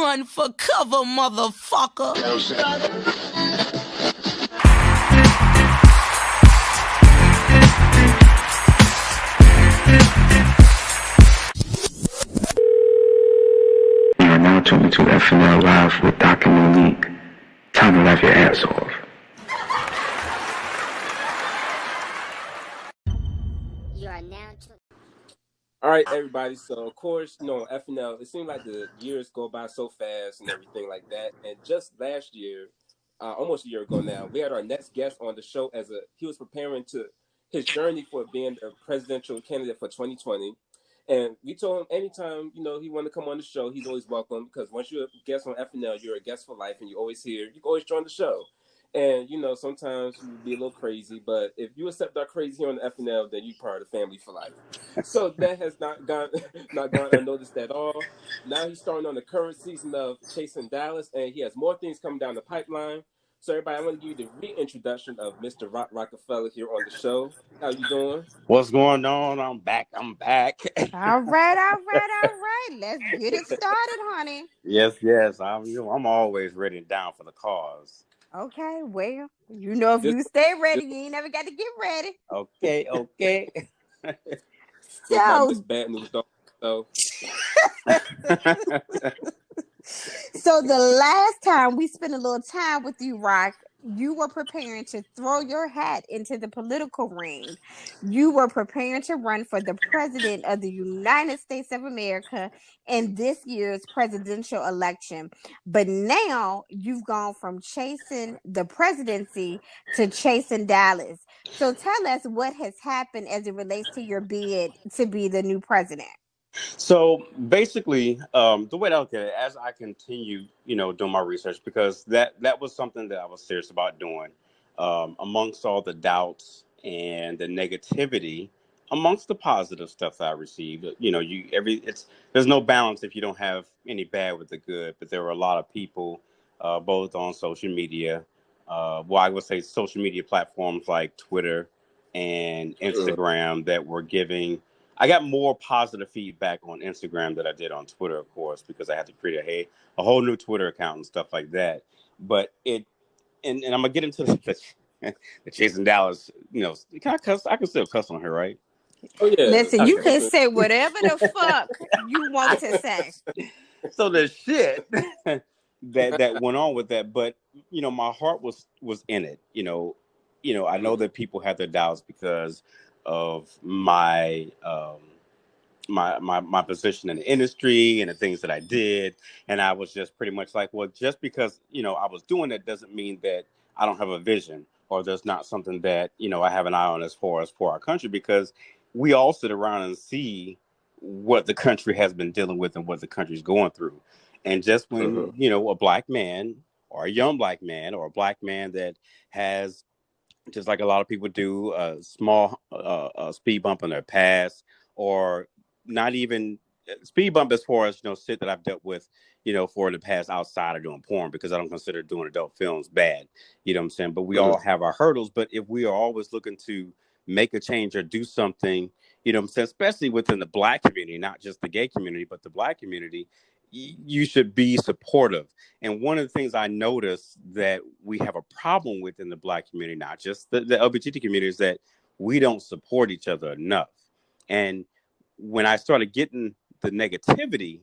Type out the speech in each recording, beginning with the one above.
Run for cover, motherfucker. You are now tuned to FNL Live with Dr. Malik. Time to laugh your ass off. You are now tuned. All right, everybody. So, of course, FNL, it seemed like the years go by so fast and everything like that. And just last year, almost a year ago now, we had our next guest on the show he was preparing to his journey for being a presidential candidate for 2020. And we told him anytime, he wanted to come on the show, he's always welcome because once you're a guest on FNL, you're a guest for life and you're always here. You can always join the show. And, sometimes you would be a little crazy, but if you accept our crazy here on the FNL, then you're part of the family for life. So that has not gone unnoticed at all. Now he's starting on the current season of Chasing Dallas, and he has more things coming down the pipeline. So everybody, I want to give you the reintroduction of Mr. Rockafella here on the show. How you doing? What's going on? I'm back. All right. Let's get it started, honey. Yes. I'm always ready and down for the cause. Okay, well, if you stay ready, you ain't never got to get ready. Okay. So, this bad news, though. So the last time we spent a little time with you, Rock, you were preparing to throw your hat into the political ring. You were preparing to run for the president of the United States of America in this year's presidential election. But now you've gone from chasing the presidency to chasing Dallas. So tell us what has happened as it relates to your bid to be the new president. So basically, the way that I look at it, as I continue, doing my research, because that was something that I was serious about doing, amongst all the doubts and the negativity, amongst the positive stuff that I received. There's no balance if you don't have any bad with the good. But there were a lot of people, both on social media, I would say social media platforms like Twitter and Instagram that were giving. I got more positive feedback on Instagram than I did on Twitter, of course, because I had to create a whole new Twitter account and stuff like that. But and I'm gonna get into the Chasing Dallas. Can I cuss? I can still cuss on her, right? Oh yeah. Listen, you can say whatever the fuck you want to say. So the shit that went on with that, but my heart was in it. I know that people have their doubts because of my my position in the industry and the things that I did, and I was just pretty much like, well, just because I was doing it doesn't mean that I don't have a vision or there's not something that I have an eye on as far as for our country, because we all sit around and see what the country has been dealing with and what the country's going through, and just when a black man or a young black man or a black man that has, just like a lot of people do, a small speed bump in their past, or not even speed bump as far as, shit that I've dealt with, for the past outside of doing porn, because I don't consider doing adult films bad. You know what I'm saying? But we all have our hurdles. But if we are always looking to make a change or do something, you know what I'm saying, especially within the black community, not just the gay community, but the black community, you should be supportive. And one of the things I noticed that we have a problem with in the black community, not just the LGBT community, is that we don't support each other enough. And when I started getting the negativity,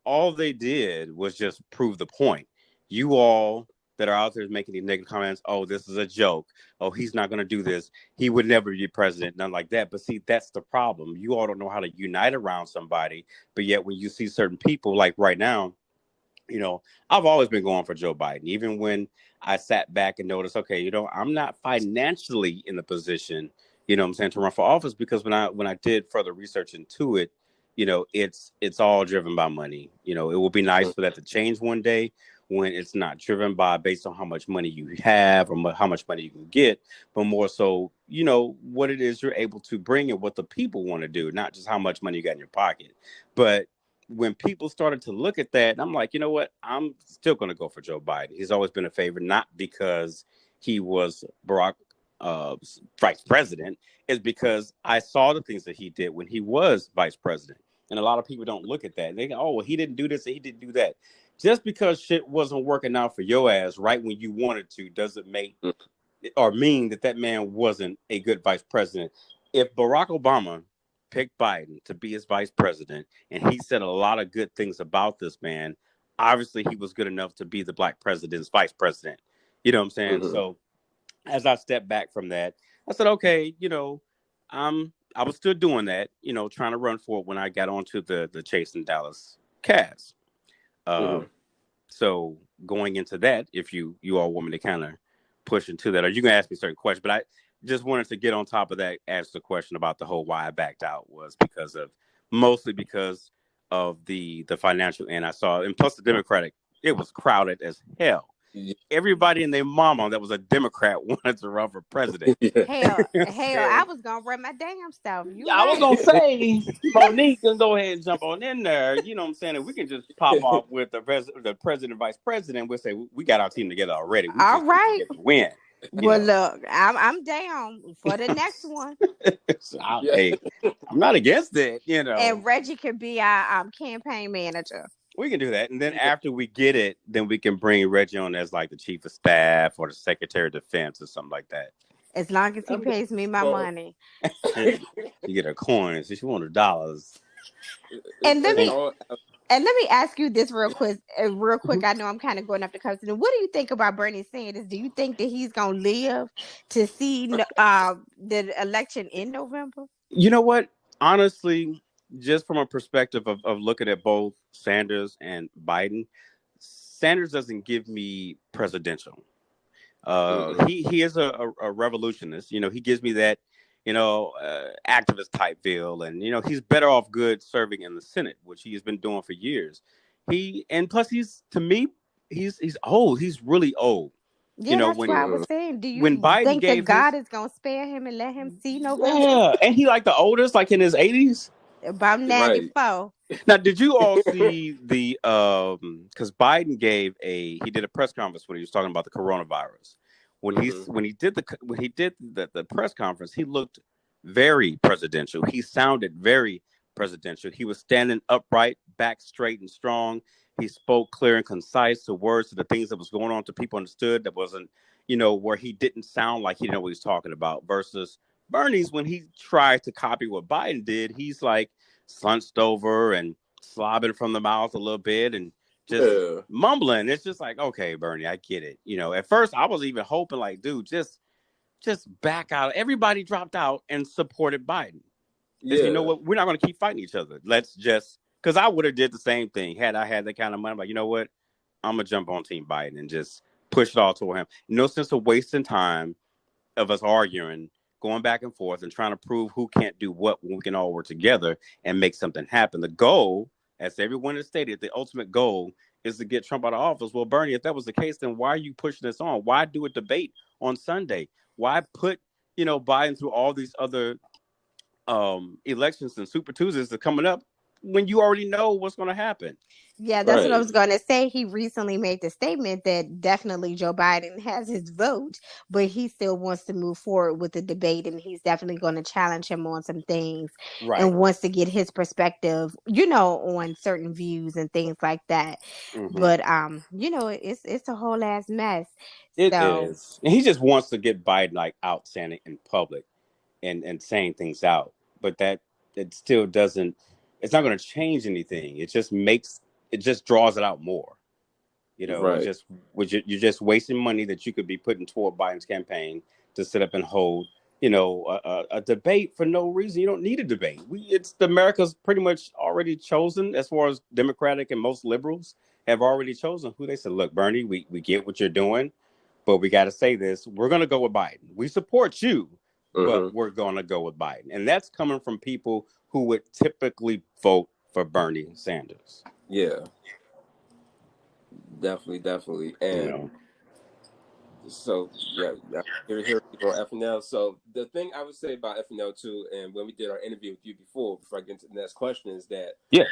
all they did was just prove the point. You all that are out there making these negative comments, oh, this is a joke. Oh, he's not going to do this. He would never be president, nothing like that. But see, that's the problem. You all don't know how to unite around somebody. But yet when you see certain people, like right now, I've always been going for Joe Biden, even when I sat back and noticed, okay, I'm not financially in the position, I'm saying, to run for office, because when I did further research into it, it's all driven by money. It will be nice for that to change one day, when it's not driven by based on how much money you have or how much money you can get, but more so, what it is you're able to bring and what the people want to do, not just how much money you got in your pocket. But when people started to look at that, I'm like, you know what? I'm still going to go for Joe Biden. He's always been a favorite, not because he was Barack vice president, is because I saw the things that he did when he was vice president. And a lot of people don't look at that. They go, oh, well, he didn't do this and he didn't do that. just because shit wasn't working out for your ass right when you wanted to doesn't make or mean that man wasn't a good vice president. If Barack Obama picked Biden to be his vice president and he said a lot of good things about this man, obviously he was good enough to be the black president's vice president. You know what I'm saying? Mm-hmm. So as I stepped back from that, I said, okay, I was still doing that, trying to run for it when I got onto the Chase and Dallas cast. Uh, Mm-hmm. so going into that, if you all want me to kind of push into that, or you can ask me certain questions, but I just wanted to get on top of that, ask the question about the whole why I backed out was mostly because of the financial end I saw, and plus the Democratic, it was crowded as hell. Yeah. Everybody and their mama that was a Democrat wanted to run for president. Yeah. Hell, You know what I'm hell, I saying? was gonna run my damn self. You Yeah, I was right. gonna say Monique can go ahead and jump on in there. You know what I'm saying? And we can just pop off with the president, vice president. We'll say we got our team together already. We All just need to right. get the win. Well, look, I'm down for the next one, So Yeah. hey, I'm not against it. and Reggie could be our campaign manager We can do that, and then after we get it, then we can bring Reggie on as like the chief of staff or the secretary of defense or something like that. as long as he I mean, pays me my money. You get her coins. She want her dollars. And let it's me all and let me ask you this real quick. Real quick, I know I'm kind of going off the cuff. What do you think about Bernie Sanders? Do you think that he's gonna live to see the election in November? You know what? Honestly, just from a perspective of looking at both Sanders and Biden, Sanders doesn't give me presidential. mm-hmm. He is a revolutionist. He gives me that, activist type feel, and he's better off good serving in the Senate, which he has been doing for years. And plus he's to me he's old. He's really old. Yeah, that's When why I was saying. Do when you Biden think that gave God his is gonna spare him and let him see November? yeah, and he like the oldest, like in his 80s. About Right. 94. Now, did you all see the because Biden he did a press conference when he was talking about the coronavirus. Mm-hmm. When he did the press conference, he looked very presidential. He sounded very presidential. He was standing upright, back straight and strong. He spoke clear and concise to words to the things that was going on to people understood. That wasn't, where he didn't sound like he didn't know what he was talking about. Versus Bernie's when he tried to copy what Biden did, he's like slunched over and slobbing from the mouth a little bit and just Yeah. mumbling. It's just like, okay, Bernie, I get it. At first I was even hoping like, dude, just back out. Everybody dropped out and supported Biden. Because you know Yeah. what? We're not going to keep fighting each other. Let's just, because I would have did the same thing had I had that kind of money. I'm like, you know what? I'm going to jump on Team Biden and just push it all toward him. No sense of wasting time of us arguing, going back and forth and trying to prove who can't do what when we can all work together and make something happen. The goal, as everyone has stated, the ultimate goal is to get Trump out of office. Well, Bernie, if that was the case, then why are you pushing this on? Why do a debate on Sunday? Why put, Biden through all these other elections and Super Tuesdays that are coming up when you already know what's going to happen? Yeah, that's what I Right. was going to say. He recently made the statement that definitely Joe Biden has his vote, but he still wants to move forward with the debate, and he's definitely going to challenge him on some things Right. and wants to get his perspective, on certain views and things like that. Mm-hmm. But it's a whole ass mess. It So is. And he just wants to get Biden like out standing in public and saying things out. But that it still doesn't it's not going to change anything. It just draws it out more. Right. You're just wasting money that you could be putting toward Biden's campaign to sit up and hold, a debate for no reason. You don't need a debate. America's pretty much already chosen as far as Democratic and most liberals have already chosen who they said, look, Bernie, we get what you're doing, but we got to say this. We're going to go with Biden. We support you, but Mm-hmm. we're going to go with Biden. And that's coming from people who would typically vote for Bernie Sanders. Yeah. Definitely. You And know, so yeah, here on FNL. So the thing I would say about FNL too, and when we did our interview with you before I get into the next question, is that yeah.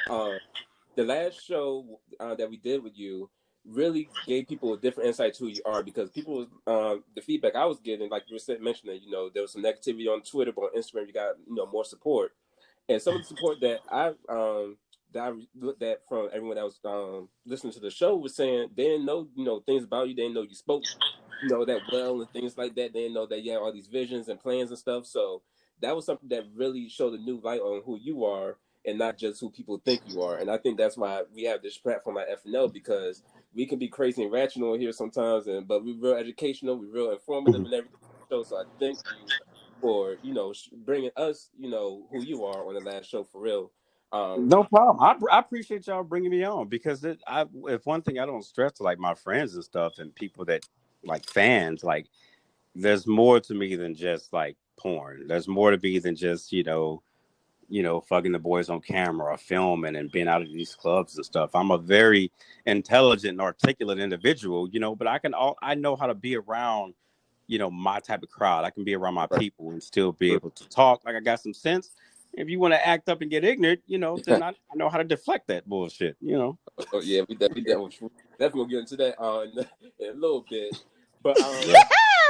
the last show that we did with you really gave people a different insight to who you are, because people the feedback I was getting, like you were mentioning, there was some negativity on Twitter, but on Instagram you got more support, and some of the support that that I looked at from everyone that was listening to the show was saying they didn't know, things about you. They didn't know you spoke, that well and things like that. They didn't know that you had all these visions and plans and stuff. So that was something that really showed a new light on who you are and not just who people think you are. And I think that's why we have this platform at FNL, because we can be crazy and rational here sometimes, but we're real educational, we're real informative and everything. So I thank you for bringing us who you are on the last show for real. No problem. I appreciate y'all bringing me on because if one thing I don't stress to like my friends and stuff and people that like fans, like there's more to me than just like porn. There's more to me than just fucking the boys on camera or filming and being out of these clubs and stuff. I'm a very intelligent and articulate individual, but I know how to be around, my type of crowd. I can be around my people and still be able to talk like I got some sense. If you want to act up and get ignorant, then I know how to deflect that bullshit, Oh yeah, we definitely gonna get into that in a little bit, but Yeah.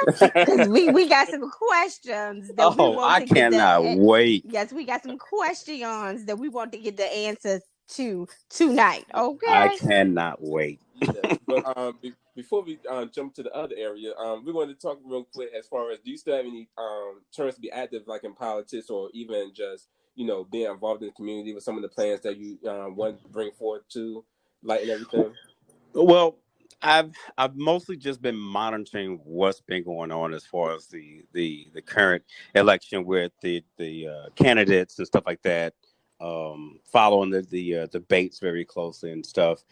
Because we got some questions that we Oh, want I to get cannot wait. yes, we got some questions that we want to get the answers to tonight. I Okay. cannot wait. yeah. But before we jump to the other area, we wanted to talk real quick as far as, do you still have any turns to be active, like in politics or even just being involved in the community with some of the plans that you want to bring forth to light and everything? Well, I've mostly just been monitoring what's been going on as far as the current election with the candidates and stuff like that. Following the debates very closely and stuff.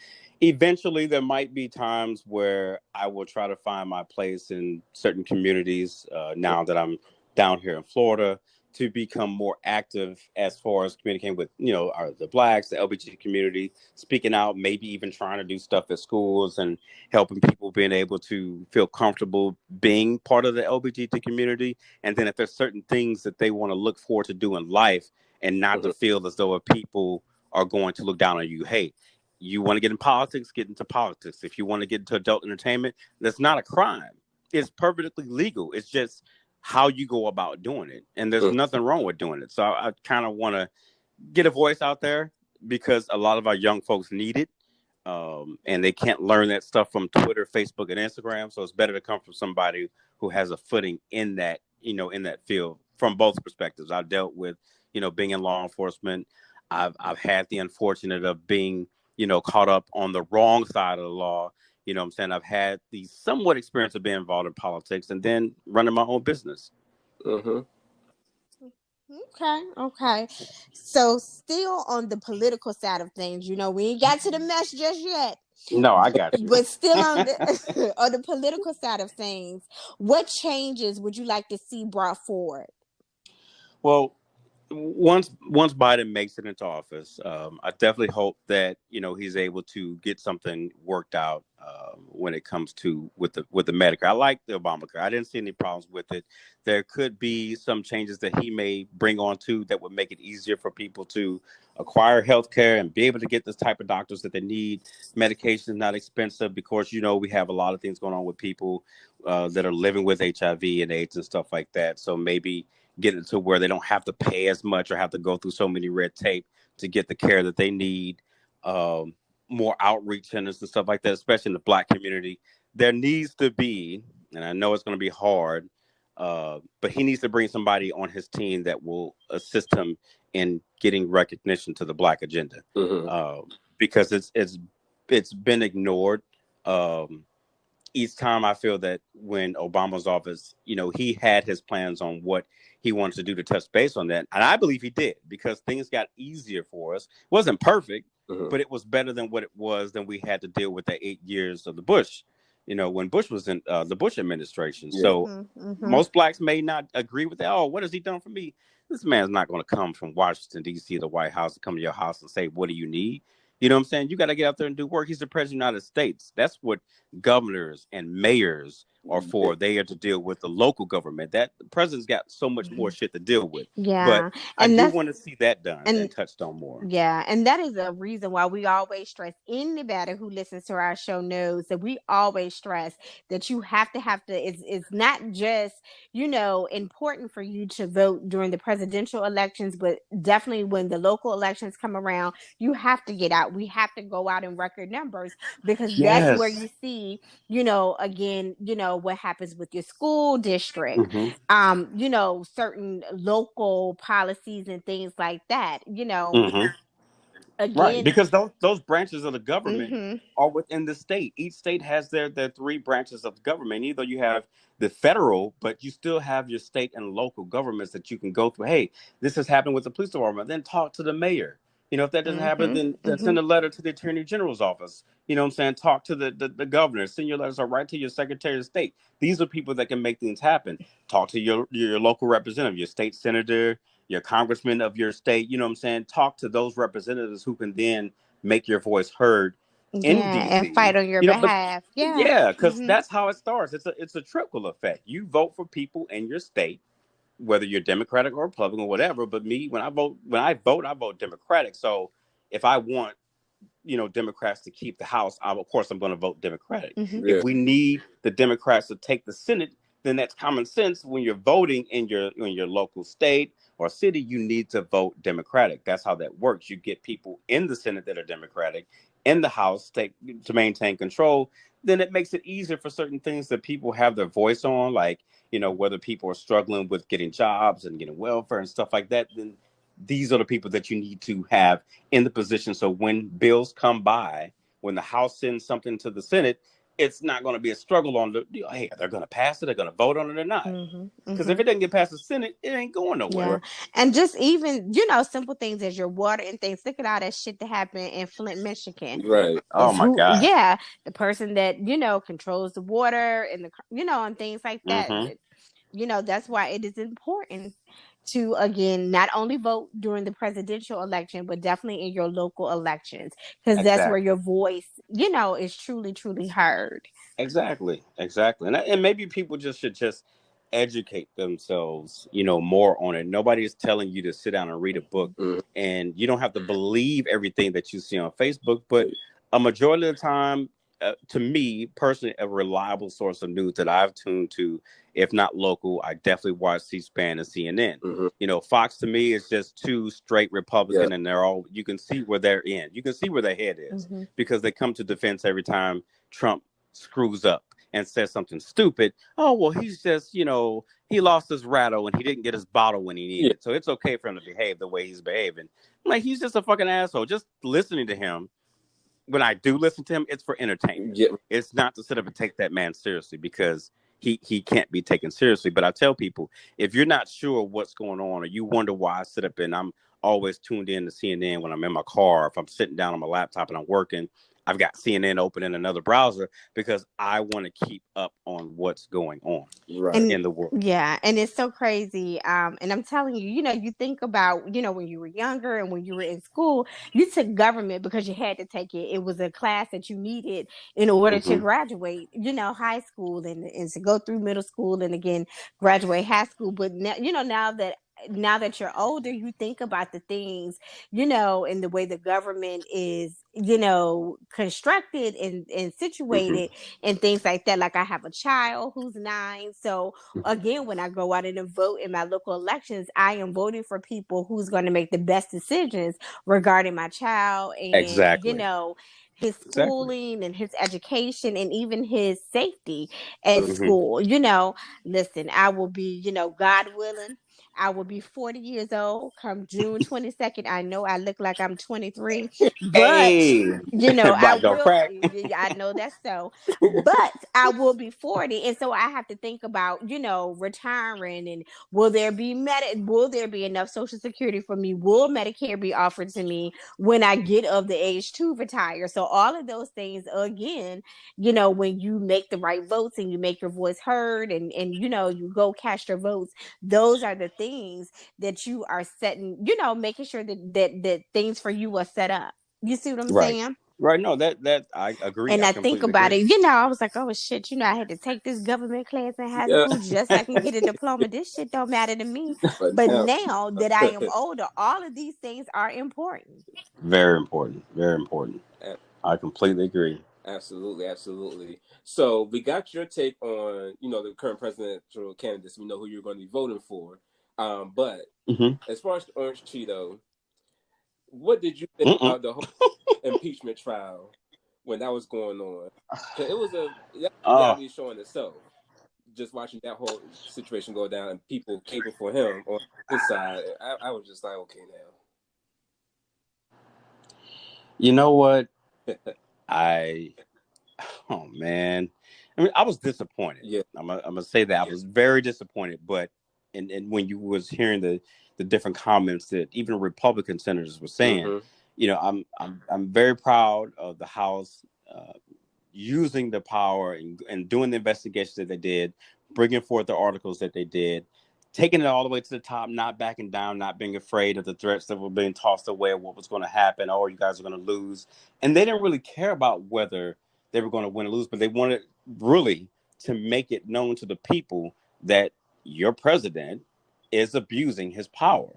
Eventually, there might be times where I will try to find my place in certain communities. Now that I'm down here in Florida, to become more active as far as communicating with the blacks, the LGBT community, speaking out, maybe even trying to do stuff at schools and helping people being able to feel comfortable being part of the LGBT community. And then if there's certain things that they want to look forward to do in life and not to feel as though people are going to look down on you. Hey, you want to get in politics, get into politics. If you want to get into adult entertainment, that's not a crime. It's perfectly legal. It's just how you go about doing it. And there's nothing wrong with doing it. So I kind of want to get a voice out there because a lot of our young folks need it. And they can't learn that stuff from Twitter, Facebook, and Instagram. So it's better to come from somebody who has a footing in that, in that field from both perspectives. I've dealt with, being in law enforcement. I've had the unfortunate of being, caught up on the wrong side of the law. You know what I'm saying? I've had the somewhat experience of being involved in politics and then running my own business. Okay. So still on the political side of things, we ain't got to the mess just yet. No, I got you. But still on the on the political side of things, what changes would you like to see brought forward? Well, once Biden makes it into office, I definitely hope that he's able to get something worked out when it comes to with the Medicare. I like the Obamacare. I didn't see any problems with it. There could be some changes that he may bring on to that would make it easier for people to acquire health care and be able to get this type of doctors that they need. Medication is not expensive because we have a lot of things going on with people that are living with HIV and AIDS and stuff like that. So maybe get it to where they don't have to pay as much or have to go through so many red tape to get the care that they need. More outreach centers and stuff like that, especially in the Black community. There needs to be, and I know it's going to be hard, but he needs to bring somebody on his team that will assist him in getting recognition to the Black agenda, because it's been ignored. Each time I feel that when Obama's office, he had his plans on what he wanted to do to touch base on that. And I believe he did because things got easier for us. It wasn't perfect, but it was better than what it was than we had to deal with the 8 years of the Bush, when Bush was in the Bush administration. Yeah. So most Blacks may not agree with that. Oh, what has he done for me? This man's not going to come from Washington, D.C., the White House, to come to your house and say, what do you need? You know what I'm saying? You got to get out there and do work. He's the president of the United States. That's what governors and mayors or for there to deal with the local government. That the president's got so much more shit to deal with. But Yeah, I and do that's want to see that done and and touched on more. yeah, and that is a reason why we always stress, anybody who listens to our show knows that we always stress that you have to, it's not just, important for you to vote during the presidential elections, but definitely when the local elections come around, you have to get out. We have to go out in record numbers, because that's where Yes. you see, again, what happens with your school district, Hmm. certain local policies and things like that, Hmm. Right, again. because those branches of the government Mhm. are within the state. Each state has their three branches of government. Either you have the federal, but you still have your state and local governments that you can go through. Hey, this has happened with the police department. Then talk to the mayor. If that doesn't happen, Mhm. then send Mhm. a letter to the attorney general's office. You know what I'm saying? Talk to the governor. Send your letters or write to your secretary of state. These are people that can make things happen. Talk to your local representative, your state senator, your congressman of your state. You know what I'm saying? Talk to those representatives who can then make your voice heard in Yeah, and DC. fight on your But behalf. Yeah. yeah, because Mhm. that's how it starts. It's a trickle effect. You vote for people in your state, whether you're Democratic or Republican or whatever. But me, I vote Democratic. So if I want Democrats to keep the House, of course I'm going to vote Democratic. Mhm. If Yeah. we need the Democrats to take the Senate, then that's common sense. When you're voting in your local state or city, you need to vote Democratic. That's how that works. You get people in the Senate that are Democratic, in the House to maintain control. Then it makes it easier for certain things that people have their voice on, like whether people are struggling with getting jobs and getting welfare and stuff like that. Then these are the people that you need to have in the position. So when bills come by, when the House sends something to the Senate, it's not going to be a struggle on hey, they're going to pass it, they're going to vote on it or not. Mhm. Because if Mhm. it doesn't get past the Senate, it ain't going nowhere. Yeah. Right. And just even, simple things as your water and things. Look at all that shit that happened in Flint, Michigan. Right. Oh Is my who, God. yeah, the person that, controls the water and and things like that. Mm-hmm. That's why it is important to, again, not only vote during the presidential election, but definitely in your local elections, because that's where Exactly. your voice, is truly, truly heard. Exactly. And maybe people should just educate themselves, more on it. Nobody is telling you to sit down and read a book, Mhm. and you don't have to believe everything that you see on Facebook. But a majority of the time, to me personally, a reliable source of news that I've tuned to, if not local, I definitely watch C-SPAN and CNN. Mhm. Fox to me is just two straight Yeah. Republican, and you can see where they're in. You can see where their head is Hmm. because they come to defense every time Trump screws up and says something stupid. Oh, well, he's just, he lost his rattle and he didn't get his bottle when he Yeah. needed. So it's okay for him to behave the way he's behaving. I'm like, he's just a fucking asshole. Just listening to him, when I do listen to him, it's for entertainment. Yeah. It's not to sit up and take that man seriously because he can't be taken seriously. But I tell people, if you're not sure what's going on or you wonder why I sit up and I'm always tuned in to CNN when I'm in my car, if I'm sitting down on my laptop and I'm working, I've got CNN open in another browser because I want to keep up on what's going on Right. And in the world. yeah, and it's so crazy. And I'm telling you, you think about, when you were younger and when you were in school, you took government because you had to take it. It was a class that you needed in order to Mm-hmm. graduate, high school, and to go through middle school and again graduate high school. But now, now that you're older, you think about the things, and the way the government is, constructed and Mm-hmm. situated and things like that. Like I have a child who's 9. So again, when I go out and vote in my local elections, I am voting for people who's going to make the best decisions regarding my child and, Exactly. his Exactly. schooling and his education and even his safety at Mm-hmm. school. Listen, I will be, God willing, I will be 40 years old come June 22nd. I know I look like I'm 23, but Hey, I black don't will, crack. I know that's so, but I will be 40. And so I have to think about, retiring, and will there be enough social security for me? Will Medicare be offered to me when I get of the age to retire? So all of those things, again, when you make the right votes and you make your voice heard and, you go cast your votes, those are the things that you are setting, making sure that things for you are set up. You see what I'm Right. saying? Right. No, that I agree. And I I think completely about agree. it, I was like, oh shit, I had to take this government class in high Yeah. school just so I can get a diploma. This shit don't matter to me. But But now, now that I am older, all of these things are important. Very important. Very important. a- I completely agree. absolutely, absolutely. So we got your take on, the current presidential candidates. We know who you're going to be voting for. But Hmm. as far as the Orange Cheeto, what did you think Mm-mm. about the whole impeachment trial when that was going on? Because it was a Oh, reality show in itself. Just watching that whole situation go down and people caping for him on his side, I was just like, okay, you know what? now. I Oh man, I mean, I was disappointed. Yeah. I'm gonna say that I was very disappointed. But and when you was hearing the different comments that even Republican senators were saying, Mm-hmm. I'm very proud of the House using the power and doing the investigations that they did, bringing forth the articles that they did, taking it all the way to the top, not backing down, not being afraid of the threats that were being tossed away, what was going to happen, oh, you guys are going to lose. And they didn't really care about whether they were going to win or lose, but they wanted really to make it known to the people that your president is abusing his power.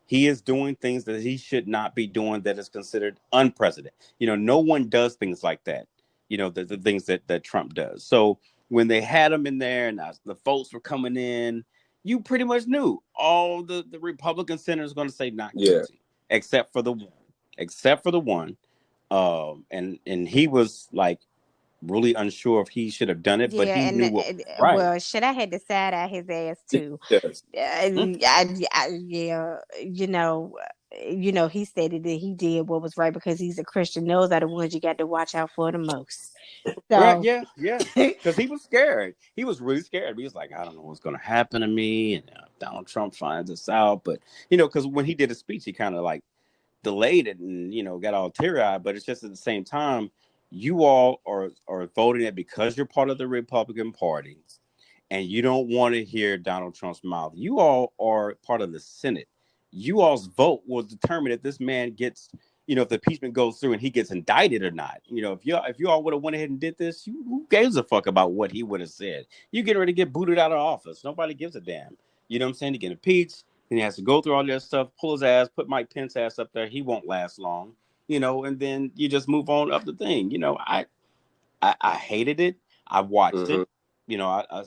He is doing things that he should not be doing that is considered unprecedented. No one does things like that, the things that Trump does. So when they had him in there and the votes were coming in, you pretty much knew all the Republican senators going to say not Yeah. guilty, except for the one, except for the one. And he was like really unsure if he should have done it, but Yeah, he and, knew what was right. well, shit, I had to side eye his ass too. Yes. Hmm? Yeah, he stated that he did what was right because he's a Christian. Those are the ones you got to watch out for the most. Right? So, Yeah, yeah. Because he was scared. He was really scared. He was like, I don't know what's going to happen to me, and Donald Trump finds us out. But because when he did his speech, he kind of like delayed it and got all teary eyed. But it's just at the same time, you all are voting it because you're part of the Republican Party, and you don't want to hear Donald Trump's mouth. You all are part of the Senate. You all's vote will determine if this man gets, if the impeachment goes through and he gets indicted or not. If you all would have went ahead and did this, who gives a fuck about what he would have said? You getting ready to get booted out of office. Nobody gives a damn. You know what I'm saying? To get impeached, then he has to go through all that stuff, pull his ass, put Mike Pence ass up there. He won't last long. And then you just move on up the thing. I hated it. I watched Mm-hmm. it.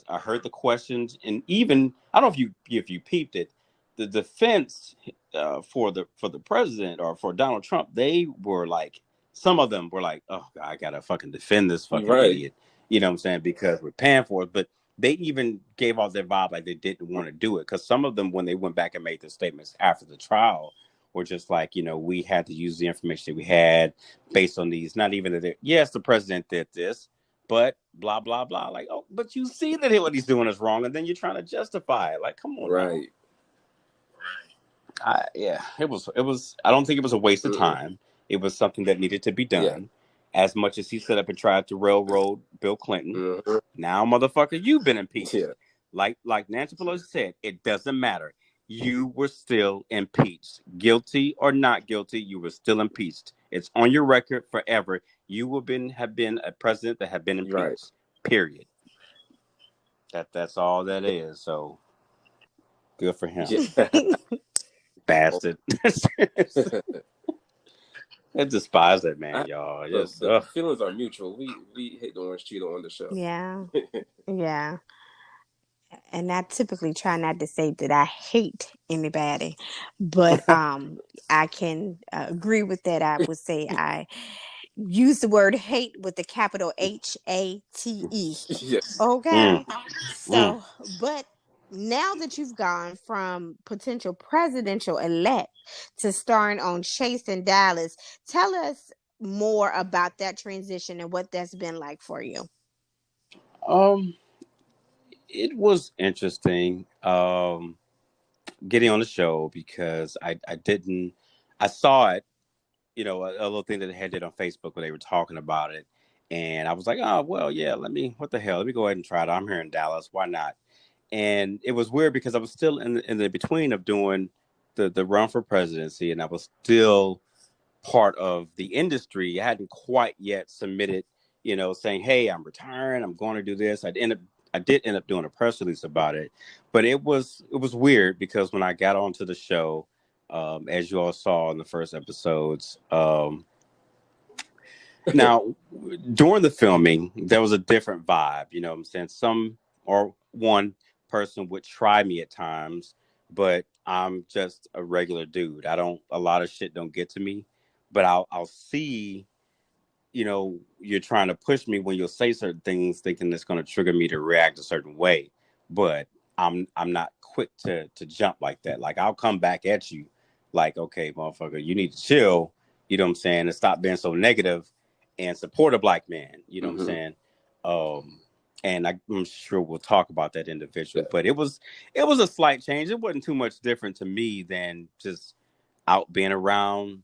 I heard the questions, and even I don't know if you peeped it. The defense for the president or for Donald Trump, they were like, some of them were like, oh God, I gotta fucking defend this You're fucking right. idiot. You know what I'm saying? Because we're paying for it. But they even gave off their vibe like they didn't want to do it. Because some of them, when they went back and made the statements after the trial, were just like, we had to use the information that we had based on these. Not even that. Yes, the president did this, but blah blah blah. Like, oh, but you see that what he's doing is wrong, and then you're trying to justify it. Like, come on now. Right. Yeah, it was. It was. I don't think it was a waste of Mm-mm. time. It was something that needed to be Yeah. done. As much as he set up and tried to railroad Bill Clinton, Mm-hmm. now, motherfucker, you've been impeached. Yeah. Like Nancy Pelosi said, it doesn't matter. You were still impeached. Guilty or not guilty, you were still impeached. It's on your record forever. You will have been a president that had been You're right. impeached. Period. That's all that is. So good for him, Yeah. bastard. I despise that man, I, y'all. look, Just the feelings are mutual. We hate the orange Cheeto on the show. yeah, yeah. And I typically try not to say that I hate anybody, but I can agree with that. I would say I use the word hate with the capital HATE. Yeah. mm, Okay. mm. So, but now that you've gone from potential presidential elect to starring on Chase and Dallas, tell us more about that transition and what that's been like for you. Um, it was interesting. Getting on the show because I didn't. I saw it, a little thing that they had did on Facebook where they were talking about it, and I was like, oh well, yeah. What the hell? Let me go ahead and try it. I'm here in Dallas. Why not? And it was weird because I was still in the between of doing the run for presidency, and I was still part of the industry. I hadn't quite yet submitted, saying, "Hey, I'm retiring. I'm going to do this." I did end up doing a press release about it, but it was weird because when I got onto the show, as you all saw in the first episodes, now during the filming, there was a different vibe. You know what I'm saying? Some or one person would try me at times, but I'm just a regular dude. A lot of shit don't get to me, but I'll see, you're trying to push me when you'll say certain things, thinking it's going to trigger me to react a certain way. But I'm not quick to jump like that. Like I'll come back at you, like, okay, motherfucker, you need to chill. You know what I'm saying? And stop being so negative and support a black man. You know what I'm saying? And I'm sure we'll talk about that individual. But it was a slight change. It wasn't too much different to me than just out being around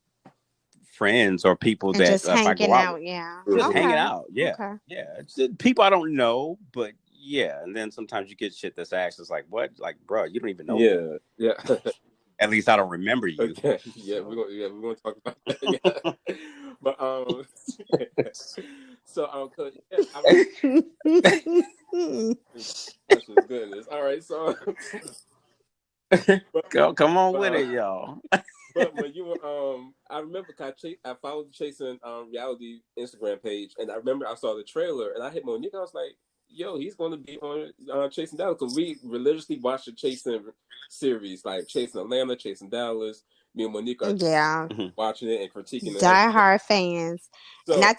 friends or people And that just if I go hanging out with, out, yeah. just Okay. hanging out. Yeah. Okay. Yeah. It's just people I don't know, but yeah. And then sometimes you get shit that's actually like, what? Like, bro, you don't even know me. Yeah. At least I don't remember you. Okay. So. We're gonna talk about that. Yeah. But so yeah, goodness. All right, so Come on with it, y'all. But when you were, I remember I followed the Chasing Reality Instagram page, and I remember I saw the trailer, and I hit Monique. I was like, "Yo, he's going to be on Chasing Dallas," because we religiously watched the Chasing series, like Chasing Atlanta, Chasing Dallas. Me and Monique are Yeah. watching it and critiquing it. Die-hard fans. So, And I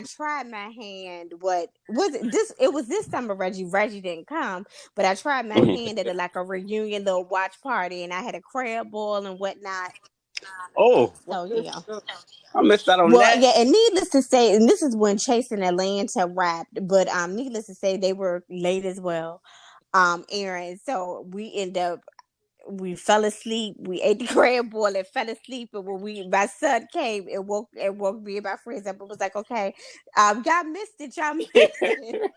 tried my hand. What was it? It was this summer, Reggie didn't come, but I tried my hand at like a reunion little watch party, and I had a crab ball and whatnot. Oh, So yeah. I missed out on Well, that. yeah, and needless to say, and this is when Chasing Atlanta wrapped, but needless to say, they were late as well. Aaron. So we fell asleep. We ate the crab ball and fell asleep. And when my son came and woke me and my friends up and was like, "Okay, y'all missed it. Y'all missed it."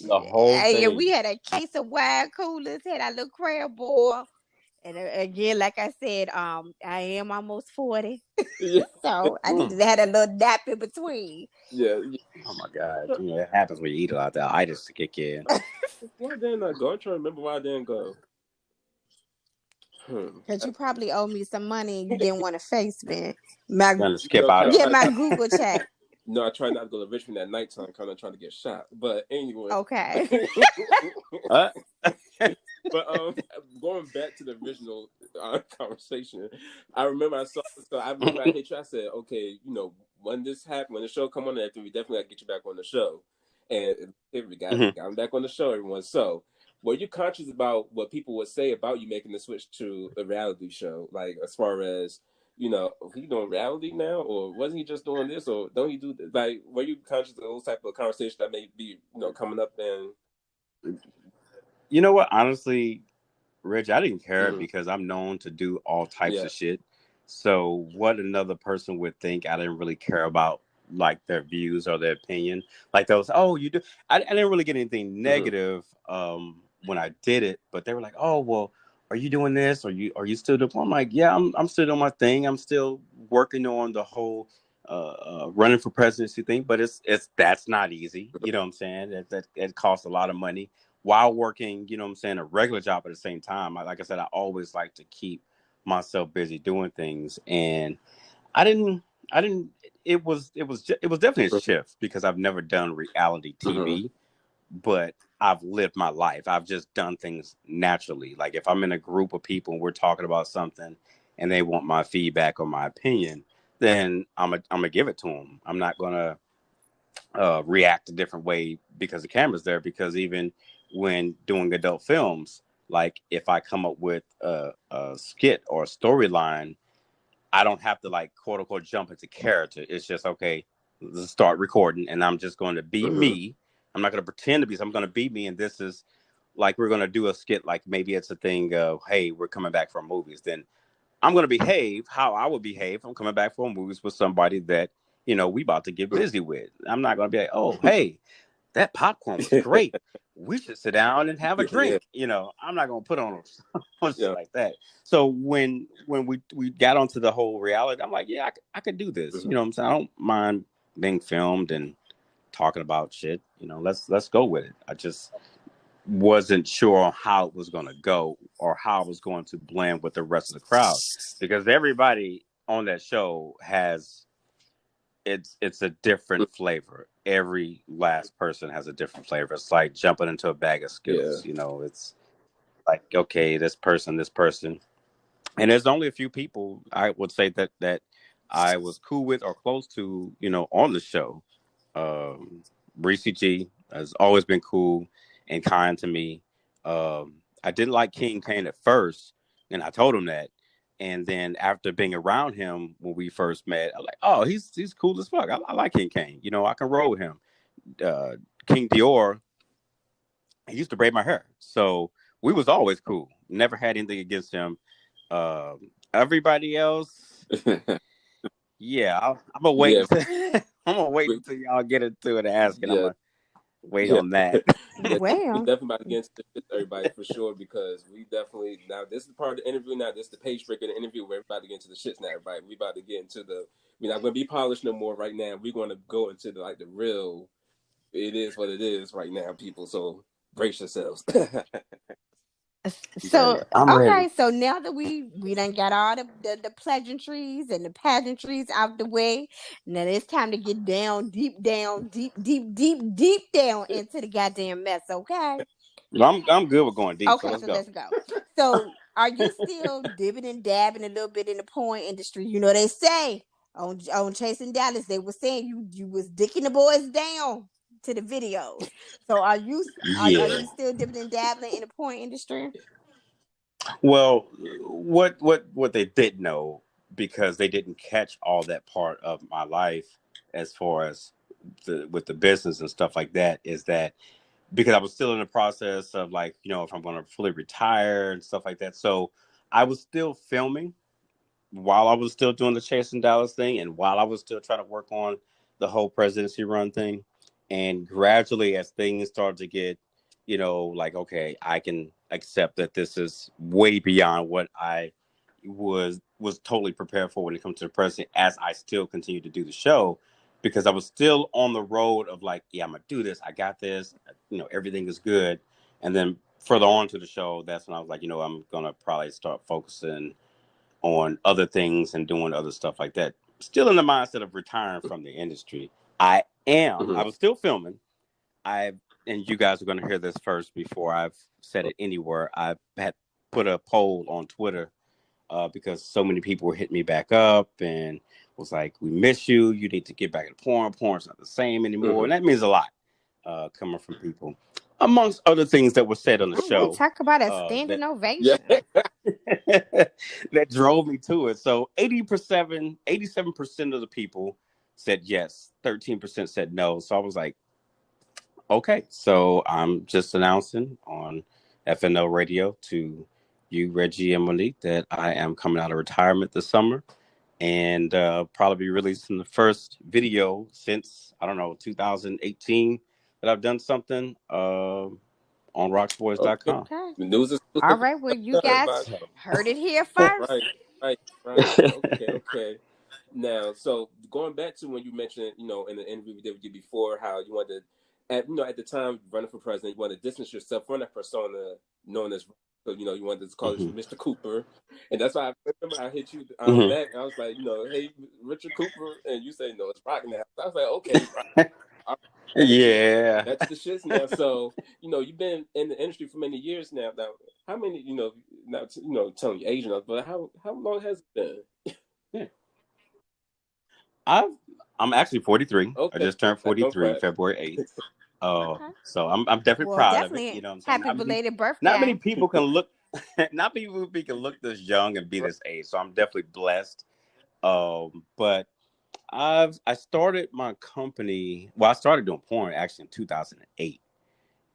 The whole Yeah, thing. we had a case of wine coolers, had our little crab ball. And again, like I said, I am almost 40, yeah, so I needed to have a little nap in between. yeah. Oh my God. It happens when you eat a lot. The itis to kick in. Why didn't I go? I'm trying to remember why I didn't go. Because you probably owe me some money and you didn't want to face me. My Trying to skip out Yeah, on my Google check. No, I try not to go to Richmond at nighttime, kind of trying to get shot. But anyway. Okay. it. But going back to the original conversation, I remember I hit you. I said, okay, when this happened, when the show come on, we definitely got to get you back on the show. And we got him back on the show, everyone. So, were you conscious about what people would say about you making the switch to a reality show? Like, as far as, he doing reality now, or wasn't he just doing this, or don't he do this? Like, were you conscious of those type of conversations that may be, coming up and? You know what? Honestly, Rich, I didn't care because I'm known to do all types of shit. So what another person would think, I didn't really care about like their views or their opinion. Like those, oh, you do. I didn't really get anything negative when I did it, but they were like, oh, well, are you doing this? Are you still doing? I'm like, yeah, I'm still doing my thing. I'm still working on the whole running for presidency thing, but that's not easy. You know what I'm saying? That it costs a lot of money while working, you know what I'm saying, a regular job at the same time. Like I said, I always like to keep myself busy doing things. And I didn't, it was definitely a shift because I've never done reality TV, but I've lived my life. I've just done things naturally. Like if I'm in a group of people and we're talking about something and they want my feedback or my opinion, then I'm gonna give it to them. I'm not gonna react a different way because the camera's there. Because even when doing adult films, like if I come up with a skit or a storyline, I don't have to like quote unquote jump into character. It's just okay. Let's start recording, and I'm just going to be me. I'm not going to pretend to be. I'm going to be me, and this is like we're going to do a skit. Like maybe it's a thing of, hey, we're coming back from movies. Then I'm going to behave how I would behave. I'm coming back from movies with somebody that we about to get busy with. I'm not going to be like, oh, hey, that popcorn was great. we should sit down and have a Yeah. drink. I'm not gonna put on shit Yeah. like that. So when we got onto the whole reality, I'm like, yeah, I could do this. Mhm. You know what I'm saying? I don't mind being filmed and talking about shit. Let's go with it. I just wasn't sure on how it was going to go or how it was going to blend with the rest of the crowd, because everybody on that show has it's a different flavor. Every last person has a different flavor. It's like jumping into a bag of Yeah. Skittles. It's like, okay, this person, and there's only a few people I would say that I was cool with or close to, on the show. Um, Reese G has always been cool and kind to me. I didn't like King Kane at first, and I told him that. And then after being around him when we first met, I was like, oh, he's cool as fuck. I like King Kane. I can roll with him. Uh, King Dior, he used to braid my hair, so we was always cool. Never had anything against him. Everybody else, yeah, I'm gonna wait Yeah. until I'm gonna wait until y'all get into it and ask it. I'm Yeah. gonna wait Yeah. on that. Yeah, we Well, definitely about to get into this, everybody, for sure, because we definitely, now this is part of the interview. Now this is the page breaker of the interview. We're about to get into the shits now, everybody. We about to get into we're not going to be polished no more right now. We're going to go into the real, it is what it is right now, people. So brace yourselves. so I'm ready. okay, so now that we done got all the pleasantries and the pageantries out the way, now it's time to get down, deep down, deep down into the goddamn mess, okay? I'm good with going deep, so Okay, let's so go. let's go. So, are you still dipping and dabbing a little bit in the porn industry? They say on Chasing Dallas, they were saying you was dicking the boys down to the videos. So, are Yeah. you still dipping and dabbling in the porn industry? Well, what they did know, because they didn't catch all that part of my life as far as with the business and stuff like that, is that because I was still in the process of, like, if I'm going to fully retire and stuff like that. So I was still filming while I was still doing the Chasing Dallas thing, and while I was still trying to work on the whole presidency run thing. And gradually, as things started to get, like, okay, I can accept that this is way beyond what I was totally prepared for when it comes to the president, as I still continue to do the show, because I was still on the road of, like, yeah, I'm gonna do this, I got this, everything is good. And then further on to the show, that's when I was like, I'm gonna probably start focusing on other things and doing other stuff like that. Still in the mindset of retiring from the industry. I Mhm. was still filming. And you guys are going to hear this first before I've said it anywhere. I had put a poll on Twitter, because so many people were hitting me back up and was like, we miss you. You need to get back into porn. Porn's not the same anymore. Mhm. And that means a lot, coming from people, amongst other things that were said on the All right, show, talk about a that standing Yeah. ovation. that drove me to it. So 87% of the people said yes, 13% said no. So I was like, okay, so I'm just announcing on FNL radio to you, Reggie and Monique, that I am coming out of retirement this summer, and probably be releasing the first video since, I don't know, 2018, that I've done something on Okay. rocksboys.com. Okay. The news is All right. Well, you guys everybody. So. heard it here first. Right. Right. Right. Okay. Okay. Now, so going back to when you mentioned, in the interview we did with you before, how you wanted to, at the time running for president, you wanted to distance yourself from that persona known as, so, you wanted to call it Mhm. Mr. Cooper, and that's why I remember I hit you Mhm. back. I was like, hey, Richard Cooper, and you say no, it's rocking now. So I was like, okay, right. Yeah. That's the shits now. So, you've been in the industry for many years now. Now, how many, not telling you age enough, but how long has it been? Yeah. I've, I'm actually 43. I Okay, just turned don't 43 crack. February 8th. Okay. So I'm definitely Well, proud of it. You definitely know what I'm saying? happy belated Not many birthday. people can look, not many people can look this young and be this age. So I'm definitely blessed. But I started my company. Well, I started doing porn actually in 2008,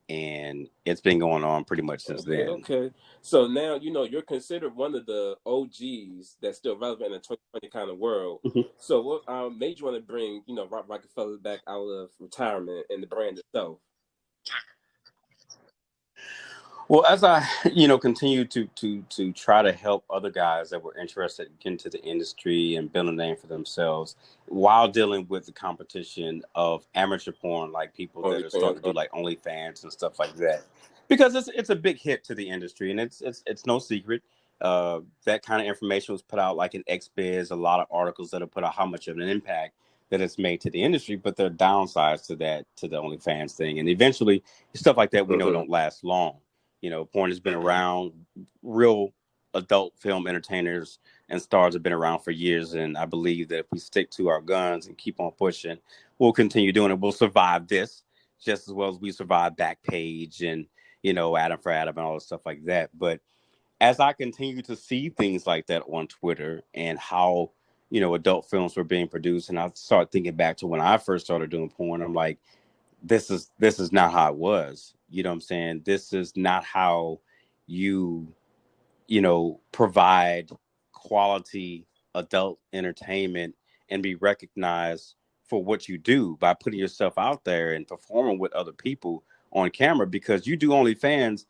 and it's been going on pretty much since Okay, then. okay. So now you're considered one of the OGs that's still relevant in the 2020 kind of world. So what made you want to bring Rockefeller back out of retirement and the brand itself? Well, as I, continue to try to help other guys that were interested in getting into the industry and build a name for themselves while dealing with the competition of amateur porn, like people that are OnlyFans. starting to do like OnlyFans and stuff like that, because it's a big hit to the industry, and it's no secret. That kind of information was put out like in XBiz, a lot of articles that have put out how much of an impact that it's made to the industry, but there are downsides to that, to the OnlyFans thing, and eventually stuff like that we know don't last long. Porn has been around. Real adult film entertainers and stars have been around for years, and I believe that if we stick to our guns and keep on pushing, we'll continue doing it. We'll survive this just as well as we survive Backpage and Adam for Adam and all the stuff like that. But as I continue to see things like that on Twitter and how adult films were being produced, and I start thinking back to when I first started doing porn, I'm like, this is not how it was. You know what I'm saying? This is not how you provide quality adult entertainment and be recognized for what you do by putting yourself out there and performing with other people on camera. Because you do OnlyFans,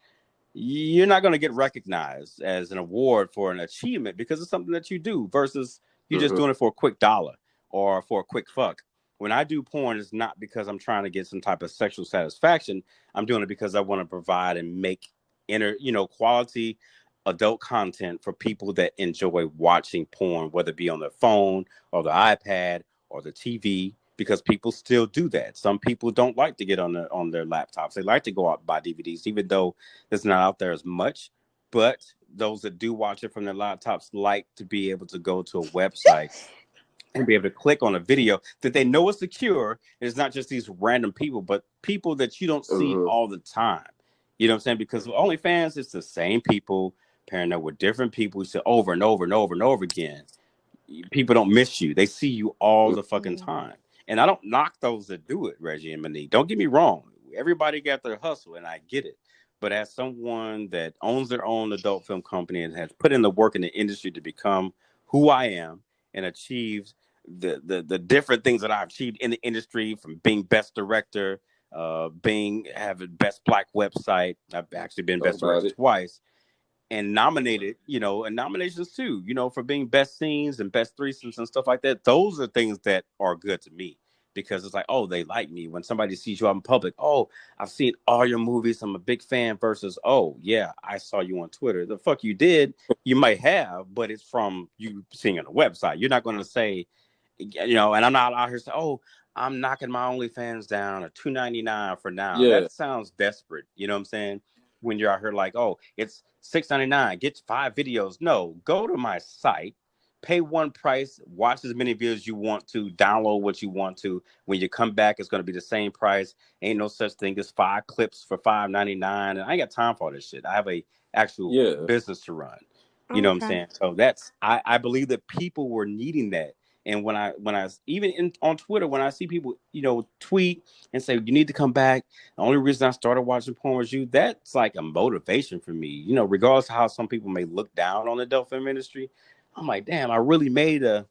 you're not going to get recognized as an award for an achievement because it's something that you do versus you just doing it for a quick dollar or for a quick fuck. When I do porn, it's not because I'm trying to get some type of sexual satisfaction. I'm doing it because I want to provide and make quality adult content for people that enjoy watching porn, whether it be on their phone or the iPad or the TV, because people still do that. Some people don't like to get on their laptops. They like to go out and buy DVDs, even though it's not out there as much. But those that do watch it from their laptops like to be able to go to a website and be able to click on a video that they know is secure. It's not just these random people, but people that you don't see all the time. You know what I'm saying? Because OnlyFans, it's the same people pairing up with different people who say over and over and over and over again. People don't miss you. They see you all the fucking time. And I don't knock those that do it, Reggie and Monique. Don't get me wrong. Everybody got their hustle, and I get it. But as someone that owns their own adult film company and has put in the work in the industry to become who I am and achieved the different things that I've achieved in the industry, from being best director, having best black website. I've actually been best director twice, and nominated, and nominations too, for being best scenes and best threesomes and stuff like that. Those are things that are good to me because it's like, oh, they like me. When somebody sees you out in public, oh, I've seen all your movies, I'm a big fan, versus, oh, yeah, I saw you on Twitter. The fuck you did, you might have, but it's from you seeing on a website. You're not going to say, and I'm not out here saying, oh, I'm knocking my OnlyFans down at $2.99 for now. Yeah. That sounds desperate. You know what I'm saying? When you're out here like, oh, it's $6.99, get 5 videos. No, go to my site, pay one price, watch as many videos you want to, download what you want to. When you come back, it's going to be the same price. Ain't no such thing as 5 clips for $5.99. And I ain't got time for all this shit. I have a actual business to run. You know what I'm saying? So I believe that people were needing that. And when I even on Twitter, when I see people, tweet and say, you need to come back, the only reason I started watching porn was you, that's like a motivation for me. Regardless of how some people may look down on the adult film industry, I'm like, damn, I really made a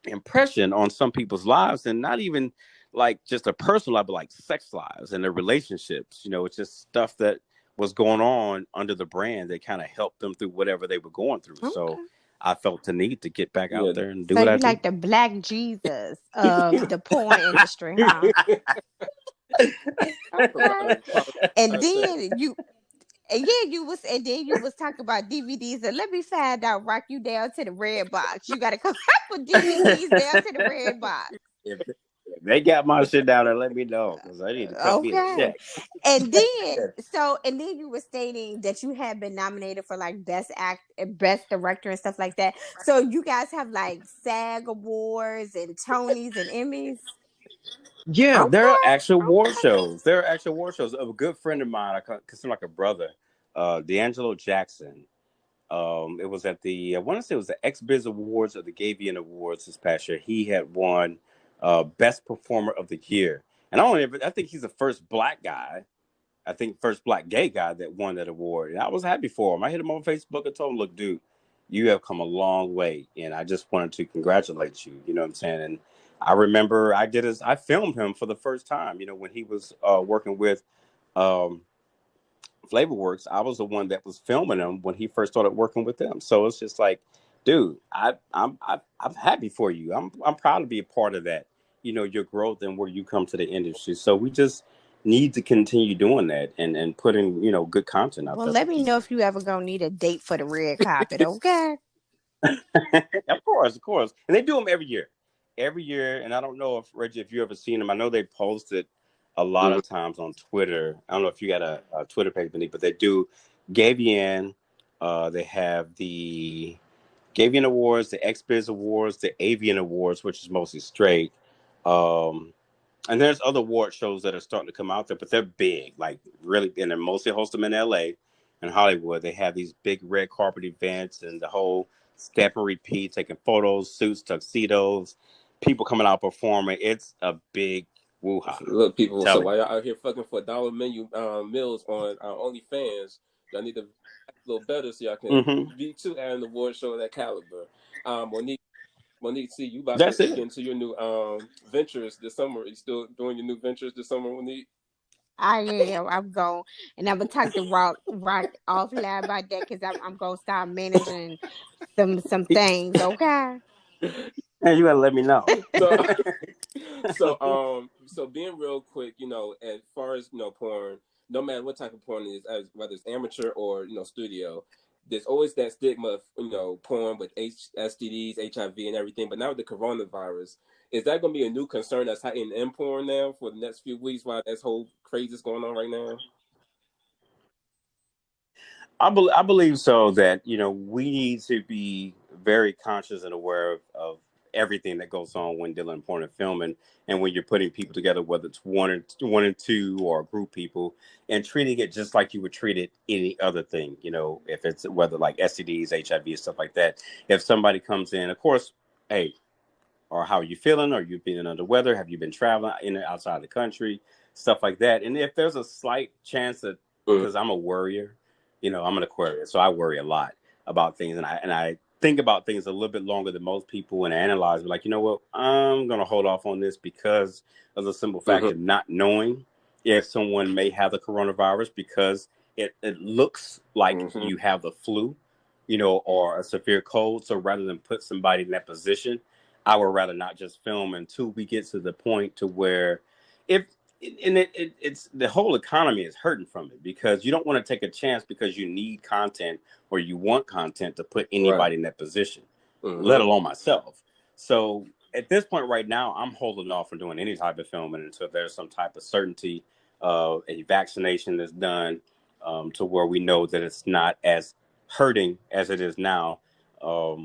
impression on some people's lives, and not even like just a personal life, but like sex lives and their relationships. It's just stuff that was going on under the brand that kind of helped them through whatever they were going through. So I felt the need to get back out there and do what I do. So you like the Black Jesus of the porn industry, huh? Okay. And then you was talking about DVDs, and let me find out, rock you down to the red box. You gotta come up with DVDs down to the red box. If they got my shit down there, let me know, because I need to cut me a check. And then you were stating that you had been nominated for like best director and stuff like that. So you guys have like SAG awards and Tonys and Emmys. Yeah, there are actual award shows. There are actual award shows. A good friend of mine, I consider like a brother, D'Angelo Jackson. It was at I want to say it was the XBiz Awards or the Gavian Awards this past year. He had won Best Performer of the Year. And I think he's the first black guy, first black gay guy that won that award. And I was happy for him. I hit him on Facebook and told him, look, dude, you have come a long way. And I just wanted to congratulate you. You know what I'm saying? And I remember I filmed him for the first time, when he was working with FlavorWorks, I was the one that was filming him when he first started working with them. So it's just like, dude, I'm happy for you. I'm proud to be a part of that. Your growth and where you come to the industry. So we just need to continue doing that and putting good content out Well, there let for me know people. if you ever gonna need a date for the red carpet, okay? Of course, and they do them every year. And I don't know if Reggie, if you ever seen them. I know they posted a lot Mhm. of times on Twitter. I don't know if you got a Twitter page beneath, but they do Gavian. They have the Gavian Awards, the XBiz Awards, the Avian Awards, which is mostly straight. Um, and there's other award shows that are starting to come out there, but they're big, like really, and they're mostly hosted them in LA and Hollywood. They have these big red carpet events and the whole step and repeat, taking photos, suits, tuxedos, people coming out performing. It's a big woo-ha. Look, people. So Telling while you. y'all out here fucking for dollar menu meals on OnlyFans, y'all need to act a little better so y'all can Hmm. be too at an award show of that caliber. Monique, see you about to That's get it. into your new ventures this summer. Are you still doing your new ventures this summer, Monique? I am. I'm going, and I'm gonna talk to Rock offline about that because I'm gonna start managing some things, okay? And you gotta let me know. So so being real quick, as far as porn, no matter what type of porn it is, whether it's amateur or studio, there's always that stigma of porn with STDs, HIV, and everything. But now with the coronavirus, is that going to be a new concern that's heightened in porn now for the next few weeks while this whole craze is going on right now? I believe so that we need to be very conscious and aware of everything that goes on when dealing in porn and filming, and when you're putting people together, whether it's one and two or a group people, and treating it just like you would treat it any other thing. If it's whether like STDs, HIV, stuff like that. If somebody comes in, of course, hey, or how are you feeling? Are you feeling under weather? Have you been traveling in and outside the country? Stuff like that. And if there's a slight chance that, Mm, because I'm a worrier, I'm an Aquarius, so I worry a lot about things, and I think about things a little bit longer than most people, and I analyze. Like, you know what? I'm gonna hold off on this because of the simple fact mm-hmm, of not knowing if someone may have the coronavirus, because it looks like mm-hmm, you have the flu, or a severe cold. So rather than put somebody in that position, I would rather not just film until we get to the point to where, if and it's the whole economy is hurting from it, because you don't want to take a chance because you need content or you want content to put right, anybody in that position, let mm-hmm, alone myself. So at this point right now, I'm holding off from doing any type of filming until there's some type of certainty of a vaccination that's done, to where we know that it's not as hurting as it is now,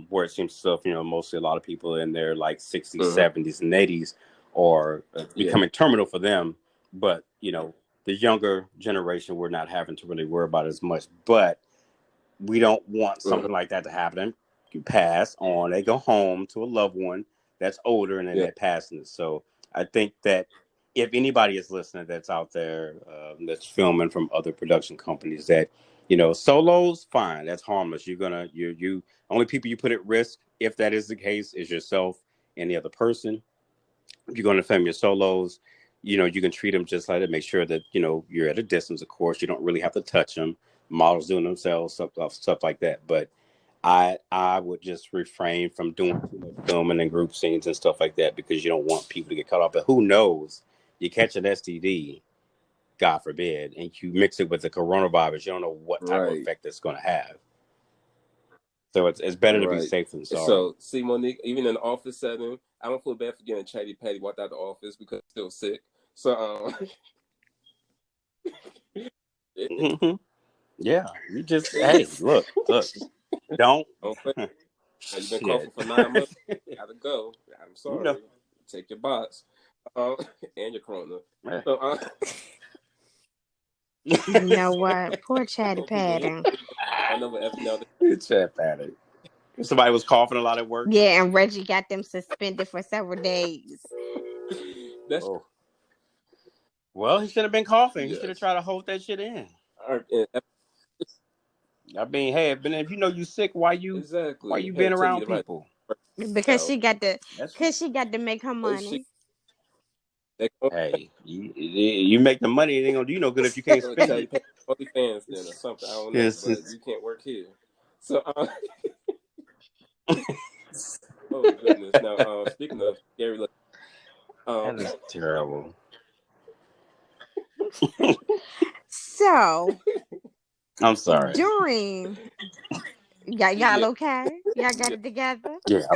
where it seems stuff, mostly a lot of people in their like 60s, mm-hmm, 70s, and 80s are yeah, becoming terminal for them. But, the younger generation, we're not having to really worry about as much. But we don't want mm-hmm, something like that to happen. You pass on, they go home to a loved one that's older, and then yeah, they're passing it. So I think that if anybody is listening that's out there, that's filming from other production companies, that solos, fine, that's harmless. You only people you put at risk, if that is the case, is yourself and the other person. If you're going to film your solos, you can treat them just like that. Make sure that you're at a distance. Of course, you don't really have to touch them. Models doing themselves, stuff like that. But I would just refrain from doing too much filming and group scenes and stuff like that, because you don't want people to get caught up. But who knows? You catch an STD, God forbid, and you mix it with the coronavirus, you don't know what type of right. effect it's going to have. So it's better to be Right. safe than sorry. So, see, Monique, even in the office setting, I don't feel bad for getting chatty patty walked out the office because I'm still sick. So, Hmm. Yeah, you just hey, look, don't don't play. Now, you've been coughing shit. for 9 months. Gotta go. I'm You know, sorry. Take your box, um, and your Corona. right. So, You know what? Poor Chatty hopefully, but Patty. I know what FNL. It's that patty. Somebody was coughing a lot at work. Yeah, and Reggie got them suspended for several days. That's Oh, well, he should have been coughing. He should have yes. tried to hold that shit in. And I mean, hey, if you know you sick, why exactly. you Hey, been take you around the right. people? Because Out. she got to, That's cause she got to make her She money. they hey, you make the money. It ain't gonna do you no good if you can't spend chatty it. patty. OnlyFans then or something. I don't know, It's but just you can't work here. So, oh goodness. Now, speaking of scary, that is terrible. So I'm sorry. during y'all okay? Y'all got it together? Yeah,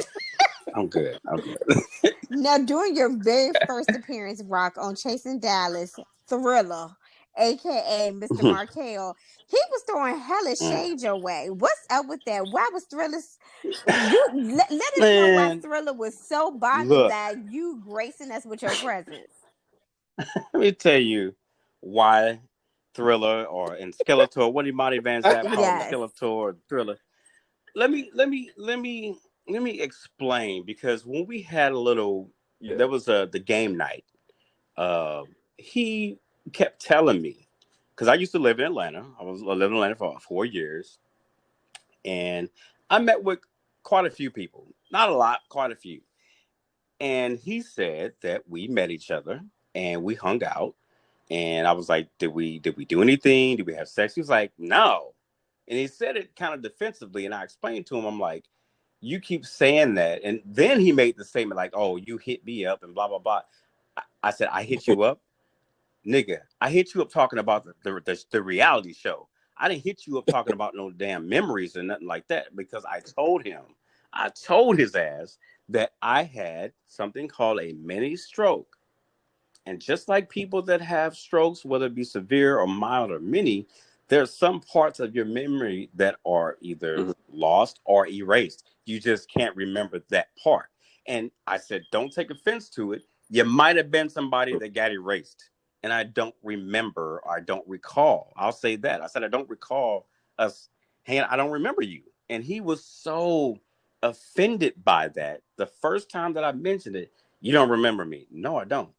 I'm good. I'm good. Now, during your very first appearance, Rock, on Chasing Dallas, Thriller, aka Mr. Markel, he was throwing hella shade your way. What's up with that? Why was Thriller? Let us know why Man, Thriller was so bothered look, that you gracing us with your presence. let me tell you why Thriller or and Skeletor, what did Monty Van Zap call him, Yes. Skeletor or Thriller? Let me explain, because when we had a little, there was the game night. He kept telling me, because I used to live in Atlanta. I lived in Atlanta for 4 years, and I met with quite a few people. Not a lot, quite a few. And he said that we met each other and we hung out. And I was like, did we do anything? Did we have sex? He was like, no. And he said it kind of defensively. And I explained to him, I'm like, you keep saying that. And then he made the statement like, oh, you hit me up and blah, blah, blah. I said, I hit you up? Nigga, I hit you up talking about the reality show. I didn't hit you up talking about no damn memories or nothing like that, because I told his ass that I had something called a mini stroke. And just like people that have strokes, whether it be severe or mild or mini, there's some parts of your memory that are either lost or erased. You just can't remember that part. And I said, don't take offense to it. You might have been somebody that got erased. And I don't remember, or I don't recall. I'll say that. I said, I don't recall us. Hey, I don't remember you. And he was so offended by that. The first time that I mentioned it, you don't remember me. No, I don't.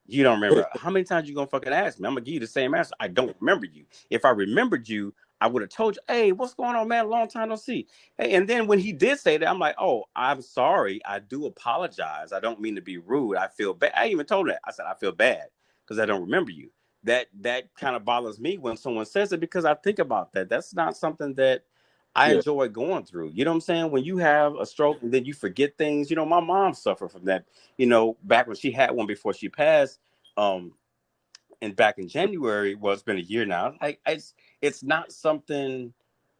You don't remember. How many times you gonna fucking ask me? I'm gonna give you the same answer. I don't remember you. If I remembered you, I would have told you, hey, what's going on, man? Long time no see. Hey, and then when he did say that, I'm like, oh, I'm sorry. I do apologize. I don't mean to be rude. I feel bad. I even told him that. I said, I feel bad because I don't remember you. That kind of bothers me when someone says it, because I think about that. That's not something that I enjoy going through. You know what I'm saying? When you have a stroke and then you forget things, my mom suffered from that, back when she had one before she passed. Um, and back in January, well, it's been a year now. It's not something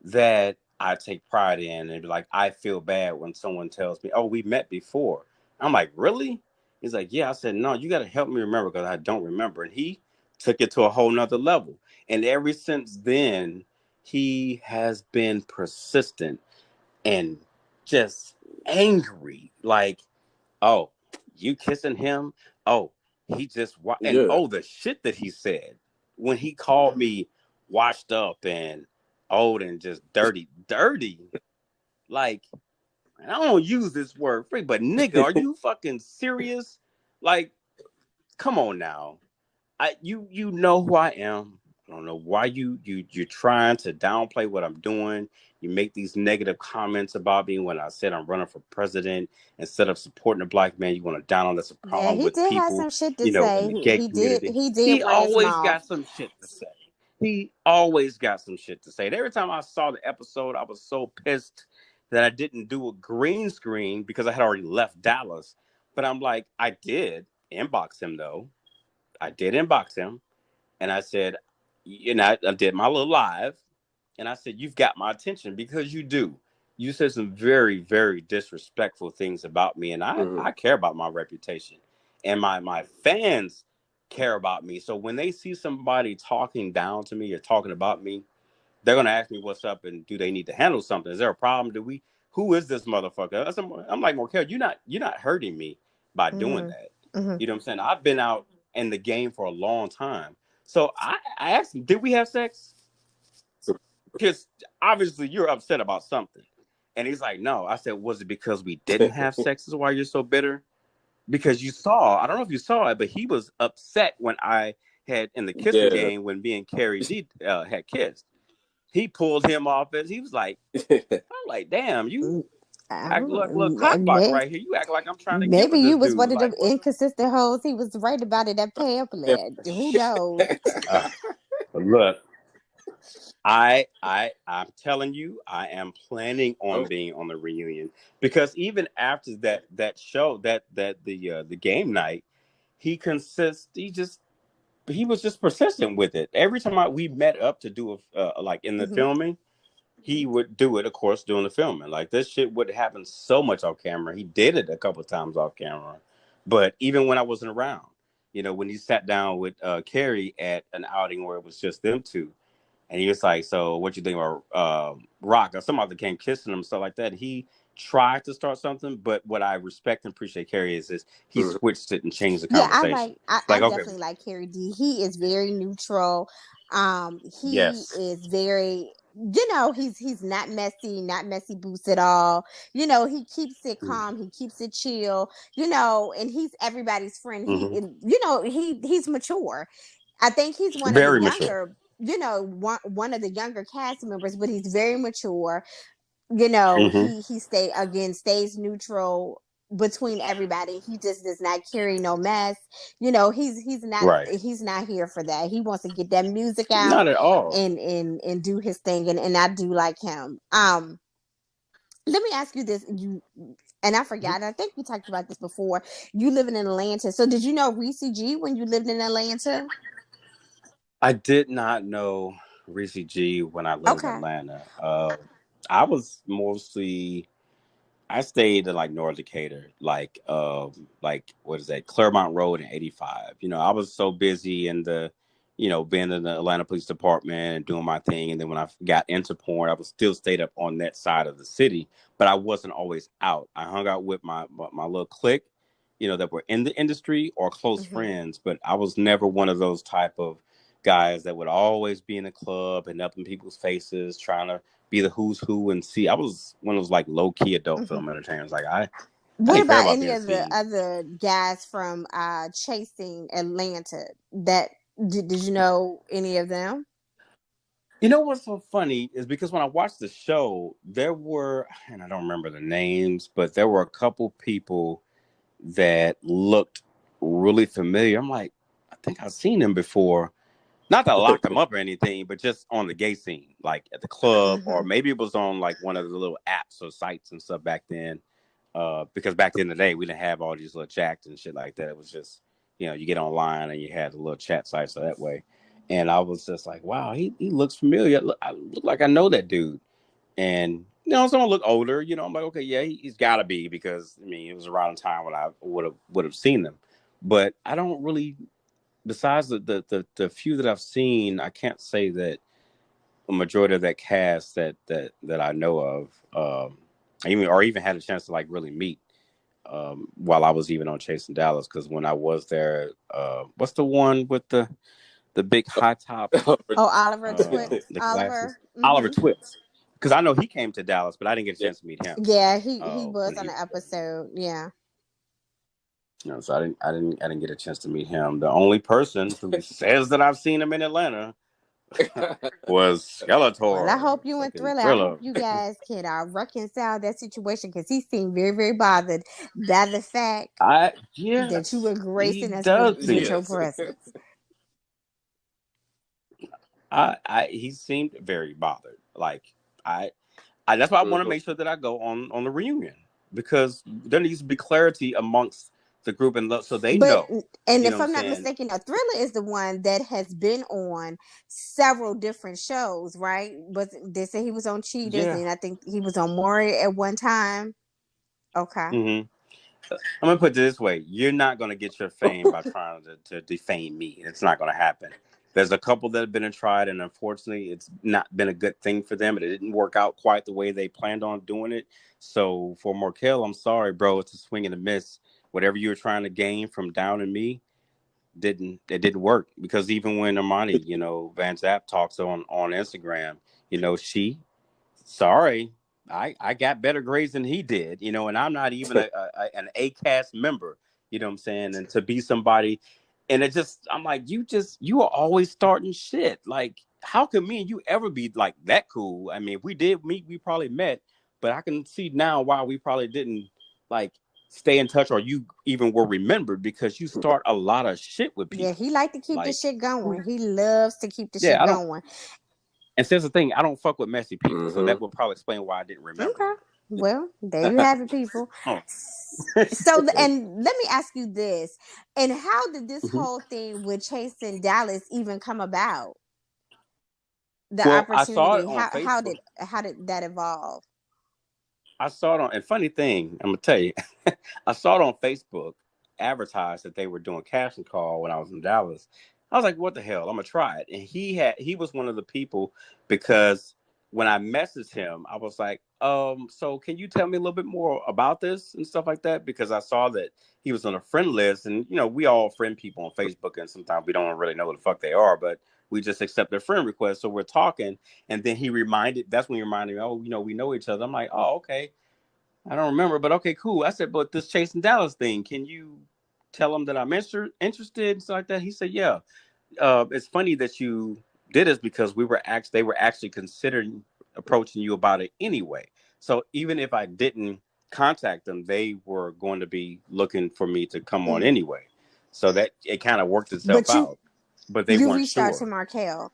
that I take pride in, and like I feel bad when someone tells me, "Oh, we met before." I'm like, "Really?" He's like, "Yeah." I said, "No, you got to help me remember, because I don't remember." And he took it to a whole nother level. And ever since then, he has been persistent and just angry. Like, oh, you kissing him? Oh, he just and oh, the shit that he said when he called me washed up and old and just dirty. Like, I don't use this word free, but nigga, are you fucking serious? Like, come on now. You know who I am. I don't know why you're trying to downplay what I'm doing. You make these negative comments about me when I said I'm running for president. Instead of supporting a black man, you want to down on that's a Yeah, problem he with did have people, some shit to in say. the gay He did. community. He did He run his always mouth. got some shit to say. He always got some shit to say. And every time I saw the episode, I was so pissed that I didn't do a green screen because I had already left Dallas. But I'm like, I did inbox him though. I did inbox him. And I said, I did my little live, and I said, you've got my attention, because you do. You said some very, very disrespectful things about me, and I care about my reputation, and my fans care about me. So when they see somebody talking down to me or talking about me, they're gonna ask me what's up and do they need to handle something? Is there a problem? Who is this motherfucker? I'm like, Markel, you're not hurting me by doing that. You know what I'm saying? I've been out in the game for a long time. So I asked him, did we have sex? Because obviously you're upset about something. And he's like, no. I said, was it because we didn't have sex is why you're so bitter? Because I don't know if you saw it, but he was upset when I had in the kissing game when me and Carrie D had kissed. He pulled him off as he was like, I'm like, damn, you act like a little cock block right here. You act like I'm trying to get Maybe with this you was dude. one of them Like, what? inconsistent hoes. He was right about it, that pamphlet. Who knows? Look. I'm telling you, I am planning on I'm being on the reunion because even after that show the game night, he was just persistent with it. Every time we met up to do like in the Hmm. filming, he would do it, of course, during the filming. Like this shit would happen so much off camera. He did it a couple of times off camera, but even when I wasn't around, when he sat down with Carrie at an outing where it was just them two, and he was like, "So, what you think about Rock?" Or some other came kissing him, stuff like that. He tried to start something, but what I respect and appreciate Carrie is he mhm. switched it and changed the Yeah, conversation. I Like, okay, definitely like Carrie D. He is very neutral. He yes, is very, he's not messy boots at all. He keeps it calm, he keeps it chill, and he's everybody's friend. mm-hmm. He's mature. I think he's one of the Very mature. younger, one of the younger cast members, but he's very mature. Mm-hmm. Stays neutral between everybody. He just does not carry no mess. Right. He's not here for that. He wants to get that music out Not at all. and do his thing, and I do like him. Let me ask you this. And I forgot, I think we talked about this before. You living in Atlanta. So did you know Reese G when you lived in Atlanta? I did not know Reese G when I lived in Okay. Atlanta. I was mostly I stayed in like North Decatur, like what is that, Claremont Road and 85. I was so busy in being in the Atlanta Police Department and doing my thing. And then when I got into porn, I was still stayed up on that side of the city, but I wasn't always out. I hung out with my little clique, that were in the industry or close Mm-hmm. friends, but I was never one of those type of guys that would always be in a club and up in people's faces trying to be the who's who and see. I was one of those like low key adult Mm-hmm. film entertainers. Like I What didn't care about about any being of the seen. other guys from Chasing Atlanta? That did you know any of them? You know what's so funny is because when I watched the show, there were, and I don't remember the names, but there were a couple people that looked really familiar. I'm like, I think I've seen them before. Not to lock them up or anything, but just on the gay scene, like at the club, or Mm-hmm. maybe it was on like one of the little apps or sites and stuff back then. Because back in the day, we didn't have all these little chats and shit like that. It was just, you get online and you had the little chat sites so that way. And I was just like, wow, he looks familiar. I look like I know that dude. And someone look older. I'm like, okay, yeah, he's got to be because I mean it was around the time when I would have seen them. But I don't really. Besides the few that I've seen, I can't say that a majority of that cast that I know of, even had a chance to like really meet while I was even on Chasing Dallas. Because when I was there, what's the one with the big high top, Oh, Oliver Twist. the glasses, Oliver. Oliver Mm-hmm. Twist? Because I know he came to Dallas, but I didn't get a Yeah. chance to meet him. Yeah, he was When on he, the episode. Yeah. so I didn't get a chance to meet him. The only person who says that I've seen him in Atlanta was Well, I Skeletor, hope you and fucking Thriller. I hope Thriller. you guys can reconcile that situation because he seemed very, very bothered by the fact that you were Yes, he gracing us does with seem. your Yes. presence. He seemed very bothered. Like I, that's why I want to Mhm. make sure that I go on the reunion because there needs to be clarity amongst the group and so they But know. and You know if what I'm I'm not saying? mistaken, now Thriller is the one that has been on several different shows, right? But they say he was on Cheetahs, Yeah. and I think he was on Maury at one time. Okay. hmm I'm gonna put it this way: you're not gonna get your fame by trying to defame me. It's not gonna happen. There's a couple that have been tried, and unfortunately, it's not been a good thing for them. It didn't work out quite the way they planned on doing it. So for Markel, I'm sorry, bro. It's a swing and a miss. Whatever you were trying to gain from Down and Me didn't work because even when Armani, Van Zap talks on Instagram, she sorry, I got better grades than he did, and I'm not even an A cast member, you know what I'm saying? And to be somebody, and I'm like, you are always starting shit. Like, how can me and you ever be like that cool? I mean, if we did meet, we probably met, but I can see now why we probably didn't like stay in touch or you even were remembered because you start a lot of shit with Yeah, people. he like to keep the Like, shit going. He loves to keep the yeah, shit I don't. going. And here's the thing, I don't fuck with messy people, so Mm-hmm. that will probably explain why I didn't remember. Okay. Well, there you have it, people. Oh. So, and let me ask you this: and how did this Mhm. whole thing with Chase in Dallas even come about? The Well, I saw it opportunity. on Facebook. How did that evolve? I saw it on, and funny thing, I'm gonna tell you, I saw it on Facebook advertised that they were doing casting call when I was in Dallas. I was like, what the hell? I'm gonna try it. And he was one of the people, because when I messaged him, I was like, so can you tell me a little bit more about this and stuff like that? Because I saw that he was on a friend list, and we all friend people on Facebook, and sometimes we don't really know who the fuck they are, but we just accept their friend request. So we're talking, and then that's when he reminded me, oh, we know each other. I'm like, oh, okay. I don't remember, but okay, cool. I said, but this Chasing Dallas thing, can you tell him that I'm interested and stuff like that? He said, yeah. It's funny that you did this, because they were actually considering approaching you about it anyway. So even if I didn't contact them, they were going to be looking for me to come on anyway. So that it kind of worked itself But out, but they you weren't reached out to sure. Markel.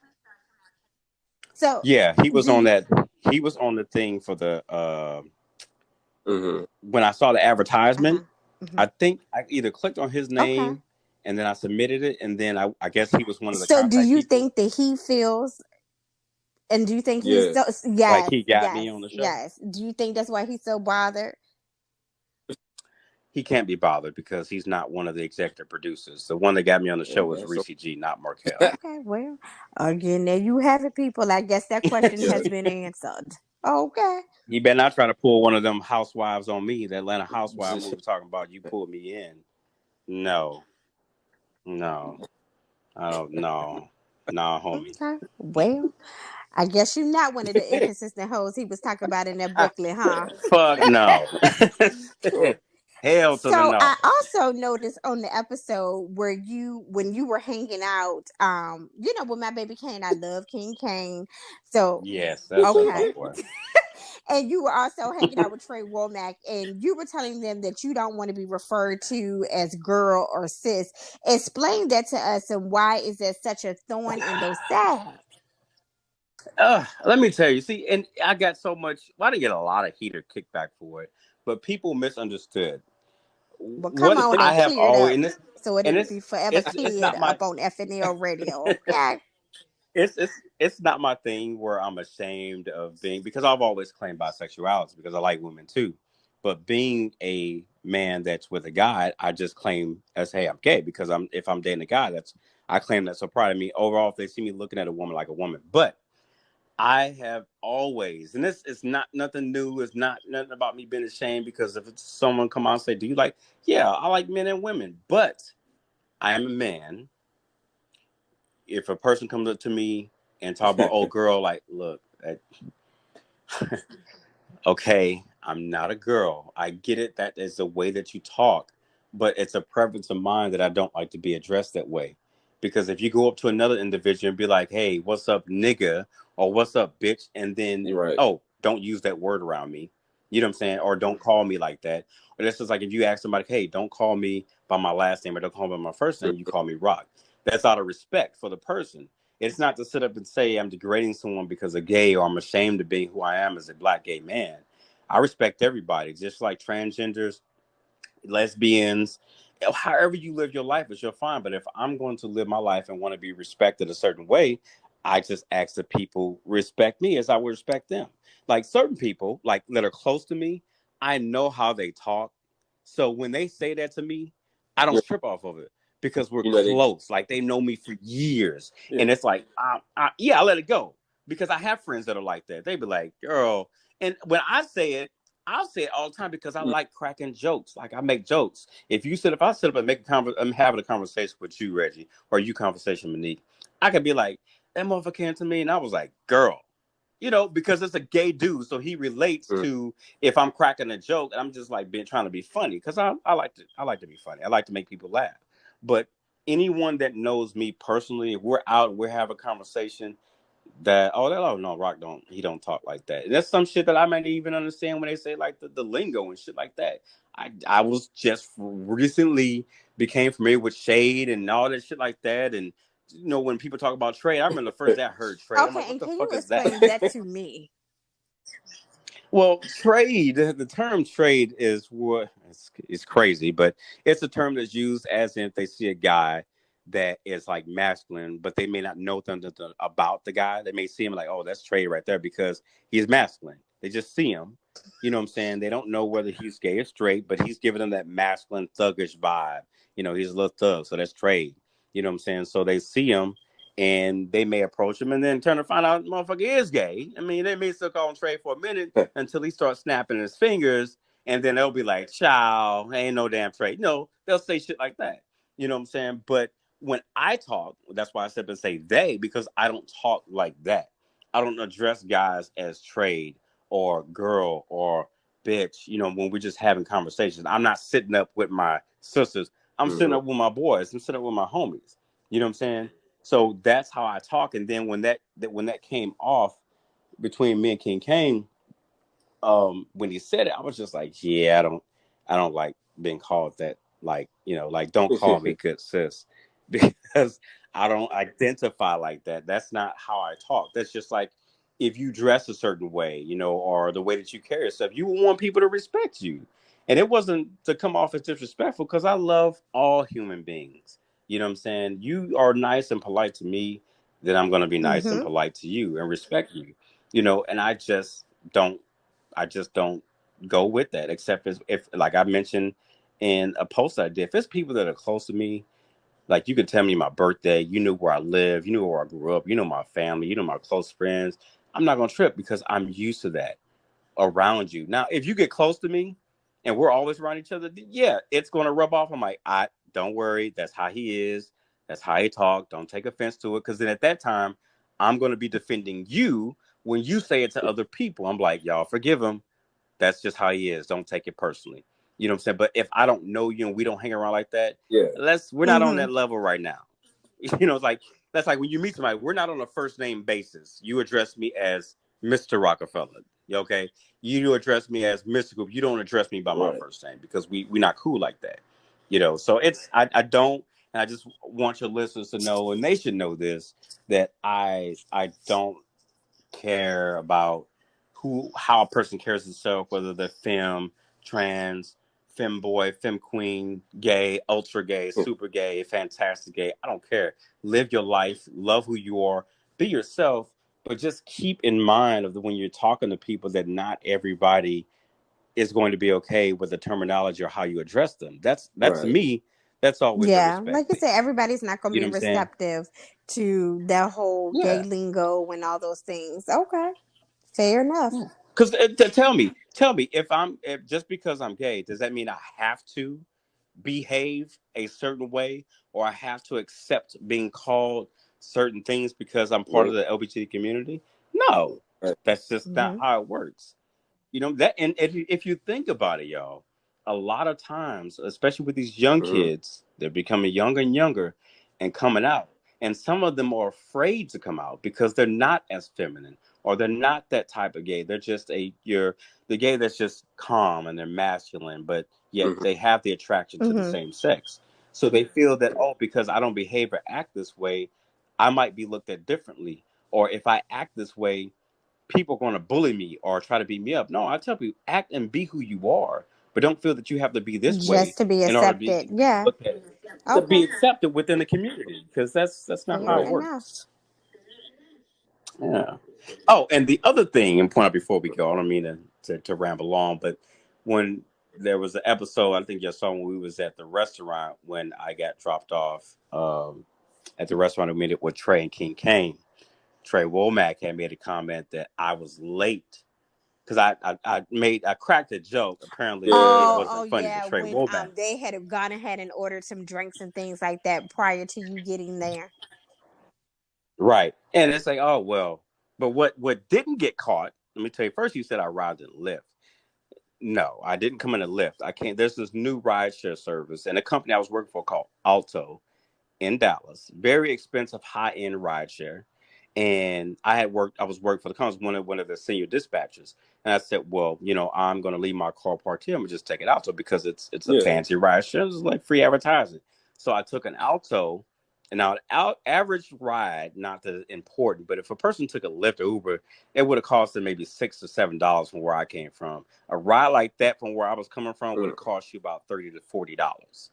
So Yeah, he was do on you? that. He was on the thing for the Mm-hmm. when I saw the advertisement. Hmm. I think I either clicked on his Okay. name and then I submitted it, and then I guess he was one of the So do contact you people. think that he feels? And do you think he's Yeah. so? Like Yes, he got me yes, on the show. yes. Do you think that's why he's so bothered? He can't be bothered because he's not one of the executive producers. The one that got me on the show was Okay. So. Reese G, not Markel. Okay, well, again, there you have it, people. I guess that question Yeah. has been answered. Okay. He better not try to pull one of them housewives on me. The Atlanta Housewives we were talking about. You pulled me in. No, no, I don't. No, no, homie. Okay. Well, I guess you're not one of the inconsistent hoes he was talking about in that Brooklyn, huh? Fuck no. Hell to the So I no. also noticed on the episode where when you were hanging out, with my baby Kane, I love King Kane. So Yes, that's my okay. boy. And you were also hanging out with Trey Womack, and you were telling them that you don't want to be referred to as girl or sis. Explain that to us, and why is that such a thorn in those side? Let me tell you. See, and I got so much. Well, I didn't get a lot of heat or kickback for it, but people misunderstood Well, come what on I and have clear it always. up so And it'll it's be forever it's cleared not my up on FNL radio. Okay. it's not my thing where I'm ashamed of being, because I've always claimed bisexuality because I like women too. But being a man that's with a guy, I just claim as, hey, I'm gay, because if I'm dating a guy, I claim that's so proud of me. Overall, if they see me looking at a woman like a woman, but I have always, and this is not nothing new. It's not nothing about me being ashamed, because if it's someone come out and say, "Do you like?" Yeah, I like men and women, but I am a man. If a person comes up to me and talk about, "Oh, girl," like, look, okay, I'm not a girl. I get it. That is the way that you talk, but it's a preference of mine that I don't like to be addressed that way. Because if you go up to another individual and be like, "Hey, what's up, nigga?" or "What's up, bitch?" and then, You're right. oh, don't use that word around me. You know what I'm saying? Or don't call me like that. Or that's just like if you ask somebody, "Hey, don't call me by my last name, or don't call me by my first name. You call me Rock." That's out of respect for the person. It's not to sit up and say I'm degrading someone because they're gay, or I'm ashamed of being who I am as a black gay man. I respect everybody, just like transgenders, lesbians, however you live your life is your fine. But if I'm going to live my life and want to be respected a certain way, I just ask that people respect me as I would respect them. Like certain people, like that are close to me, I know how they talk. So when they say that to me, I Yeah. don't trip off of it, because we're They. close. Like they know me for years. Yeah. And it's like, yeah, I let it go, because I have friends that are like that. They be like, girl. And when I say it, I'll say it all the time, because I like cracking jokes. Like I make jokes. If I sit up and I'm having a conversation with you, Reggie, or you conversation, Monique, I could be like, that motherfucker came to me, and I was like, girl, because it's a gay dude, so he relates Mm. to if I'm cracking a joke, and I'm just like trying to be funny, because I like to be funny. I like to make people laugh. But anyone that knows me personally, if we're out and we're having a conversation, oh no, Rock don't talk like that. And that's some shit that I might even understand when they say like the lingo and shit like that. I was just recently became familiar with shade and all that shit like that, and when people talk about trade, I remember the first day I heard trade. I'm like, Okay, what and the can fuck you is that? explain that to me? Well, trade, the term trade is what it's crazy, but it's a term that's used as if they see a guy that is like masculine, but they may not know something about the guy. They may see him like, oh, that's trade right there because he's masculine. They just see him. You know what I'm saying? They don't know whether he's gay or straight, but he's giving them that masculine thuggish vibe. He's a little thug, so that's trade. You know what I'm saying? So they see him and they may approach him and then turn to find out the motherfucker is gay. I mean, they may still call him trade for a minute until he starts snapping his fingers, and then they'll be like, "Child, ain't no damn trade." No, they'll say shit like that. You know what I'm saying? But when I talk, that's why I said to say they, because I don't talk like that. I don't address guys as trade or girl or bitch. When we're just having conversations, I'm not sitting up with my sisters. I'm sitting up with my boys. I'm sitting up with my homies. You know what I'm saying? So that's how I talk. And then when that came off between me and King Kane, when he said it, I was just like, yeah, I don't like being called that. Like, like, don't call me good sis, because I don't identify like that. That's not how I talk. That's just like, if you dress a certain way, or the way that you carry yourself, you want people to respect you. And it wasn't to come off as disrespectful, because I love all human beings. You know what I'm saying? You are nice and polite to me, then I'm going to be nice and polite to you and respect you. And don't I just don't go with that, except if like I mentioned in a post I did, if it's people that are close to me, like you could tell me my birthday, you knew where I live, you knew where I grew up, you know my family, you know my close friends, I'm not gonna trip because I'm used to that around you. Now, if you get close to me and we're always around each other, yeah, it's gonna rub off. I'm like, I don't worry, that's how he is, that's how he talk. Don't take offense to it, because then at that time, I'm gonna be defending you when you say it to other people. I'm like, y'all forgive him. That's just how he is. Don't take it personally. You know what I'm saying? But if I don't know you and we don't hang around like that, Yeah. we're not on that level right now. It's like, that's like when you meet somebody, we're not on a first name basis. You address me as Mr. Rockefeller. Okay. You address me as Mr. Group. You don't address me by my Right. first name, because we're not cool like that. So I don't, and I just want your listeners to know, and they should know this, that I don't care about how a person carries himself, whether they're femme, trans, femboy, femme queen, gay, ultra gay, super gay, fantastic gay. I don't care. Live your life, love who you are, be yourself, but just keep in mind when you're talking to people that not everybody is going to be okay with the terminology or how you address them. That's Right. me. That's always a Yeah, respect like you thing. said, everybody's not going to You know be what I'm saying? receptive to that whole gay Yeah. lingo and all those things. Okay, fair enough. Because tell me, if just because I'm gay, does that mean I have to behave a certain way, or I have to accept being called certain things because I'm part of Nope. the LGBT community? No, Right. that's just not Hmm. how it works. That, and if you think about it, y'all, a lot of times, especially with these young kids, they're becoming younger and younger and coming out. And some of them are afraid to come out because they're not as feminine, or they're not that type of gay. They're just the gay that's just calm and they're masculine, but yet they have the attraction to the Hmm. same sex. So they feel that, oh, because I don't behave or act this way, I might be looked at differently. Or if I act this way, people are going to bully me or try to beat me up. No, I tell people, act and be who you are, but don't feel that you have to be this way Just to be in order accepted. to be Yeah. looked at, to be Okay. accepted within the community, because that's not how Fair it Right. enough. works. Yeah. Oh, and the other thing, and point out before we go, I don't mean to ramble on, but when there was an episode, I think you saw when we was at the restaurant when I got dropped off at the restaurant we met with Trey and King Kane. Trey Womack had made a comment that I was late because I cracked a joke. Apparently, it Yeah. Oh wasn't funny to yeah, Trey when Womack. they had gone ahead and ordered some drinks and things like that prior to you getting there. Right. And it's like, oh well. But what didn't get caught, let me tell you, first you said I arrived in Lyft. No, I didn't come in a Lyft. I can't. There's this new rideshare service and a company I was working for called Alto in Dallas. Very expensive, high-end rideshare. And I was working for the company, one of the senior dispatchers. And I said, well, I'm gonna leave my car parked here. I'm gonna just take it Alto because it's a Yeah. fancy rideshare. It's like free advertising. So I took an Alto And now, our average ride, not that important, but if a person took a Lyft or Uber, it would have cost them maybe $6 or $7 from where I came from. A ride like that from where I was coming from would have cost you about $30 to $40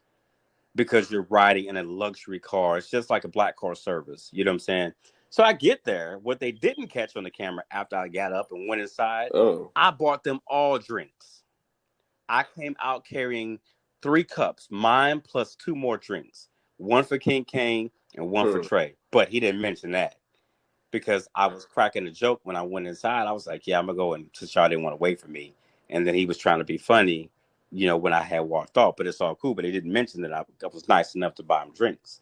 because you're riding in a luxury car. It's just like a black car service. You know what I'm saying? So I get there. What they didn't catch on the camera after I got up and went inside, I bought them all drinks. I came out carrying 3 cups, mine plus 2 more drinks, one for King Kane and one for Trey. But he didn't mention that because I was cracking a joke when I went inside. I was like, yeah, I'm going to go, and since y'all didn't want to wait for me. And then he was trying to be funny, when I had walked off, but it's all cool. But he didn't mention that I was nice enough to buy him drinks.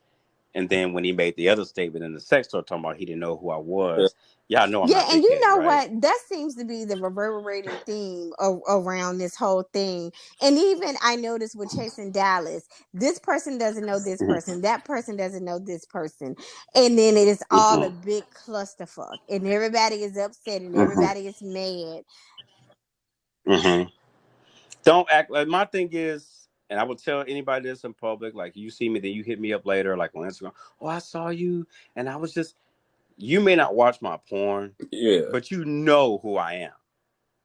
And then when he made the other statement in the sex store talking about he didn't know who I was, y'all know I'm not and you big-headed, know right? what? That seems to be the reverberating theme around this whole thing. And even I noticed with Chasing Dallas, this person doesn't know this person, that person doesn't know this person, and then it is all a big clusterfuck, and everybody is upset and everybody is mad. Don't act like, my thing is, and I will tell anybody this in public, like, you see me, then you hit me up later, like on Instagram. Oh, I saw you, and I was just. You may not watch my porn, but you know who I am.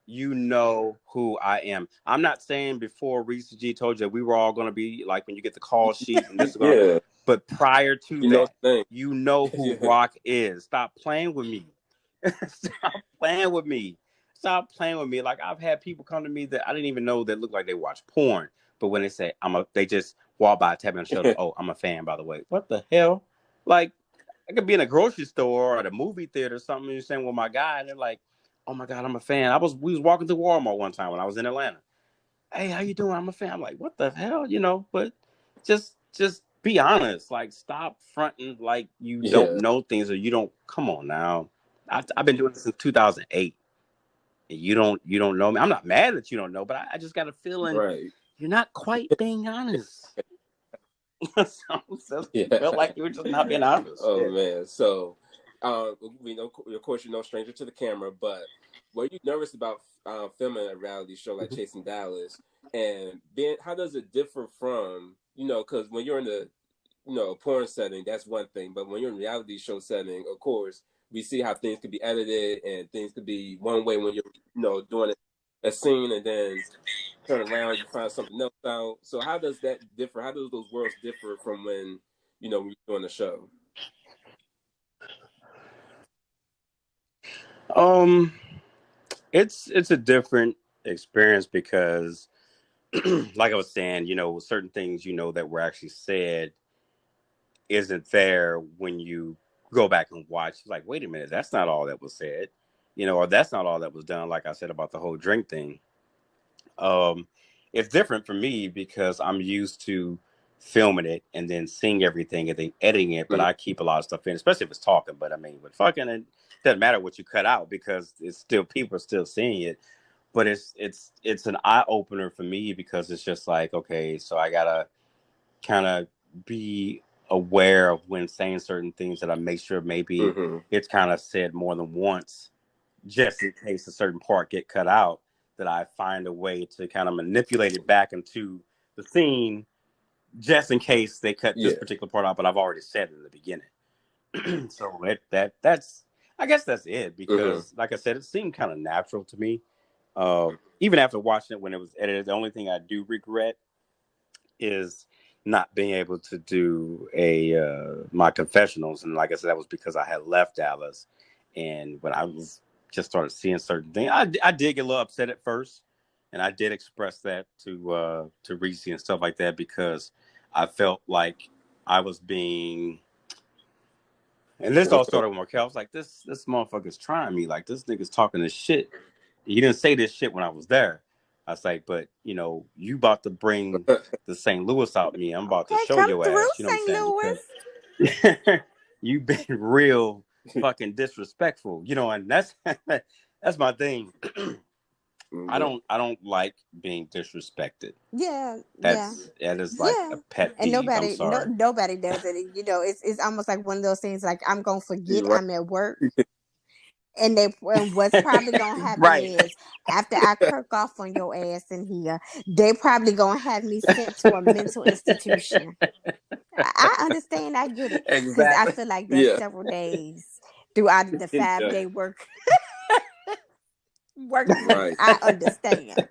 You know who I am. I'm not saying before Reese G told you that we were all going to be like when you get the call sheet and this is going to. But prior to that, you know who Rock is. Stop playing with me. Stop playing with me. Stop playing with me. Like, I've had people come to me that I didn't even know that look like they watch porn. But when they say they just walk by, tap me on the shoulder. Oh, I'm a fan, by the way. What the hell? Like, I could be in a grocery store or at a movie theater or something, and you're saying, well, my guy, and they're like, oh my God, I'm a fan. We was walking through Walmart one time when I was in Atlanta. Hey, how you doing? I'm a fan. I'm like, what the hell? But just be honest. Like, stop fronting like you don't know things, or you don't. Come on now. I've been doing this since 2008. And you don't know me. I'm not mad that you don't know, but I just got a feeling you're not quite being honest. So felt like you were just not being honest. Man. So, we know, of course, you're no stranger to the camera, but were you nervous about filming a reality show like Chasing Dallas? And how does it differ from, because when you're in the, a porn setting, that's one thing, but when you're in a reality show setting, of course, we see how things could be edited and things could be one way when you're, doing a scene, and then turn around, you find something else out. So how does that differ? How do those worlds differ from when we're doing the show? It's a different experience because, like I was saying, certain things that were actually said isn't there when you go back and watch. It's like, wait a minute, that's not all that was said, or that's not all that was done. Like I said about the whole drink thing. It's different for me because I'm used to filming it and then seeing everything and then editing it, but I keep a lot of stuff in, especially if it's talking. But I mean, with fucking, it doesn't matter what you cut out because it's still, people are still seeing it. But it's an eye opener for me because it's just like, okay, so I gotta kind of be aware of when saying certain things, that I make sure maybe it's kind of said more than once, just in case a certain part get cut out, that I find a way to kind of manipulate it back into the scene, just in case they cut this particular part out. But I've already said it in the beginning. So that's I guess that's it, because like I said, it seemed kind of natural to me. Even after watching it when it was edited, the only thing I do regret is not being able to do my confessionals. And like I said, that was because I had left Dallas, and when I was just started seeing certain things, I did get a little upset at first, and I did express that to Reese and stuff like that, because I felt like I was being. And this all started with Markel. I was like, this motherfucker's trying me. Like, this nigga's talking this shit. He didn't say this shit when I was there. I was like, but, you about to bring the St. Louis out me. I'm about to show come your through, ass. You know St. what I'm saying? Because you've been real fucking disrespectful. And that's my thing. I don't like being disrespected. That is like a pet peeve. And I'm sorry. nobody does it. It's almost like one of those things, like, I'm gonna forget I'm at work. and what's probably gonna happen Right. is after I kirk off on your ass in here, they probably gonna have me sent to a mental institution. I understand, I get it, because I Exactly. feel like there's Yeah. several days throughout the Yeah. 5-day work week. Right. I understand.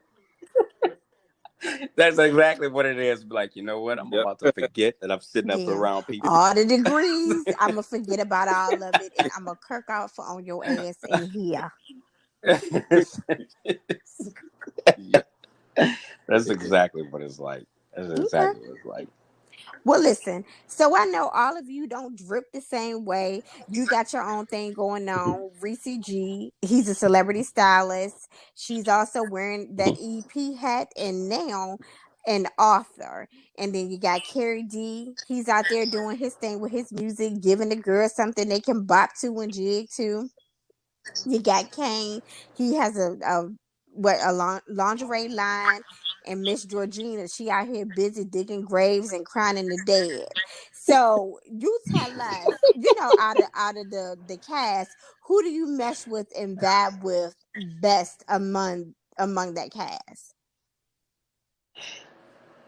That's exactly what it is. Like, you know what? I'm Yep. about to forget that I'm sitting up Yeah, around people. all the degrees, I'm gonna forget about all of it, and I'm gonna kirk off on your ass in here. Yeah. That's exactly what it's like. That's Okay. exactly what it's like. Well, listen. So I know all of you don't drip the same way. You got your own thing going on. Reese G, he's a celebrity stylist. She's also wearing that EP hat, and now an author. And then you got Carrie D. He's out there doing his thing with his music, giving the girls something they can bop to and jig to. You got Kane. He has a lingerie line, and Miss Georgina. She out here busy digging graves and crying in the dead. So you tell us, out of the cast, who do you mesh with and vibe with best among that cast?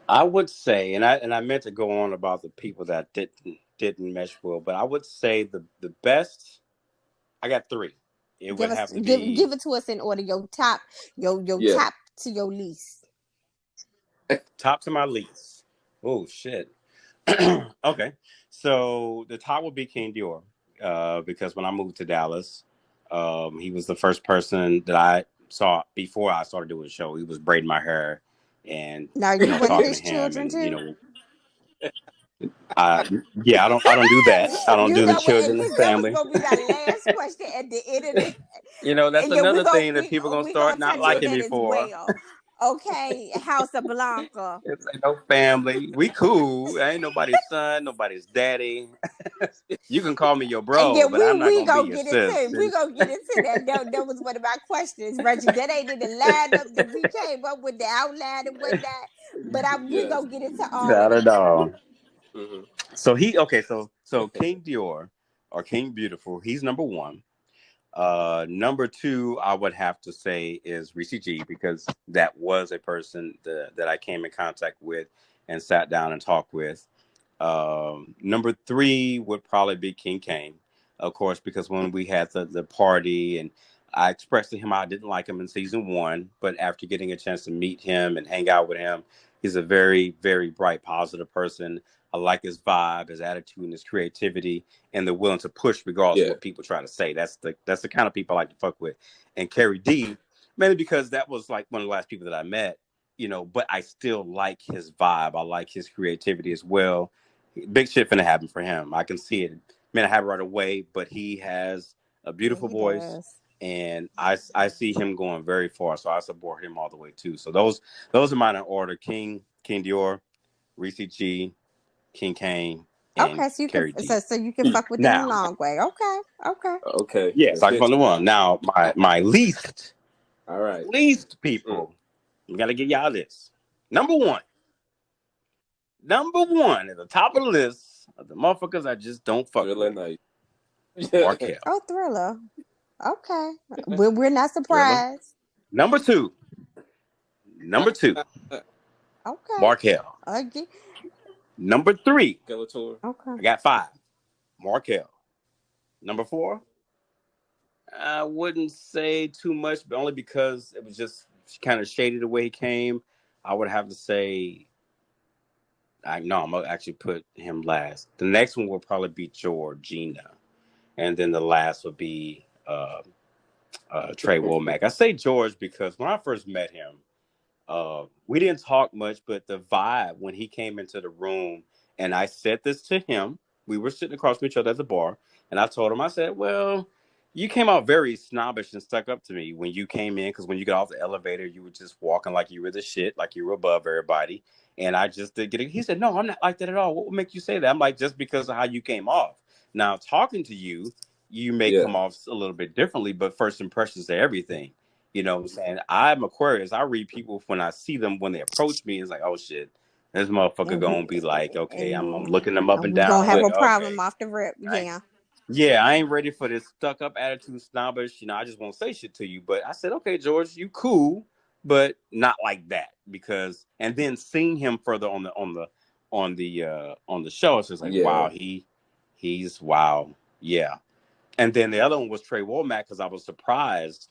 I would say, and I meant to go on about the people that didn't mesh well, but I would say the best. I got three. It would Give us have to give be it to us in order. Your Yeah. top to your least. top to my least. Oh shit. Okay, so the top would be King Dior, because when I moved to Dallas, he was the first person that I saw before I started doing the show. He was braiding my hair, and Now you one of talking to his him, children and too. yeah, I don't do that. I don't You do the know what? children and Because that was family. gonna be my last question at the end of the. That's And yeah, another thing that people gonna we start gonna not touch on liking that me as for. well. Okay, House of Blanca. It's like no family. We cool. I ain't nobody's son, nobody's daddy. You can call me your And yeah, bro, but I'm not we gonna be gonna your get into sis. it. We gonna get into that. That was one of my questions, Reggie. That ain't in the lineup that we came up with, the outline and whatnot. But we Yeah. gonna get into all of Not at that. all. Hmm. So so King Dior or King Beautiful, he's number one. Number two, I would have to say is Reese G, because that was a person that I came in contact with and sat down and talked with. Number three would probably be King Kane, of course, because when we had the party and I expressed to him I didn't like him in season one, but after getting a chance to meet him and hang out with him, he's a very, very bright, positive person. I like his vibe, his attitude, and his creativity, and the willing to push regardless of Yeah. what people try to say. That's the kind of people I like to fuck with. And Carrie D, mainly because that was like one of the last people that I met, but I still like his vibe. I like his creativity as well. Big shit finna happen for him. I can see it. Man, I have it right away, but he has a Yeah, beautiful he voice, does. and I see him going very far. So I support him all the way too. So those are mine in order: King Dior, Reese G, King Kane, and Okay, so you can Carrie D. you can fuck with them the Now, long way. Okay, okay. Okay. yes, Let's I can get find to the one. Now, my All right. least Mm. people. I gotta give y'all this. Number one. Number one at the top of the list of the motherfuckers I just don't fuck Thriller with. night. Markel. Oh, Thriller. Okay, we're not Thriller. surprised. Number two. Number two. Okay. Markel. Okay. Number three. Skeletor. Okay. I got five. Markel. Number four. I wouldn't say too much, but only because it was just kind of shady the way he came. I would have to say, I'm gonna actually put him last. The next one will probably be Georgina, and then the last would be Trey Womack. I say George because when I first met him, we didn't talk much, but the vibe when he came into the room, and I said this to him, we were sitting across from each other at the bar, and I told him, I said, well, you came out very snobbish and stuck up to me when you came in, because when you got off the elevator, you were just walking like you were the shit, like you were above everybody. And I just did get it. He said, no, I'm not like that at all. What would make you say that? I'm like, just because of how you came off. Now, talking to you, you may Yeah. come off a little bit differently, but first impressions are everything. You know what I'm saying? I'm Aquarius. I read people when I see them when they approach me. It's like, oh shit, this motherfucker And we gonna be like, okay, I'm and looking them up and we gonna down. I'm have Yeah. a like, problem okay, off the rip. right? Yeah. Yeah, I ain't ready for this stuck up attitude, snobbish. I just won't say shit to you. But I said, okay, George, you cool, but not like that. Because and then seeing him further on the show, it's just like, Yeah. wow, he's wow, yeah. And then the other one was Trey Womack because I was surprised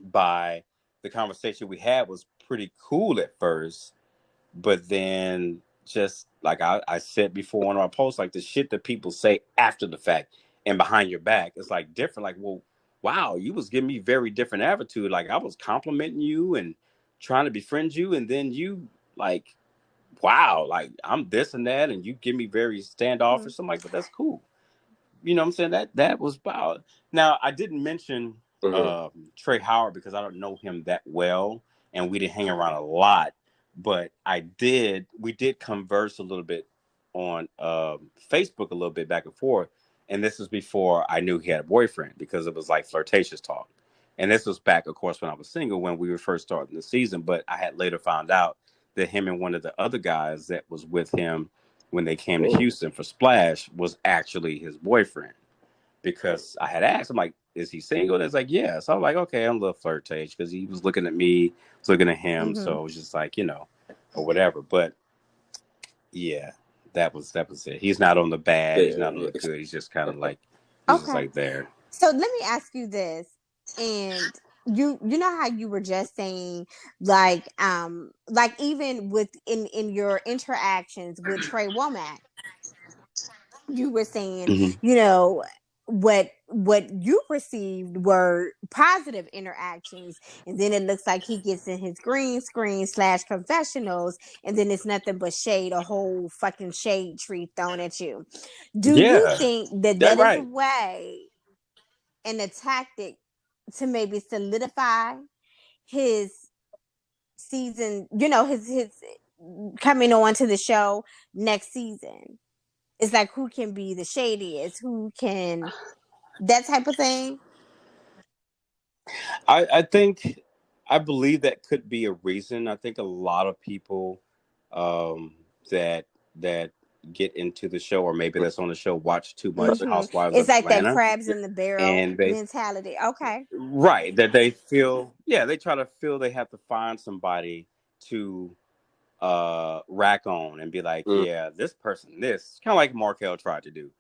by the conversation we had was pretty cool at first, but then just like I said before on our post, like the shit that people say after the fact and behind your back, it's like different. Like, well, wow, you was giving me very different attitude. Like I was complimenting you and trying to befriend you, and then you like, wow, like I'm this and that, and you give me very Mhm. standoffish. I'm like, but that's cool. What I'm saying? That was about. Now I didn't mention Hmm. Trey Howard because I don't know him that well, and we didn't hang around a lot. But we did converse a little bit on Facebook a little bit back and forth, and this was before I knew he had a boyfriend because it was like flirtatious talk. And this was back, of course, when I was single when we were first starting the season. But I had later found out that him and one of the other guys that was with him when they came to Oh, Houston for Splash was actually his boyfriend because I had asked him like, "Is he single?" And it's like, "Yeah." So I'm like, "Okay, I'm a little flirtatious" because he was looking at me, was looking at him, Mhm. so it was just like or whatever. But yeah, that was it. He's not on the bad. He's yeah, not on yeah. the good. He's just kind of like he's just Okay. like there. So let me ask you this, and you know how you were just saying, like even with in your interactions with Trey Womack, you were saying, Hmm. you know, what you perceived were positive interactions, and then it looks like he gets in his green screen slash confessionals, and then it's nothing but shade, a whole fucking shade tree thrown at you. Do you Yeah, think that that that is a right. way and a tactic to maybe solidify his season, his coming on to the show next season? It's like who can be the shadiest, who can that type of thing. I think I believe that could be a reason. I think a lot of people um, that that get into the show or maybe that's on the show watch too much Housewives It's of like that Atlanta, crabs in the barrel and they mentality. Okay. right that they feel they try to feel they have to find somebody to rack on and be like, Mm. yeah, this person, this kind of like Markel tried to do.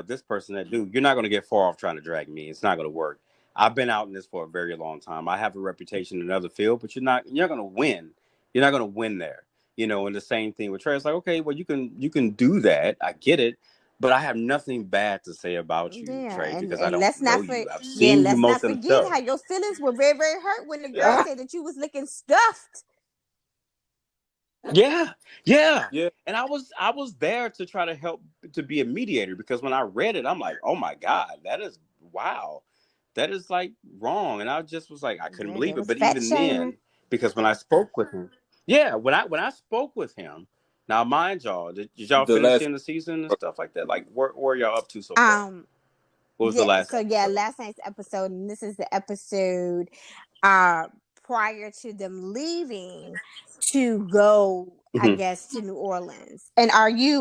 This person that dude, you're not going to get far off trying to drag me. It's not going to work. I've been out in this for a very long time. I have a reputation in another field, but you're not going to win. You're not going to win there. And the same thing with Trey. It's like, okay, well, you can do that. I get it, but I have nothing bad to say about you, Yeah, Trey, and because I and don't let's know not you. I've yeah, and seen you let's most not of the forget show. how your feelings were very, very hurt when the girl said that you was looking stuffed. Yeah, yeah. Yeah. And I was there to try to help to be a mediator because when I read it, I'm like, oh my God, that is wow. That is like wrong. And I just was like, I couldn't Yeah, believe that it. was But fat even shaming. then, because when I spoke with him, yeah, when I spoke with him, now mind y'all, did y'all The finish last. seeing the season and stuff like that? Like where y'all up to so far? Um, What was the yeah, last so yeah, episode? last night's episode, and this is the episode uh prior to them leaving to go, I Hmm. guess, to New Orleans. And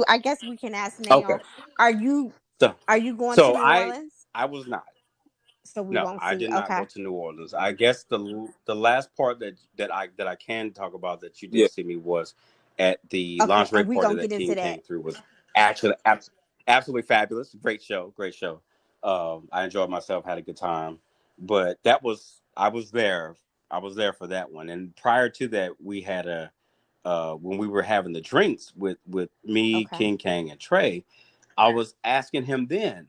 I guess we can ask Okay. now, are you So are you going to so New Orleans? I was not. So we No, won't I see. did not go Okay. to New Orleans. I guess the last part that I can talk about that you Yeah. did see me was at the Okay, lingerie and we party gonna that get King into that. came through was actually absolutely fabulous. Great show, great show. I enjoyed myself, had a good time. But I was there. I was there for that one. And prior to that, we had a when we were having the drinks with me, Okay. King Kang, and Trey. I was asking him then,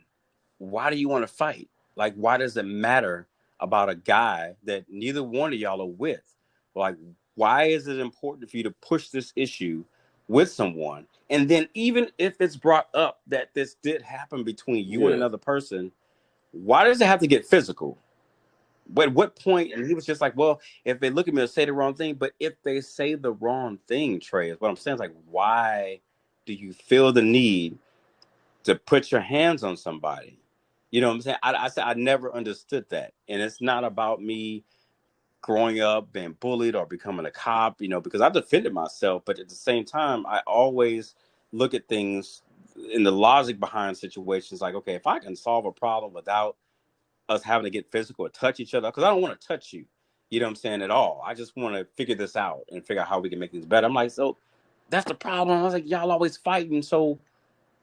why do you want to fight? Like, why does it matter about a guy that neither one of y'all are with? Like, why is it important for you to push this issue with someone? And then, even if it's brought up that this did happen between you and Yeah. another person, why does it have to get physical? But at what point? And he was just like, well, if they look at me and say the wrong thing, but if they say the wrong thing, Trey, is what I'm saying. Is like, why do you feel the need to put your hands on somebody? You know what I'm saying? I said I never understood that, and it's not about me growing up being bullied or becoming a cop, because I defended myself, but at the same time, I always look at things in the logic behind situations, like, okay, if I can solve a problem without us having to get physical or touch each other, because I don't want to touch you, you know what I'm saying, at all. I just want to figure this out and figure out how we can make things better. I'm like, so that's the problem. I was like, y'all always fighting, so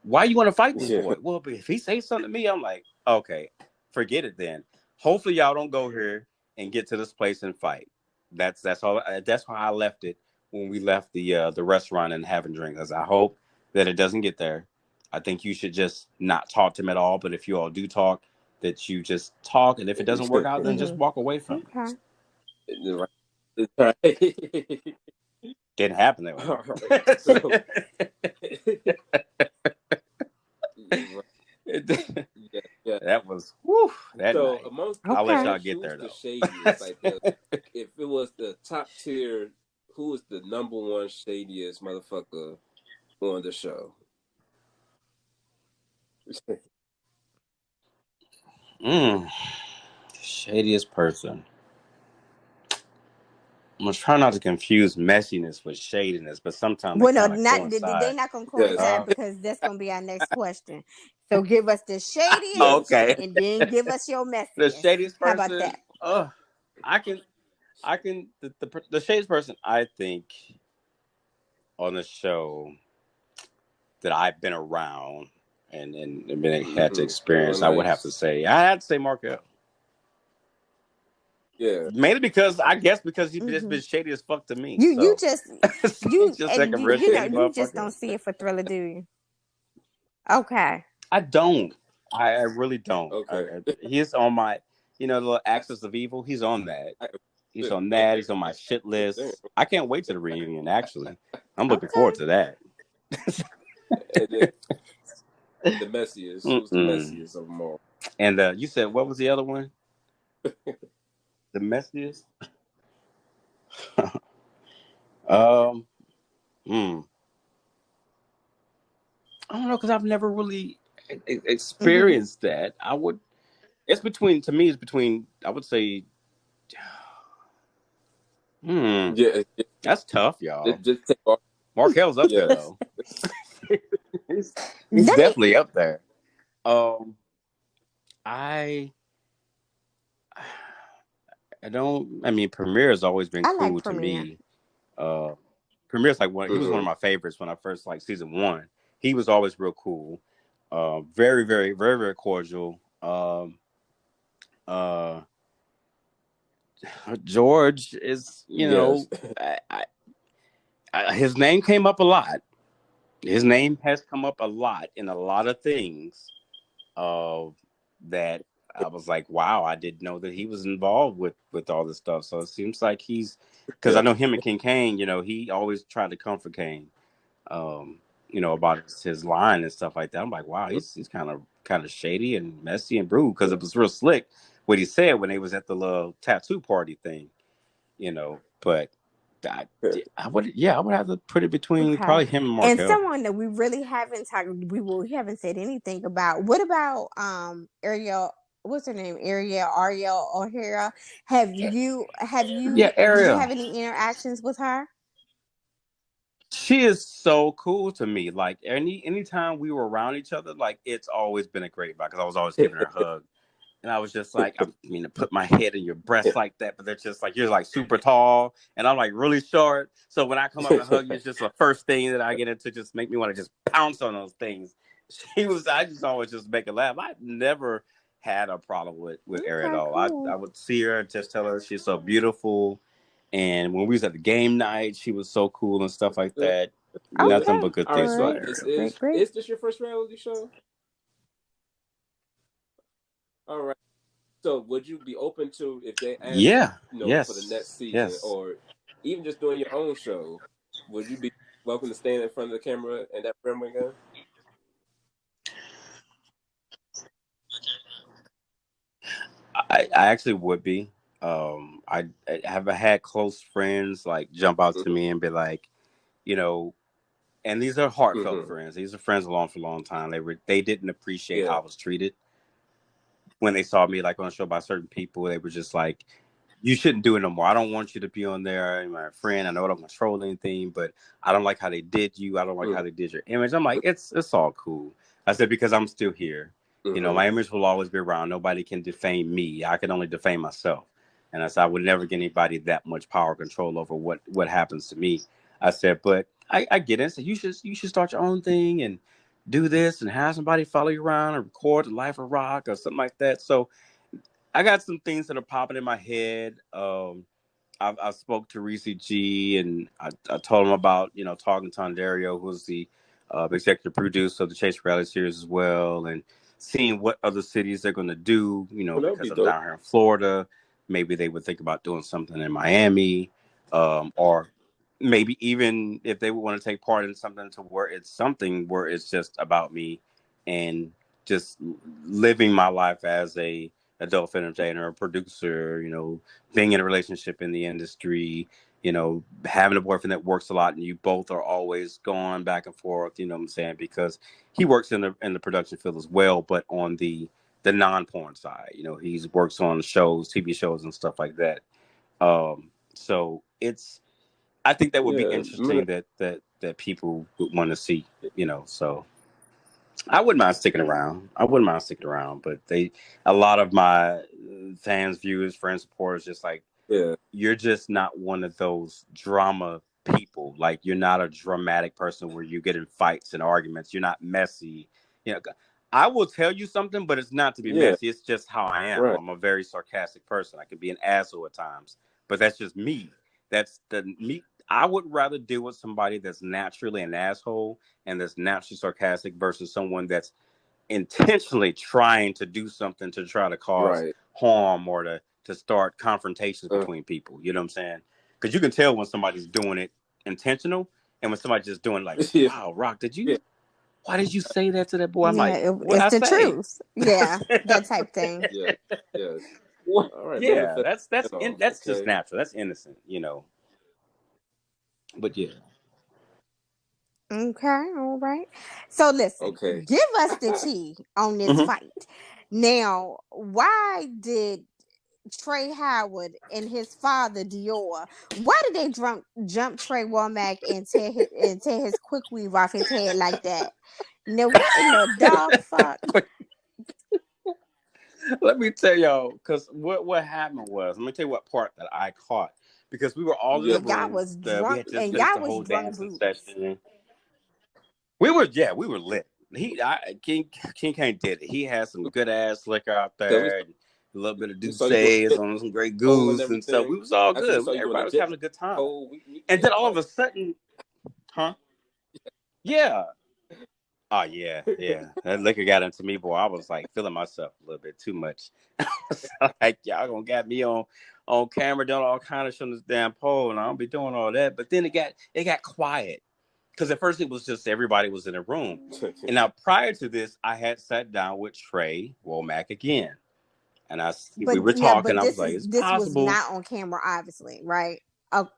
why you want to fight this boy? Well, if he says something to me, I'm like, okay, forget it then. Hopefully y'all don't go here and get to this place and fight. That's all. That's how I left it when we left the restaurant and having drinks. I hope that it doesn't get there. I think you should just not talk to him at all. But if you all do talk, that you just talk, and if it doesn't work out, then just walk away from Okay. it. Right. Didn't happen that way. All right. So, yeah. That was whew, that So night. amongst I'll let y'all who's get there the though. shadiest? Like if it was the top tier, who was the number one shadiest motherfucker on the show? Shadiest person. I'm gonna try not to confuse messiness with shadiness, but sometimes Well, they no, kind of they're coincide. not gonna Yes. coincide because that's gonna be our next question. So give us the shadiest, Yes. Okay. and then give us your The messiness. shadiest How person. about that? I can. The shadiest person I think on the show that I've been around and been had to experience, I would have to say I had to say Markel. Yeah. Mainly because he's just been shady as fuck to me. You So just he's just like a real shady you just motherfucker. don't see it for Thriller, do you? Okay. I don't. I really don't. Okay. He's on my, the little Axis of Evil. He's on that. He's on that. He's on my shit list. I can't wait to the reunion. Actually, I'm looking forward to that. And then the messiest. Who's the messiest of them all? And you said what was the other one? The messiest. I don't know because I've never really experienced that. It's between. I would say. Yeah. That's tough, y'all. Just take off. Markel's up there though. he's definitely up there. I don't. I mean, Premier has always been cool to me. Premier's like he was one of my favorites when I first season 1. He was always real cool. Very, very, very, very cordial. George is, his name came up a lot. His name has come up a lot in a lot of things that I was like, wow, I didn't know that he was involved with all this stuff. So it seems like because I know him and King Kane, he always tried to comfort Kane, about his line and stuff like that. I'm like, wow, he's kind of shady and messy and rude because it was real slick what he said when they was at the little tattoo party thing, but I would have to put it between probably him and Markel. And someone that we really haven't we haven't said anything about. What about Ariel? What's her name? Ariel O'Hara. Have you Yeah, Ariel. Did you have any interactions with her? She is so cool to me. Like anytime we were around each other, it's always been a great vibe because I was always giving her a hug. And I was just like, I mean, to put my head in your breast like that, but they're just like, you're super tall and I'm really short. So when I come up and hug you, it's just the first thing that I get into just make me want to just pounce on those things. I just always just make her laugh. I never had a problem with Erin at all. Cool. I would see her and just tell her she's so beautiful. And when we was at the game night, she was so cool and stuff like that. Nothing but good things about Erin. Is this your first reality show? All right. So would you be open to if they ask for the next season or even just doing your own show? Would you be welcome to stand in front of the camera and that film again? I actually would be. I have had close friends jump out to me and be like, and these are heartfelt friends. These are friends along for a long time. They didn't appreciate how I was treated when they saw me on a show by certain people. They were just like, you shouldn't do it no more. I don't want you to be on there. You're my friend. I know I don't control anything, but I don't like how they did you. I don't like how they did your image. I'm like, it's all cool. I said, because I'm still here. You know, my image will always be around. Nobody can defame me. I can only defame myself. And I said, I would never give anybody that much power control over what happens to me. I said, but I get it. I said, you should start your own thing and do this and have somebody follow you around and record the life of rock or something like that. So I got some things that are popping in my head. I spoke to Reese G, and I told him about, talking to Ondario, who's the executive producer of the Chase reality series as well, and seeing what other cities they're going to do. Because I'm down here in Florida, maybe they would think about doing something in Miami, or maybe even if they would want to take part in something where it's just about me and just living my life as a adult film entertainer, a producer, being in a relationship in the industry, having a boyfriend that works a lot, and you both are always going back and forth, you know what I'm saying? Because he works in the production field as well, but on the non-porn side, he works on shows, TV shows and stuff like that. So I think that would be interesting that people would want to see, so I wouldn't mind sticking around. But a lot of my fans, viewers, friends, supporters, just like, you're just not one of those drama people. Like, you're not a dramatic person where you get in fights and arguments. You're not messy. I will tell you something, but it's not to be messy. It's just how I am. Right. I'm a very sarcastic person. I can be an asshole at times, but that's just me. That's me. I would rather deal with somebody that's naturally an asshole and that's naturally sarcastic versus someone that's intentionally trying to do something to try to cause harm or to start confrontations between people. You know what I'm saying? Because you can tell when somebody's doing it intentional and when somebody's just doing like, wow, Rock, why did you say that to that boy? I'm like, what it's I the say? Truth. Yeah, that type thing. All right, yeah, that's just natural. That's innocent, But yeah. Okay, all right. So listen, give us the tea on this fight. Now, why did Trey Howard and his father Dior, why did they jump Trey Womack and tear his quick weave off his head like that? Now, what in the dog fuck? Let me tell y'all, because what happened was, let me tell you what part that I caught. Because we were all in the room. Y'all was drunk, we had just and finished y'all the whole was drunk dancing boots. session. We were lit. King Kane did it. He had some good ass liquor out there, and a little bit of Douce on some great goose and stuff. We was all good. Everybody was having a good time. And then all of a sudden, yeah. Oh yeah. That liquor got into me, boy. I was like feeling myself a little bit too much. Like, y'all gonna get me on camera doing all kind of shit on this damn pole, and I don't be doing all that. But then it got quiet. Because at first it was just everybody was in a room. And now prior to this, I had sat down with Trey Womack again. And we were talking. I was like, it's possible. This was not on camera, obviously, right? Oh.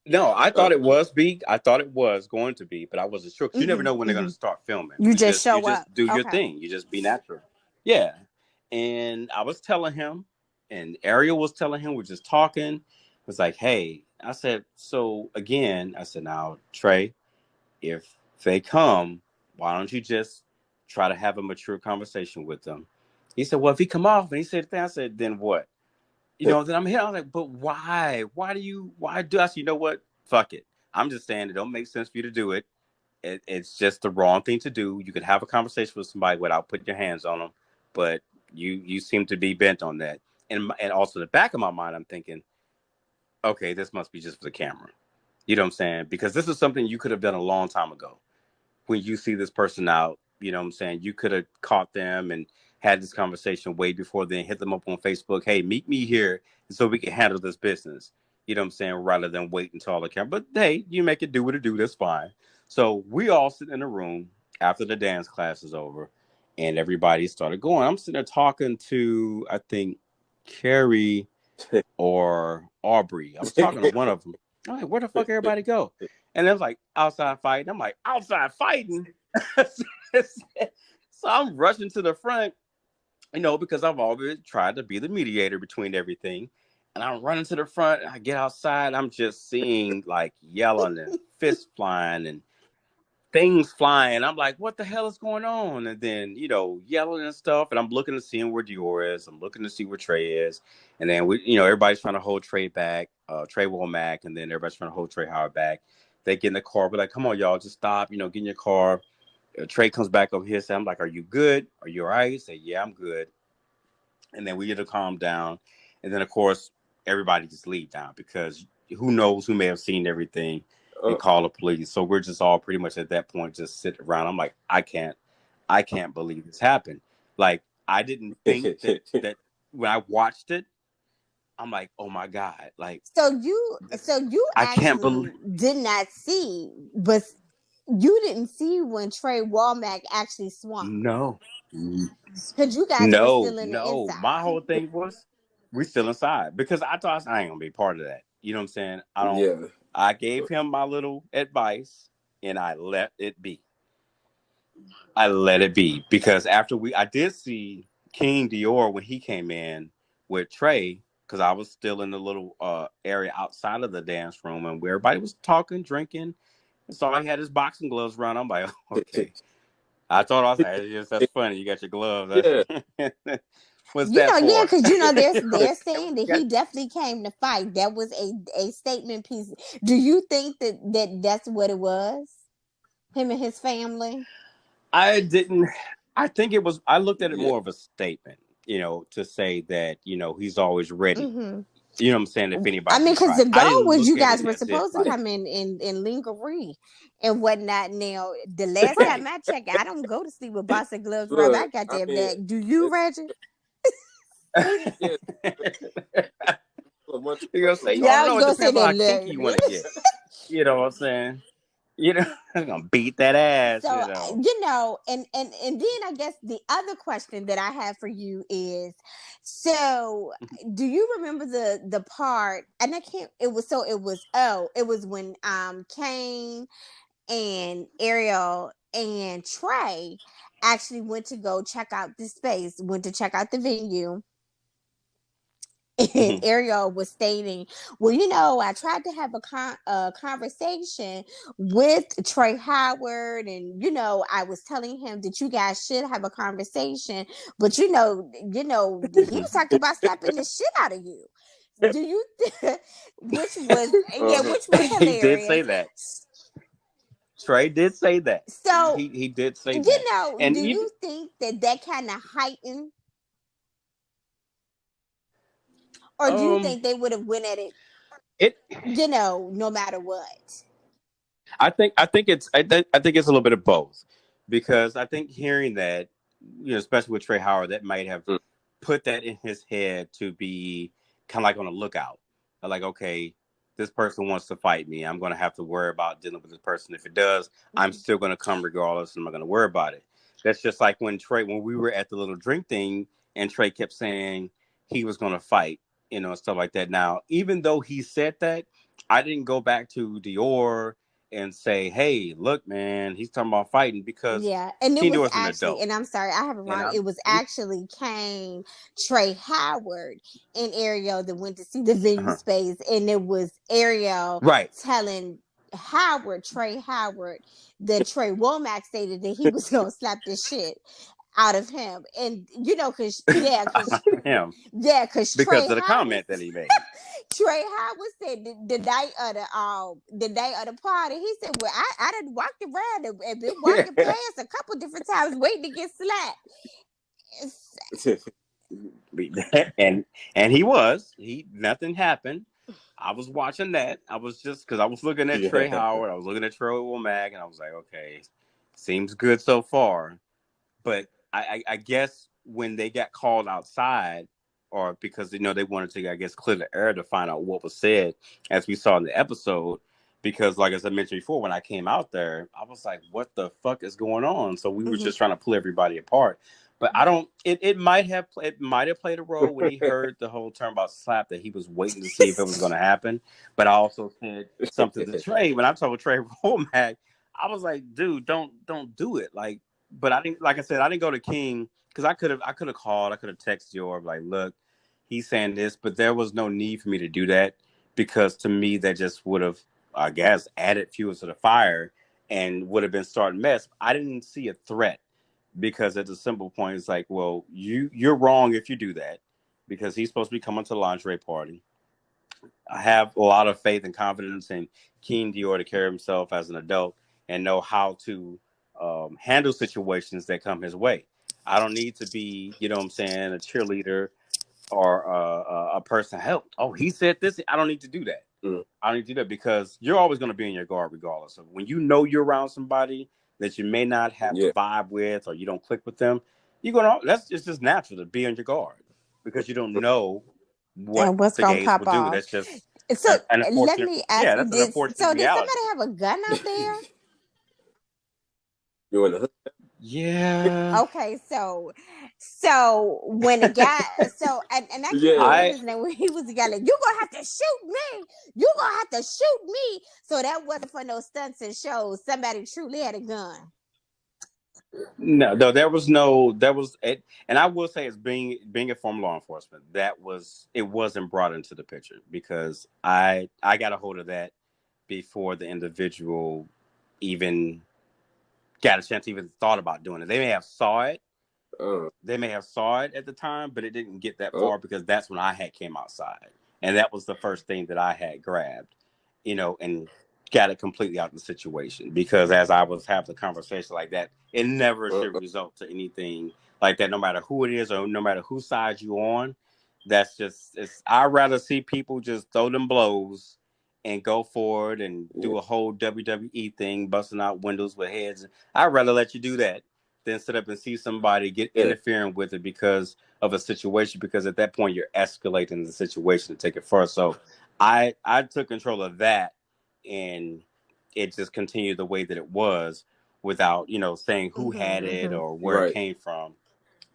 No, I thought it was I thought it was going to be, but I wasn't sure. Because you never know when they're going to start filming. You just show up. You just do your thing. You just be natural. Yeah. And I was telling him, and Ariel was telling him, we're just talking. It was like, hey, I said, so again, I said, now, Trey, if they come, why don't you just try to have a mature conversation with them? He said, well, if he come off, and he said, I said, then what? Then I'm here. I was like, but why? Why do I said, you know what? Fuck it. I'm just saying it don't make sense for you to do it. It's just the wrong thing to do. You could have a conversation with somebody without putting your hands on them, but you seem to be bent on that. And also in the back of my mind, I'm thinking, okay, this must be just for the camera. You know what I'm saying? Because this is something you could have done a long time ago. When you see this person out, you know what I'm saying? You could have caught them and had this conversation way before then, hit them up on Facebook. Hey, meet me here so we can handle this business. You know what I'm saying? Rather than wait until all the camera. But hey, you make it do what it do. That's fine. So we all sit in a room after the dance class is over and everybody started going. I'm sitting there talking to, I think, Carrie or Aubrey. I was talking to one of them. I'm like, where the fuck everybody go? And it was like, outside fighting. I'm like, outside fighting? So I'm rushing to the front, because I've always tried to be the mediator between everything. And I'm running to the front. I get outside. I'm just seeing like yelling and fists flying and things flying. I'm like, what the hell is going on? And then, yelling and stuff. And I'm looking to see where Dior is. I'm looking to see where Trey is. And then everybody's trying to hold Trey back, Trey Womack, and then everybody's trying to hold Trey Howard back. They get in the car. We're like, come on, y'all, just stop. Get in your car. Trey comes back over here. So I'm like, are you good? Are you all right? He said, yeah, I'm good. And then we get to calm down. And then, of course, everybody just leave now because who knows who may have seen everything and call the police. So we're just all pretty much at that point just sitting around. I'm like, I can't believe this happened. Like, I didn't think that when I watched it, I'm like, oh my God. Like, so you I can't believe actually did not see, but you didn't see when Trey Womack actually swung. no. Because you guys were still in the No. inside. My whole thing was we still inside because I thought I ain't gonna be part of that. You know what I'm saying? I gave him my little advice and I let it be. I let it be because I did see King Dior when he came in with Trey because I was still in the little area outside of the dance room and where everybody was talking, drinking. And so he had his boxing gloves around. I'm like, okay. I thought I was like, that's funny. You got your gloves. Yeah. What's that for? Because they're saying that he definitely came to fight. That was a statement piece. Do you think that's what it was? Him and his family? I didn't. I think it was. I looked at it more of a statement, to say that he's always ready. Mm-hmm. You know what I'm saying? If anybody, I mean, because the I goal didn't was look you at guys it were as if, supposed to like, come in lingerie and whatnot. Now, the last time I checked, I don't go to sleep with boxing gloves around my Look, goddamn I mean, neck. Do you, Reggie? yeah. Look, You're gonna say, Yeah, I I don't was know. It gonna say depends on that. how kinky you want to get. You know what I'm saying? I'm gonna beat that ass. So and then I guess the other question that I have for you is, so do you remember the part? And I can't. It was when Kane and Ariel and Trey actually went to go check out the space, went to check out the venue. And Ariel was stating, well, I tried to have a conversation with Trey Howard, and I was telling him that you guys should have a conversation, but he was talking about slapping the shit out of you. Do you, which was which was He did hilarious. say that. Trey did say that. So He did say that. And do you think that kind of heightened, or do you think they would have went at it? it No matter what. I think it's a little bit of both because I think hearing that, especially with Trey Howard, that might have put that in his head to be kind of like on a lookout. Like, okay, this person wants to fight me. I'm going to have to worry about dealing with this person. If it does, I'm still going to come regardless, and I'm not going to worry about it. That's just like when we were at the little drink thing, and Trey kept saying he was going to fight, and stuff like that. Now, even though he said that, I didn't go back to Dior and say, "Hey, look, man, he's talking about fighting," because Yeah, and it King was Dior's an actually, adult. and I'm sorry, I have it wrong. It was actually Kane, Trey Howard, and Ariel that went to see the venue space, and it was Ariel telling Trey Howard, that Trey Womack stated that he was gonna slap the shit out of him, and because him because Trey of the Howard. comment that he made. Trey Howard said the night of the party, he said, "Well, I done walked around and been walking past a couple different times waiting to get slapped." and nothing happened. I was watching that. I was just because I was looking at Trey Howard, I was looking at Trey Womack, and I was like, okay, seems good so far. But I guess when they got called outside, or because they wanted to, I guess, clear the air to find out what was said, as we saw in the episode. Because, like as I mentioned before, when I came out there, I was like, "What the fuck is going on?" So we were just trying to pull everybody apart. But I don't. It might have played a role when he heard the whole term about slap, that he was waiting to see if it was going to happen. But I also said something to Trey when I told Trey Womack, I was like, "Dude, don't do it." Like, but I didn't. Like I said, I didn't go to King because I could have called, I could have texted you, or like, look, he's saying this, but there was no need for me to do that because to me that just would have, I guess, added fuel to the fire and would have been starting mess. I didn't see a threat because at the simple point, it's like, well, you're wrong if you do that because he's supposed to be coming to the lingerie party. I have a lot of faith and confidence in King Dior to carry himself as an adult and know how to handle situations that come his way. I don't need to be, you know what I'm saying, a cheerleader or a person help. Oh, he said this. I don't need to do that. I don't need to do that because you're always going to be in your guard regardless. Of when you know you're around somebody that you may not have a vibe with or you don't click with them, you're gonna. That's it's just natural to be on your guard because you don't know what And what's the gonna gays pop will do. off? That's just So an let unfortunate. me ask Yeah, you that's an this. unfortunate So did reality. somebody have a gun out there? You in the hood? Yeah. Okay, so when a guy and I can't Yeah. remember his name when he was yelling, "You gonna have to shoot me! You gonna have to shoot me!" So that wasn't for no stunts and shows. Somebody truly had a gun. No, there was it, and I will say, it's being a former law enforcement, it wasn't brought into the picture because I got a hold of that before the individual even got a chance to even thought about doing it. They may have saw it, at the time, but it didn't get that far because that's when I had came outside, and that was the first thing that I had grabbed, and got it completely out of the situation. Because as I was having the conversation like that, it never should result to anything like that, no matter who it is or no matter whose side you on. That's just I'd rather see people just throw them blows and go forward and do a whole WWE thing, busting out windows with heads. I'd rather let you do that than sit up and see somebody get interfering with it because of a situation. Because at that point, you're escalating the situation to take it further. So I took control of that, and it just continued the way that it was without saying who had it or where it came from,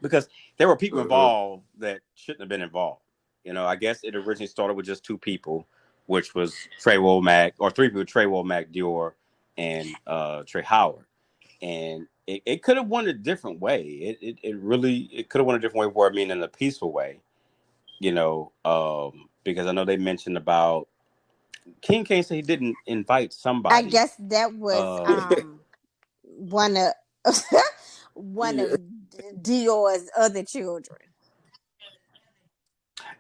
because there were people involved that shouldn't have been involved. I guess it originally started with just two people, which was Trey Womack, or three people: Trey Womack, Dior, and Trey Howard. And it could have won a different way. It really could have won a different way, where I mean in a peaceful way, because I know they mentioned about King Kane said he didn't invite somebody. I guess that was one of one of Dior's other children.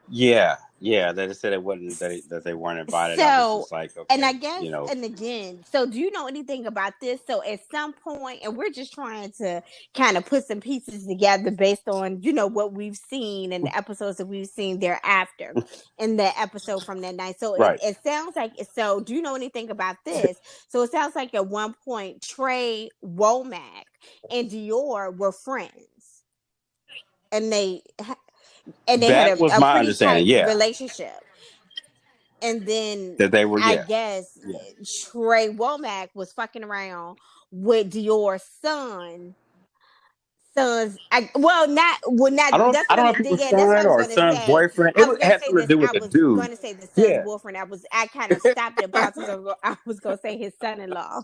Yeah, they said it wasn't that they weren't invited. I was So, just like, okay, and I guess, and again, so do you know anything about this? So at some point, and we're just trying to kind of put some pieces together based on, what we've seen and the episodes that we've seen thereafter in the episode from that night. So it sounds like, so do you know anything about this? So it sounds like at one point, Trey Womack and Dior were friends, and they that had was a my pretty tight understanding. Yeah, relationship. And then that they were. I Yeah, guess Trey Womack was fucking around with Dior's sons. I don't know if he was That's what son I was or gonna son's say. boyfriend. I was gonna Had say something to this. do with I the was dude. gonna say the son's Yeah, boyfriend. I kind of stopped it, but I was gonna say his son-in-law.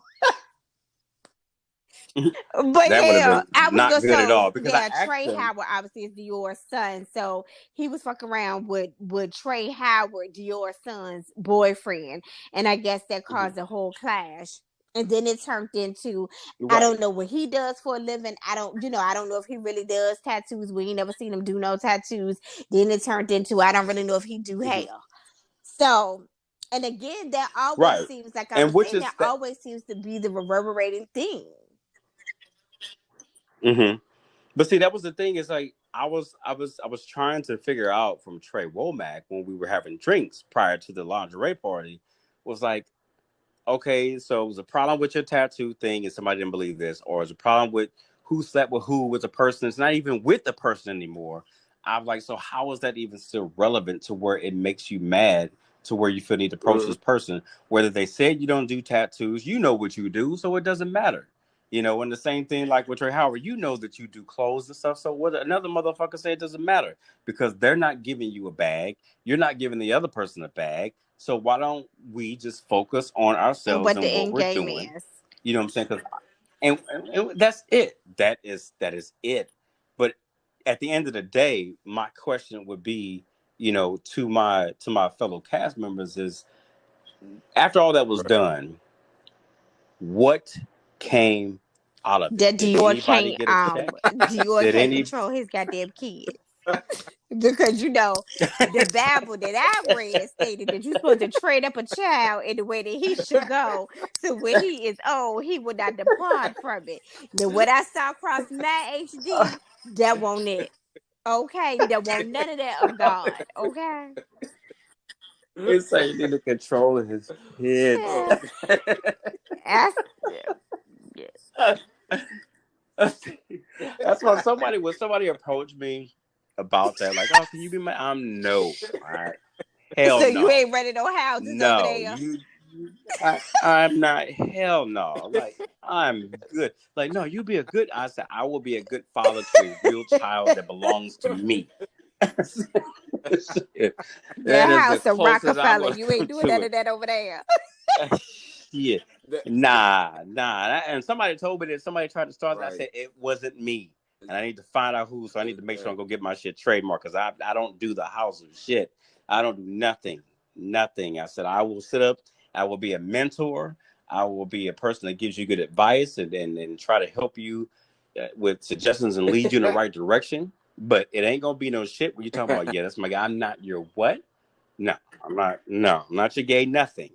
But that would have yeah, been I was not gonna good at all. Because I asked Trey him. Howard obviously is Dior's son, so he was fucking around with Trey Howard, Dior's son's boyfriend, and I guess that caused a whole clash. And then it turned into, I don't know what he does for a living. I don't know if he really does tattoos. We ain't never seen him do no tattoos. Then it turned into, I don't really know if he do hair. So, and again, that always seems like I was saying, that always seems to be the reverberating thing. But see, that was the thing. Is like I was trying to figure out from Trey Womack when we were having drinks prior to the lingerie party, was like, okay, so it was a problem with your tattoo thing and somebody didn't believe this, or is a problem with who slept with who with a person that's not even with the person anymore. I'm like, so how is that even still relevant to where it makes you mad to where you feel need to approach this person? Whether they said you don't do tattoos, you know what you do, so it doesn't matter. And the same thing like with Trey Howard, that you do clothes and stuff. So what another motherfucker say, it doesn't matter because they're not giving you a bag. You're not giving the other person a bag. So why don't we just focus on And ourselves what the and what end we're game doing? is. You know what I'm saying? And that's it. That is it. But at the end of the day, my question would be, to my fellow cast members is, after all that was done, what came out of it? That Did Dior anybody can't get a check? Dior Did can't any? control his goddamn kids. Because the Bible that I read stated that you're supposed to train up a child in the way that he should go. So when he is old, he will not depart from it. Now what I saw across my HD, that won't it. Okay, that won't none of that of God. Okay. It's like you need to control his kids. Yeah. That's, That's why somebody approached me about that, like, oh, can you be my? No, hell so you no, ain't renting no houses over no, there. I'm not. Hell no, like, I'm good. Like, no, you be a good. I said I will be a good father to a real child that belongs to me. Shit. That That is the house of closest I'm Rockafella, gonna you come ain't doing to none it. of that over there. Yeah. That- Nah. And somebody told me that somebody tried to start. I right. said it wasn't me, and I need to find out who. So I need to make sure I go get my shit trademarked, because I don't do the house of shit. I don't do nothing. I said I will sit up. I will be a mentor. I will be a person that gives you good advice and try to help you with suggestions and lead you in the right direction. But it ain't gonna be no shit where you talking about. Yeah, that's my guy. I'm not your what? No, I'm not. No, I'm not your gay nothing.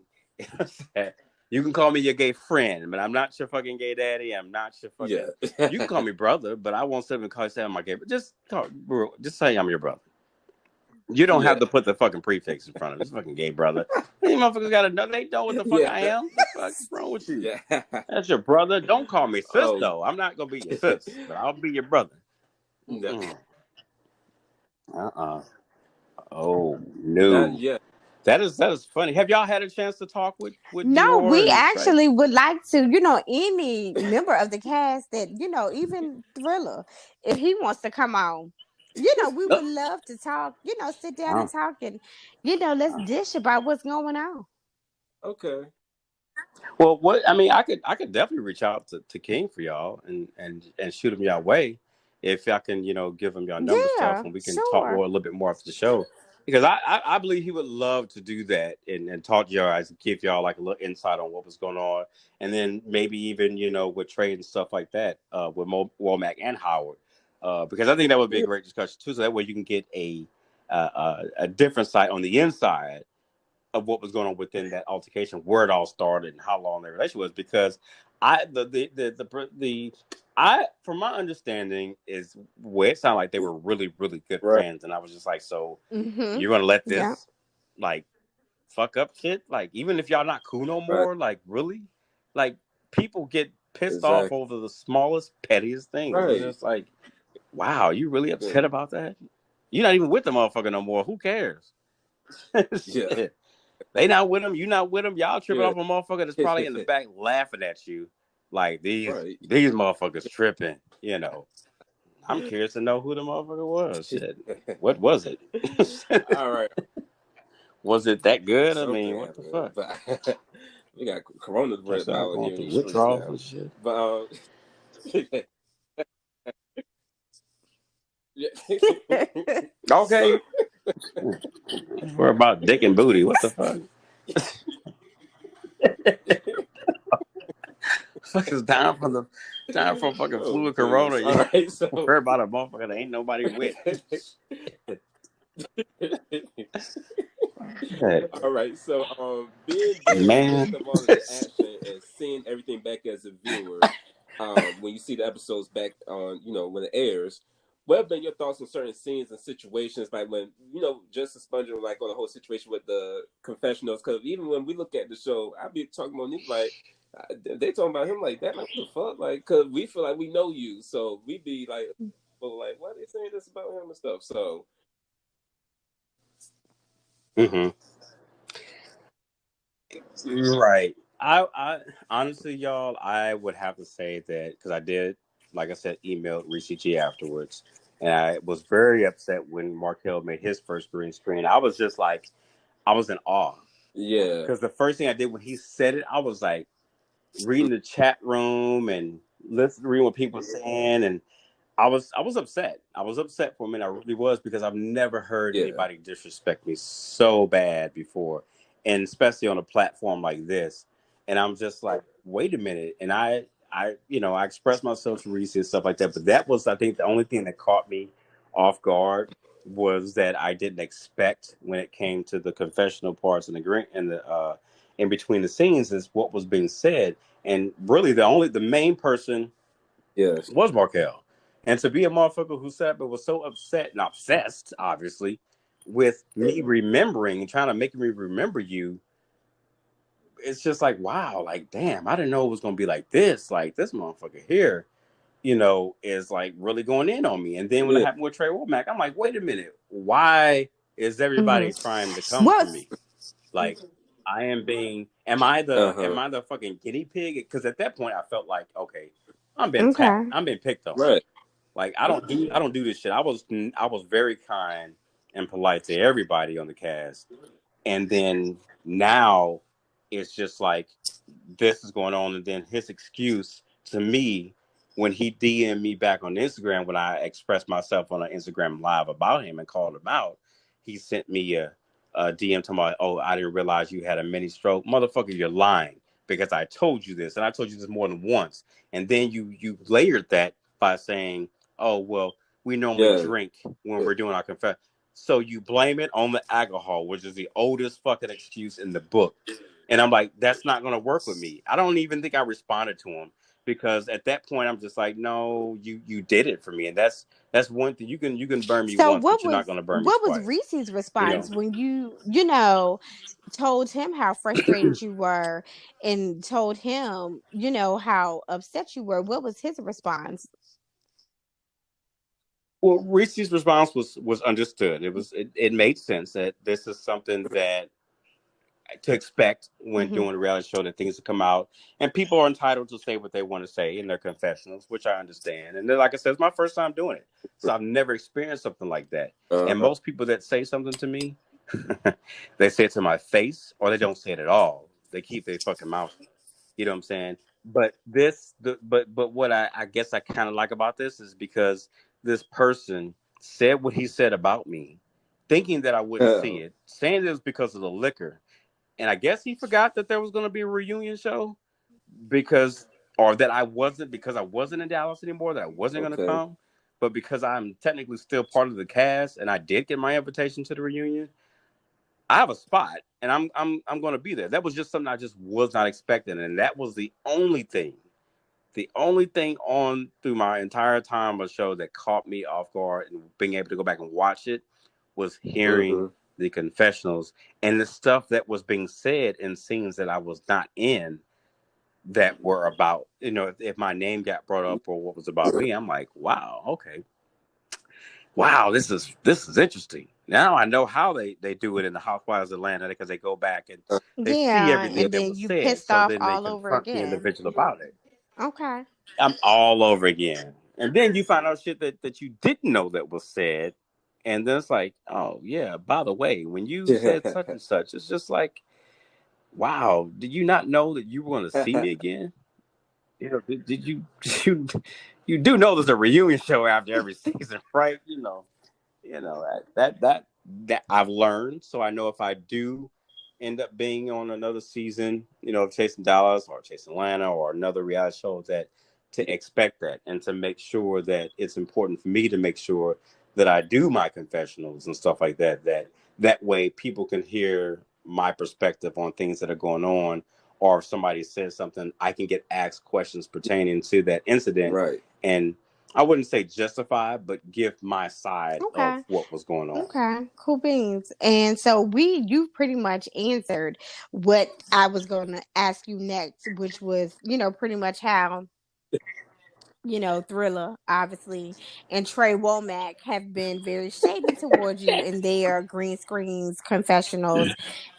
You can call me your gay friend, but I'm not your fucking gay daddy. I'm not your Yeah. fucking. You can call me brother, but I won't sit up and call you I'm my gay. But just say I'm your brother. You don't Yeah. have to put the fucking prefix in front of it. It's fucking gay brother. These motherfuckers gotta know. They know what the fuck Yeah. I am. The fuck is wrong with you? Yeah. That's your brother. Don't call me sis Oh though. I'm not gonna be your sis, but I'll be your brother. no. Uh. Oh Not no. yet. That is funny. Have y'all had a chance to talk with No, Dior we and Trey? actually would like to, any member of the cast that, even Thriller, if he wants to come on, we would love to talk, sit down and Oh. talk and, let's dish about what's going on. Okay. Well, what I mean, I could definitely reach out to King for y'all and shoot him y'all way, if y'all can, give him y'all number stuff, Yeah, and we can talk more sure. a little bit more after the show, because I believe he would love to do that and talk to y'all guys and give y'all like a little insight on what was going on, and then maybe even with trade and stuff like that, with Womack and Howard, because I think that would be a Yeah. great discussion too. So that way you can get a different site on the inside of what was going on within that altercation, where it all started, and how long their relation was. Because I, from my understanding, is where it sounded like they were really, really good Right. friends, and I was just like, so Mm-hmm. you're gonna let Yeah. this like fuck up shit? Like, even if y'all not cool no Right. more, like, really, like, people get pissed off Exactly. over the smallest, pettiest things. It's Right. just like, wow, you really Yeah. upset about that? You're not even with the motherfucker no more. Who cares? Yeah. Shit. They not with him. You not with him. Y'all tripping Yeah. off a motherfucker that's probably in the back laughing at you, like these Right. these motherfuckers tripping. I'm curious to know who the motherfucker was. Shit, what was it? All right. Was it that good? I Something mean, what the happened, fuck? but we got Corona's Guess I was out going here in through these streets withdrawals now. and shit. But yeah. Okay, So we're about dick and booty. What the fuck? Fuck is down from fucking oh fluid corona. goodness. All You right. So worry about a motherfucker that ain't nobody with. all right. So being there in the Man. midst of all of the action and seeing everything back as a viewer, when you see the episodes back on, when it airs, what have been your thoughts on certain scenes and situations, like when just sponging like on the whole situation with the confessionals? Because even when we look at the show, I be talking about Nick like they talking about him like that, like what the fuck, like because we feel like we know you, so we be like, well, like why are they saying this about him and stuff? So Mm-hmm. Right. I honestly, y'all, I would have to say that, because I did, like I said, emailed Reese G afterwards, and I was very upset when Markel made his first green screen. I was just like, I was in awe, yeah, because the first thing I did when he said it, I was like reading the chat room and listening, reading what people were saying, and I was upset. I was upset for a minute. I really was, because I've never heard Yeah. anybody disrespect me so bad before, and especially on a platform like this. And I'm just like, wait a minute. And I expressed myself to Reese and stuff like that. But that was, I think, the only thing that caught me off guard, was that I didn't expect, when it came to the confessional parts and the in between the scenes, is what was being said. And really, the main person Yes. was Markel. And to be a motherfucker who sat but was so upset and obsessed, obviously, with me remembering and trying to make me remember you, it's just like, wow, like, damn, I didn't know it was going to be like this. Like, this motherfucker here, is like really going in on me. And then when it Yeah. happened with Trey Womack, I'm like, wait a minute, why is everybody trying to come for What? me? Like, am Uh-huh. I the fucking guinea pig? Because at that point I felt like, okay, I'm being Okay. picked on. Right. Like, I don't do this shit. I was very kind and polite to everybody on the cast, and then now it's just like this is going on, and then his excuse to me, when he DM'd me back on Instagram when I expressed myself on an Instagram live about him and called him out, he sent me a DM talking about, oh, I didn't realize you had a mini stroke. Motherfucker, you're lying, because I told you this, and I told you this more than once. And then you layered that by saying, oh, well, we normally Yeah. drink when we're doing our confession. So you blame it on the alcohol, which is the oldest fucking excuse in the book. And I'm like, that's not going to work with me. I don't even think I responded to him, because at that point I'm just like, no, you did it for me, and that's one thing. You can burn me So once, but you're not going to burn me what was twice. Reese's You response know. when you told him how frustrated you were and told him, how upset you were? What was his response? Well, Reese's response was understood. It made sense that this is something that to expect when Mm-hmm. doing a reality show, that things will come out, and people are entitled to say what they want to say in their confessionals, which I understand. And then, like I said, it's my first time doing it, so I've never experienced something like that. And Uh-huh. most people that say something to me, they say it to my face, or they don't say it at all. They keep their fucking mouth. You know what I'm saying? But but what I guess I kind of like about this is because this person said what he said about me, thinking that I wouldn't see it, saying it was because of the liquor, and I guess he forgot that there was going to be a reunion show, because, or that I wasn't, because I wasn't in Dallas anymore, that I wasn't going to Okay. come, but because I'm technically still part of the cast and I did get my invitation to the reunion, I have a spot, and I'm going to be there. That was just something I just was not expecting, and that was the only thing on through my entire time of the show that caught me off guard, and being able to go back and watch it, was hearing Mm-hmm. the confessionals and the stuff that was being said in scenes that I was not in, that were about, if my name got brought up or what was about me. I'm like, wow, okay, wow, this is interesting. Now I know how they do it in the Housewives of Atlanta, because they go back and they see Yeah, everything and that then was you said, pissed so off then they all over confront the again. individual about it. Okay. I'm all over again. And then you find out shit that you didn't know that was said. And then it's like, oh, yeah, by the way, when you said such and such, it's just like, wow, did you not know that you were going to see me again? Did you, you do know there's a reunion show after every season, right? That I've learned. So I know if I do end up being on another season, of Chasing Dallas or Chasing Atlanta or another reality show, that to expect that, and to make sure that it's important for me to make sure that I do my confessionals and stuff like that. That way people can hear my perspective on things that are going on, or if somebody says something, I can get asked questions pertaining to that incident, Right. and I wouldn't say justify, but give my side of Okay. what was going on. Okay, cool beans. And so you pretty much answered what I was going to ask you next, which was, pretty much how, Thriller, obviously, and Trey Womack have been very shady towards you in their green screens confessionals.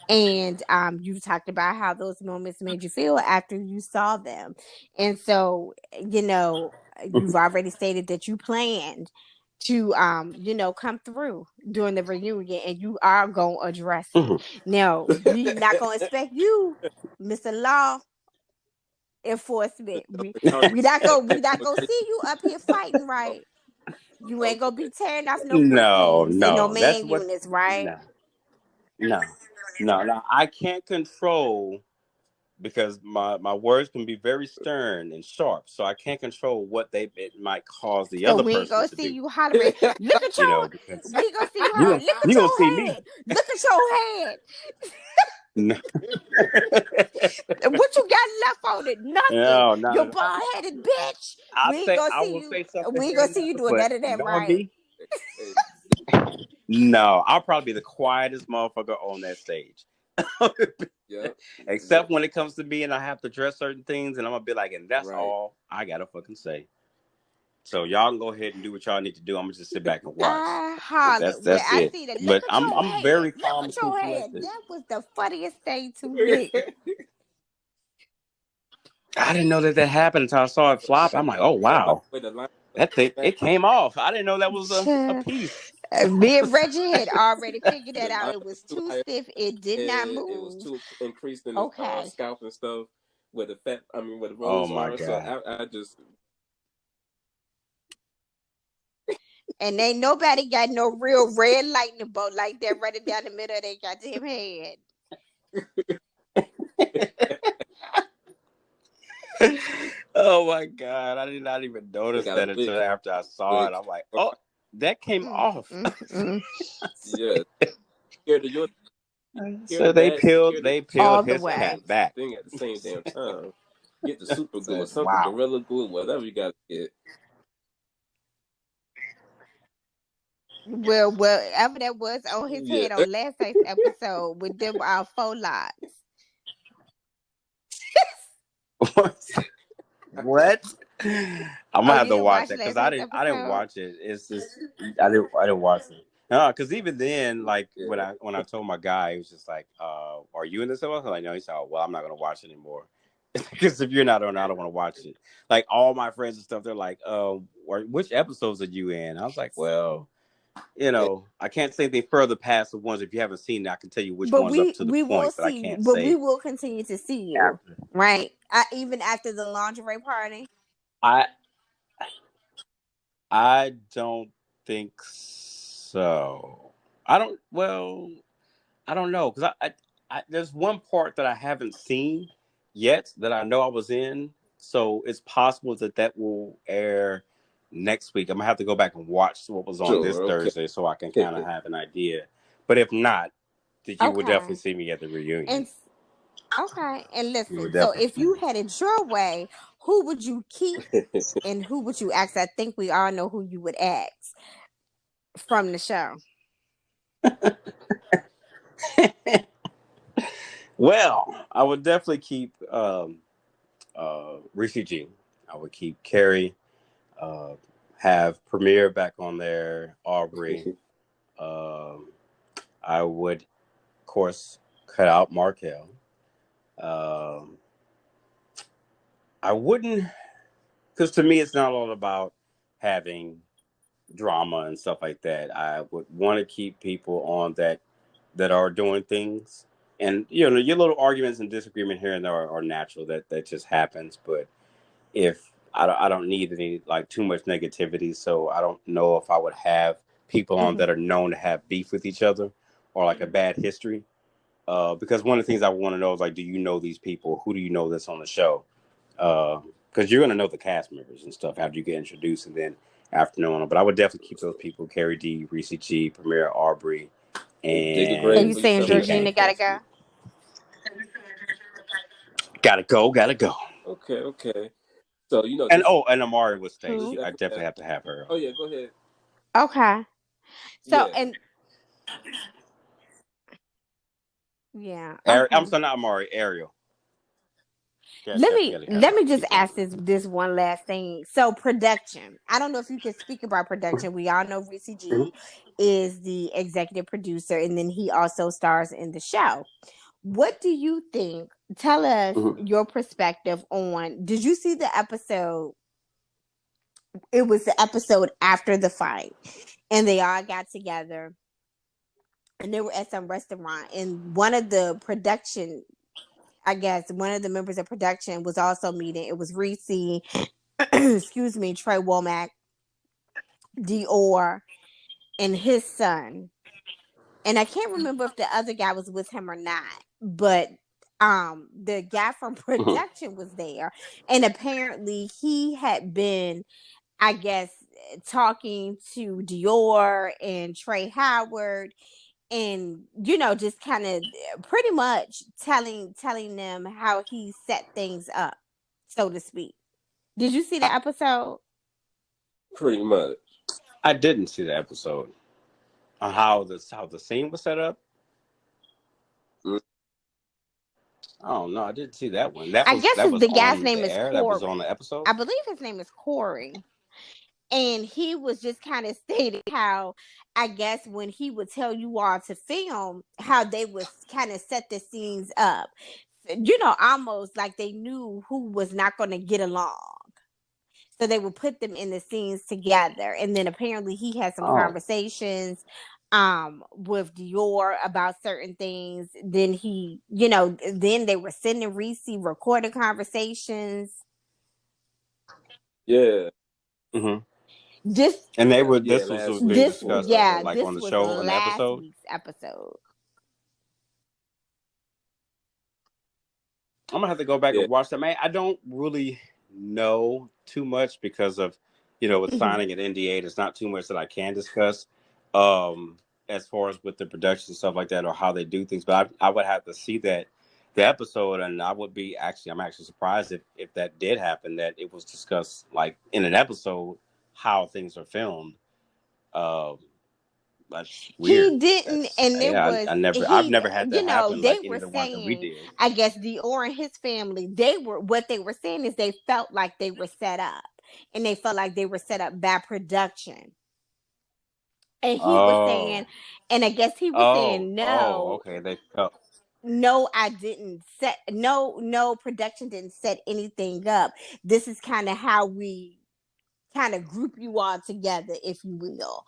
And you talked about how those moments made you feel after you saw them. And so, you've already stated that you planned to come through during the reunion, and you are gonna address it. Mhm. Now, we not gonna expect you, Mr. Law Enforcement. We No, we not gonna see you up here fighting, right? You ain't gonna be tearing off no No, pussies and no no. That's man what. units, right? No, no, no. I can't control because my words can be very stern and sharp, so I can't control what it might cause the So other we ain't person gonna to see do. you hollering. Look at You know, your. because We ain't gonna see you you hollering. Look at you gonna see your me. head. Look at your head. No, What you got left on it? Nothing. no, not Your at all. bald headed bitch. I We ain't say gonna I see will you. say something We ain't here gonna and see you there, doing but none of that, knowing right? me, no, I'll probably be the quietest motherfucker on that stage. Yep. Except when it comes to me and I have to dress certain things, and I'm gonna be like, and that's Right. all I gotta fucking say. So y'all can go ahead and do what y'all need to do. I'm gonna just sit back and watch. I holler. Well, That's I it. see that. Look But at I'm your I'm head. very Look calm at and cool your head. collected. That was the funniest thing to me. I didn't know that happened until I saw it flop. I'm like, oh Yeah, by wow, the way, the line that thing back, it came off. I didn't know that was a Child. piece. Me and Reggie had already figured the that out. line It was was too too high. stiff. It did not It was move. too increased in the Okay. scalp and stuff where the fat. I mean, where the Oh rolls my are. So god. I just And ain't nobody got no real red lightning bolt like that running down the middle of their goddamn head. Oh my god, I did not even they notice got a that until after I saw big it. I'm like, oh, that came Mm, off. mm, mm. yeah. Scared of your scared So of that and scared of they peeled All the his the way. cap back. thing at the same damn time. Get the super glue or Said, something, wow. gorilla glue, whatever you got to get. Well, whatever that was on his Yeah. head on last night's episode with them faux locks. What? I'm Oh, gonna have you to didn't watch watch that because last night's I didn't episode? watch it. It's just I didn't watch it. No, because even then, like Yeah. when I told my guy, he was just like, "Are you in this?" I was like, "No." He said, "Oh, well, I'm not gonna watch it anymore." Because if you're not on, I don't want to watch it. Like all my friends and stuff, they're like, which episodes are you in?" I was like, "Well, you Yeah. know, I can't say anything further past the ones. If you haven't seen it, I can tell you which But ones up we to the we will point, but I see you. can't But we say will continue to see you, after. right? Even after the lingerie party. I I don't think so. I don't. Well, I don't know because there's one part that I haven't seen yet that I know I was in, so it's possible that that will air next week. I'm gonna have to go back and watch what was on this Sure. Okay. Thursday so I can kind of have an idea. But if not, then you will definitely Okay. see me at the reunion. And okay. And You will listen. So definitely if see you me. had it your way, who would you keep and who would you ask? I think we all know who you would ask from the show. Well, I would definitely keep Reese G. I would keep Carrie. Uh, have Premiere back on there. Aubrey. Um, I would, of course, cut out Markel. Um, I wouldn't, because to me, it's not all about having drama and stuff like that. I would want to keep people on that are doing things, and you know, your little arguments and disagreement here and there are natural. That just happens. But if I don't need any like too much negativity, so I don't know if I would have people on Mhm. that are known to have beef with each other or like a bad history. Because one of the things I want to know is like, do you know these people? Who do you know that's on the show? Because you're gonna know the cast members and stuff after you get introduced, and then after knowing them. But I would definitely keep those people: Carrie D, Reese G, Premier Aubrey, Dig a So grave you and for saying yourself. King That's Kane. Georgina gotta fantastic. go? Gotta go, gotta go. Okay. Okay. So And this. and Amari would stay. This Who? I definitely definitely have to have her Oh on. yeah. Go ahead. Okay. So Yeah. and yeah. I'm Okay. sorry, not Amari. Ariel. Let me Definitely have let her. me just Keep her ask on. this one last thing. So production. I don't know if you can speak about production. We all know Reese G is the executive producer, and then he also stars in the show. What do you think? Tell us Mhm. your perspective on. Did you see the episode? It was the episode after the fight, and they all got together, and they were at some restaurant, and one of the production. I guess one of the members of production was also meeting. It was Reese, excuse me, Trey Womack, Dior and his son, and I can't remember if the other guy was with him or not, but the guy from production was there, and apparently he had been, I guess, talking to Dior and Trey Howard, and just kind of pretty much telling them how he set things up, so to speak. Did you see the episode? Pretty much. I didn't see the episode on how the scene was set up. Mm. Oh no, I didn't see that one. I guess That was the guy's on name the is air. That was on Corey. the episode. I believe his name is Corey. And he was just kind of stating how, I guess, when he would tell you all to film, how they would kind of set the scenes up, almost like they knew who was not going to get along. So they would put them in the scenes together. And then apparently he had some Oh. conversations with Dior about certain things. Then then they were sending Reese recorded conversations. Yeah. Mm-hmm. This And they were. Yeah, This was last being week. discussed, like this on the was show, on the last episode. week's episode. I'm gonna have to go back Yeah. and watch that. Man, I don't really know too much because of, with signing an NDA. There's not too much that I can discuss, as far as with the production and stuff like that, or how they do things. But I would have to see the episode, and I'm actually surprised if that did happen, that it was discussed like in an episode how things are filmed. That's weird. He didn't, and it was I've never had that happen, they like any were of the ones that we saying, did. I guess Dior and his family, what they were saying is they felt like they were set up, and they felt like they were set up by production. And he was saying, Oh. and I guess he was saying, Okay. They felt. no, I didn't set, no, production didn't set anything up. This is kind of how we kind of group you all together, if you will.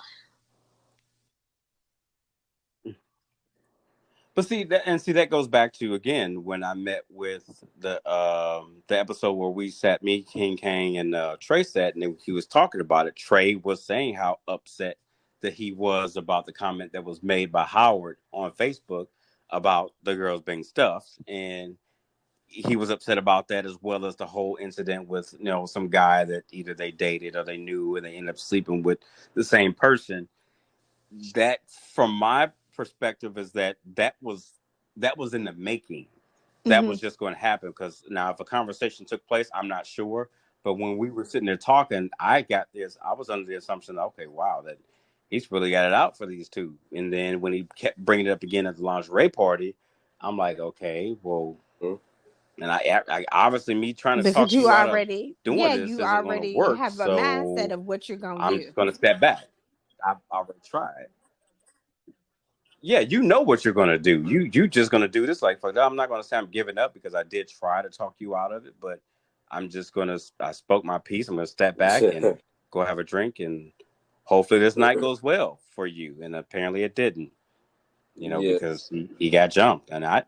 But that goes back to, again, when I met with the episode where we sat, me, King Kang, and Trey sat, and he was talking about it. Trey was saying how upset that he was about the comment that was made by Howard on Facebook about the girls being stuffed, and he was upset about that, as well as the whole incident with some guy that either they dated or they knew, and they ended up sleeping with the same person. That, from my perspective, is that was in the making. That was just going to happen, because now, if a conversation took place, I'm not sure. But when we were sitting there talking, I was under the assumption, okay, wow, that he's really got it out for these two. And then when he kept bringing it up again at the lingerie party, I'm like, okay, well, and I obviously, me trying to Because talk you you out of already, doing this you isn't going to already work. have a mindset So of what you're gonna I'm do. just going to step back. I've already tried. Yeah, you know what you're gonna do. You just gonna do this. Like, fuck that. I'm not gonna say I'm giving up, because I did try to talk you out of it, but I spoke my piece. I'm gonna step back and go have a drink, and hopefully this night goes well for you. And apparently it didn't. Because he got jumped, and I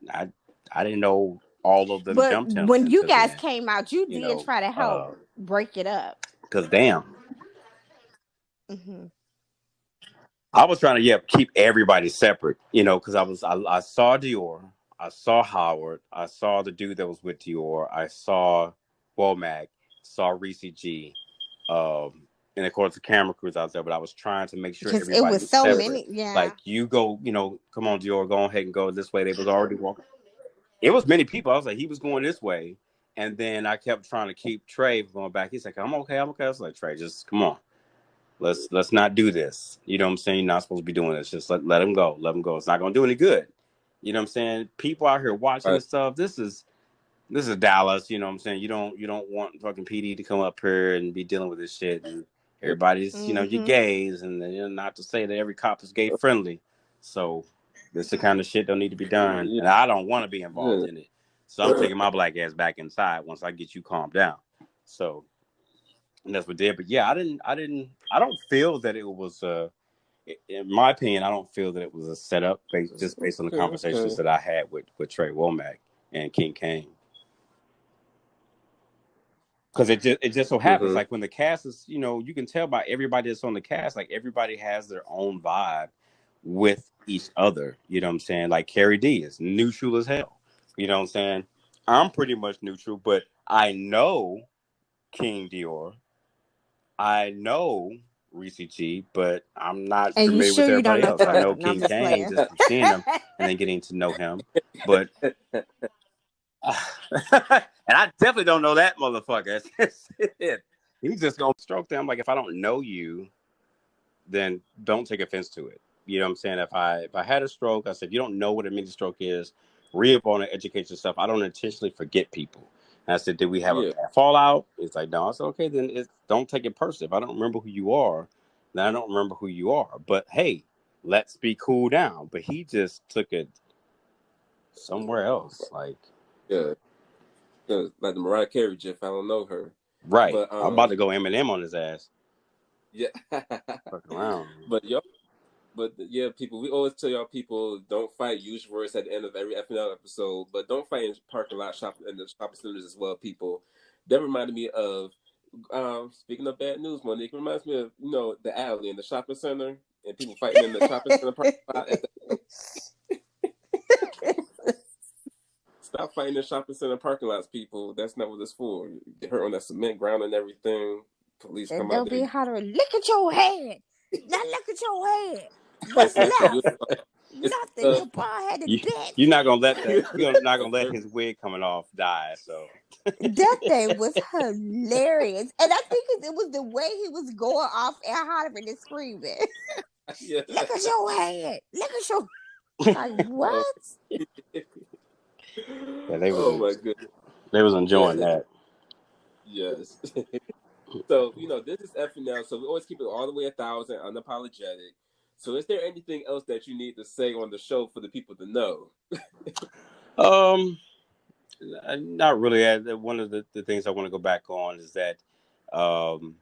didn't know all of them But jumped him when you until guys then. came out, you did try to help break it up. Because damn. Mm-hmm. I was trying to keep everybody separate, because I saw Dior, I saw Howard, I saw the dude that was with Dior, I saw Womack, saw Reese G, and of course the camera crews out there. But I was trying to make sure Because everybody it was was so separate. many, yeah. Like, you go, come on Dior, go ahead and go this way. They was already walking. It was many people. I was like, he was going this way, and then I kept trying to keep Trey from going back. He's like, I'm okay. I was like, Trey, just come on. Let's not do this. You know what I'm saying? You're not supposed to be doing this. Just let him go. Let him go. It's not going to do any good. You know what I'm saying? People out here watching this stuff. This is Dallas. You know what I'm saying? You don't want fucking PD to come up here and be dealing with this shit. And everybody's, you're gays, and not to say that every cop is gay friendly. So this the kind of shit don't need to be done, and I don't want to be involved in it. So I'm taking my black ass back inside once I get you calmed down. So. And that's what did. But yeah, I don't feel that it was in my opinion, I don't feel that it was a setup based on the conversations that I had with Trey Womack and King Kane. Because it just so happens, Mm-hmm. like when the cast is, you can tell by everybody that's on the cast, like everybody has their own vibe with each other. You know what I'm saying? Like Carrie D is neutral as hell. You know what I'm saying? I'm pretty much neutral, but I know King Dior. I know Reese G, but I'm not And you familiar with sure you don't everybody know else. I Fro? know No, I'm King just Kang playing. just from seeing him and then getting to know him. But and I definitely don't know that motherfucker. He's just gonna stroke them. Like if I don't know you, then don't take offense to it. You know what I'm saying? If I had a stroke, I said you don't know what a mini stroke is. Read up on it, educate yourself. I don't intentionally forget people. And I said, did we have a Yeah. bad fallout? It's like, no. I said, okay, then don't take it personally. If I don't remember who you are, then I don't remember who you are. But hey, let's be cool down. But he just took it somewhere else. Like, Yeah. Like the Mariah Carey gif. I don't know her, right. but I'm about to go Eminem on his ass. yeah. Fucking around. But y'all, yeah, people. We always tell y'all people don't fight. Use words at the end of every FNL episode, but don't fight in parking lot shop in the shopping centers as well, people. That reminded me of speaking of bad news, Monique, reminds me of the alley in the shopping center and people fighting in the shopping center parking lot. Stop fighting in shopping center parking lots, people. That's not what it's for. Get hurt on that cement ground and everything. Police And come out don't there. be hollering, look at your head. Now look at your head. What's It's not you. left? It's Nothing. You're bald-headed you, bitch. you're not gonna let that. You're not gonna let his wig coming off die. So That thing was hilarious. And I think it was the way he was going off and hollering and screaming. Yeah. Look at your head. Look at your like Oh, what? yeah, they oh my was goodness. they was enjoying Yeah. that. Yes. So, this is FNL, so we always keep it all the way 1,000, unapologetic. So is there anything else that you need to say on the show for the people to know? Um, Not really. One of the things I want to go back on is that, um,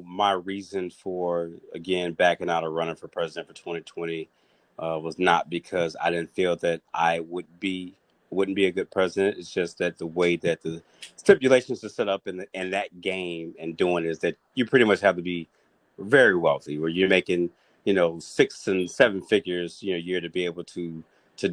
my reason for again backing out of running for president for 2020 was not because I didn't feel that I wouldn't be a good president. It's just that the way that the stipulations are set up in that game and doing is that you pretty much have to be very wealthy, where you're making 6 and 7 figures a year to be able to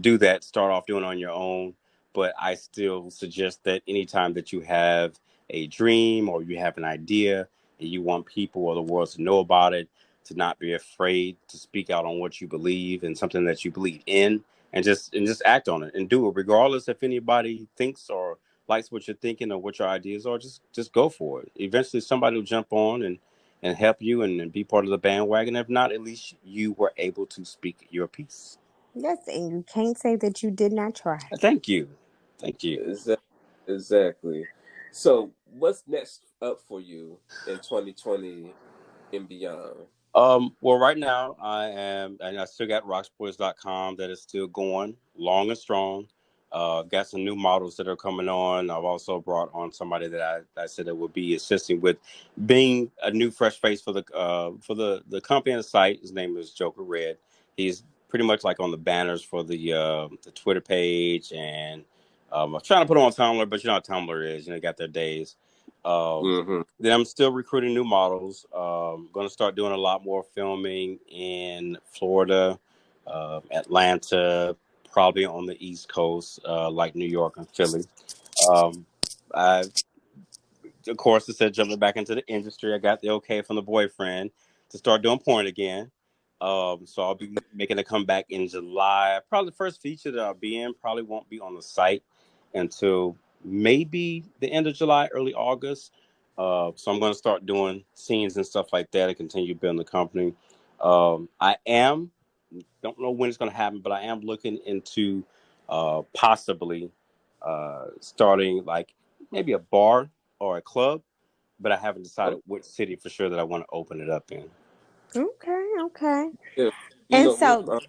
do that. Start off doing it on your own, but I still suggest that anytime that you have a dream or you have an idea and you want people or the world to know about it, to not be afraid to speak out on what you believe and something that you believe in, and just act on it and do it, regardless if anybody thinks or likes what you're thinking or what your ideas are. Just go for it. Eventually, somebody will jump on and help you and be part of the bandwagon. If not, at least you were able to speak your piece. Yes, and you can't say that you did not try. Thank you. Thank you. Exactly. So, what's next up for you in 2020 and beyond? Well, right now and I still got rocksports.com that is still going long and strong. Got some new models that are coming on. I've also brought on somebody that I said that would be assisting with being a new fresh face for the company and the site. His name is Joker Red. He's pretty much like on the banners for the Twitter page, and I'm trying to put him on Tumblr, but you know how Tumblr is. Got their days. Um, Mm-hmm. then I'm still recruiting new models. Going to start doing a lot more filming in Florida, Atlanta, probably on the East Coast, like New York and Philly. Um, I, of course, instead of jumping back into the industry, I got the okay from the boyfriend to start doing porn again. So I'll be making a comeback in July. Probably the first feature that I'll be in probably won't be on the site until maybe the end of July, early August. So I'm going to start doing scenes and stuff like that and continue building the company. I don't know when it's going to happen, but I am looking into possibly starting like maybe a bar or a club, but I haven't Oh, decided which city for sure that I want to open it up in. Okay, okay. yeah. And We so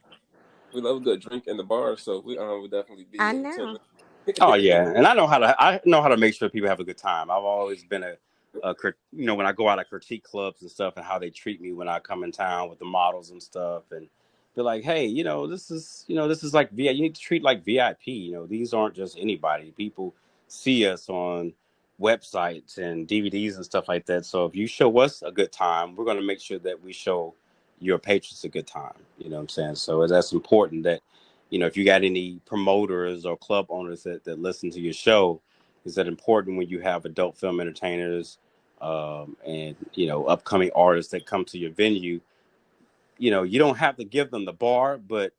we love a good drink in the bar, so we would definitely I be in know. attendance. Oh yeah, and I know how to make sure people have a good time. I've always been when I go out, I critique clubs and stuff and how they treat me when I come in town with the models and stuff, and be like, hey, this is like VIP. You need to treat like VIP. These aren't just anybody. People see us on websites and DVDs and stuff like that. So if you show us a good time, we're going to make sure that we show your patrons a good time. You know what I'm saying? So that's important that, if you got any promoters or club owners that listen to your show, is that important when you have adult film entertainers and, upcoming artists that come to your venue. You don't have to give them the bar, but,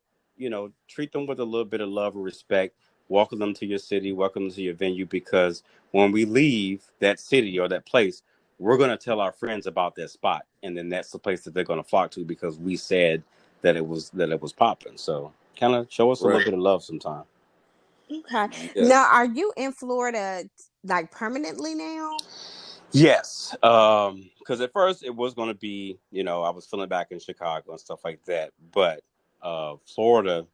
treat them with a little bit of love and respect. Welcome them to your city, welcome them to your venue, because when we leave that city or that place, we're going to tell our friends about that spot. And then that's the place that they're going to flock to because we said that it was popping. So kind of show us a little bit of love sometime. Okay. Yes. Now, are you in Florida like permanently now? Yes, because at first it was going to be, I was feeling back in Chicago and stuff like that, but Florida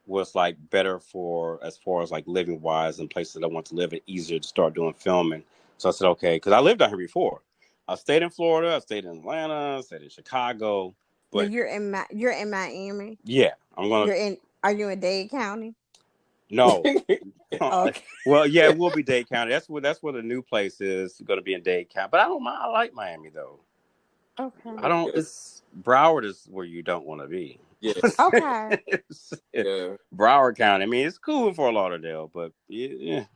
was like better for as far as like living wise and places that I want to live and easier to start doing filming. So I said, okay, because I lived out here before. I stayed in Florida, I stayed in Atlanta, I stayed in Chicago, Now but you're in Miami. yeah, I'm gonna. Are you in Dade County? No. Okay. Well, yeah, it will be Dade County. That's where the new place is going to be in Dade County. But I don't mind. I like Miami though. Okay. I don't. It's Broward is where you don't want to be. Yeah. Okay. Broward County. I mean, it's cool in Fort Lauderdale, but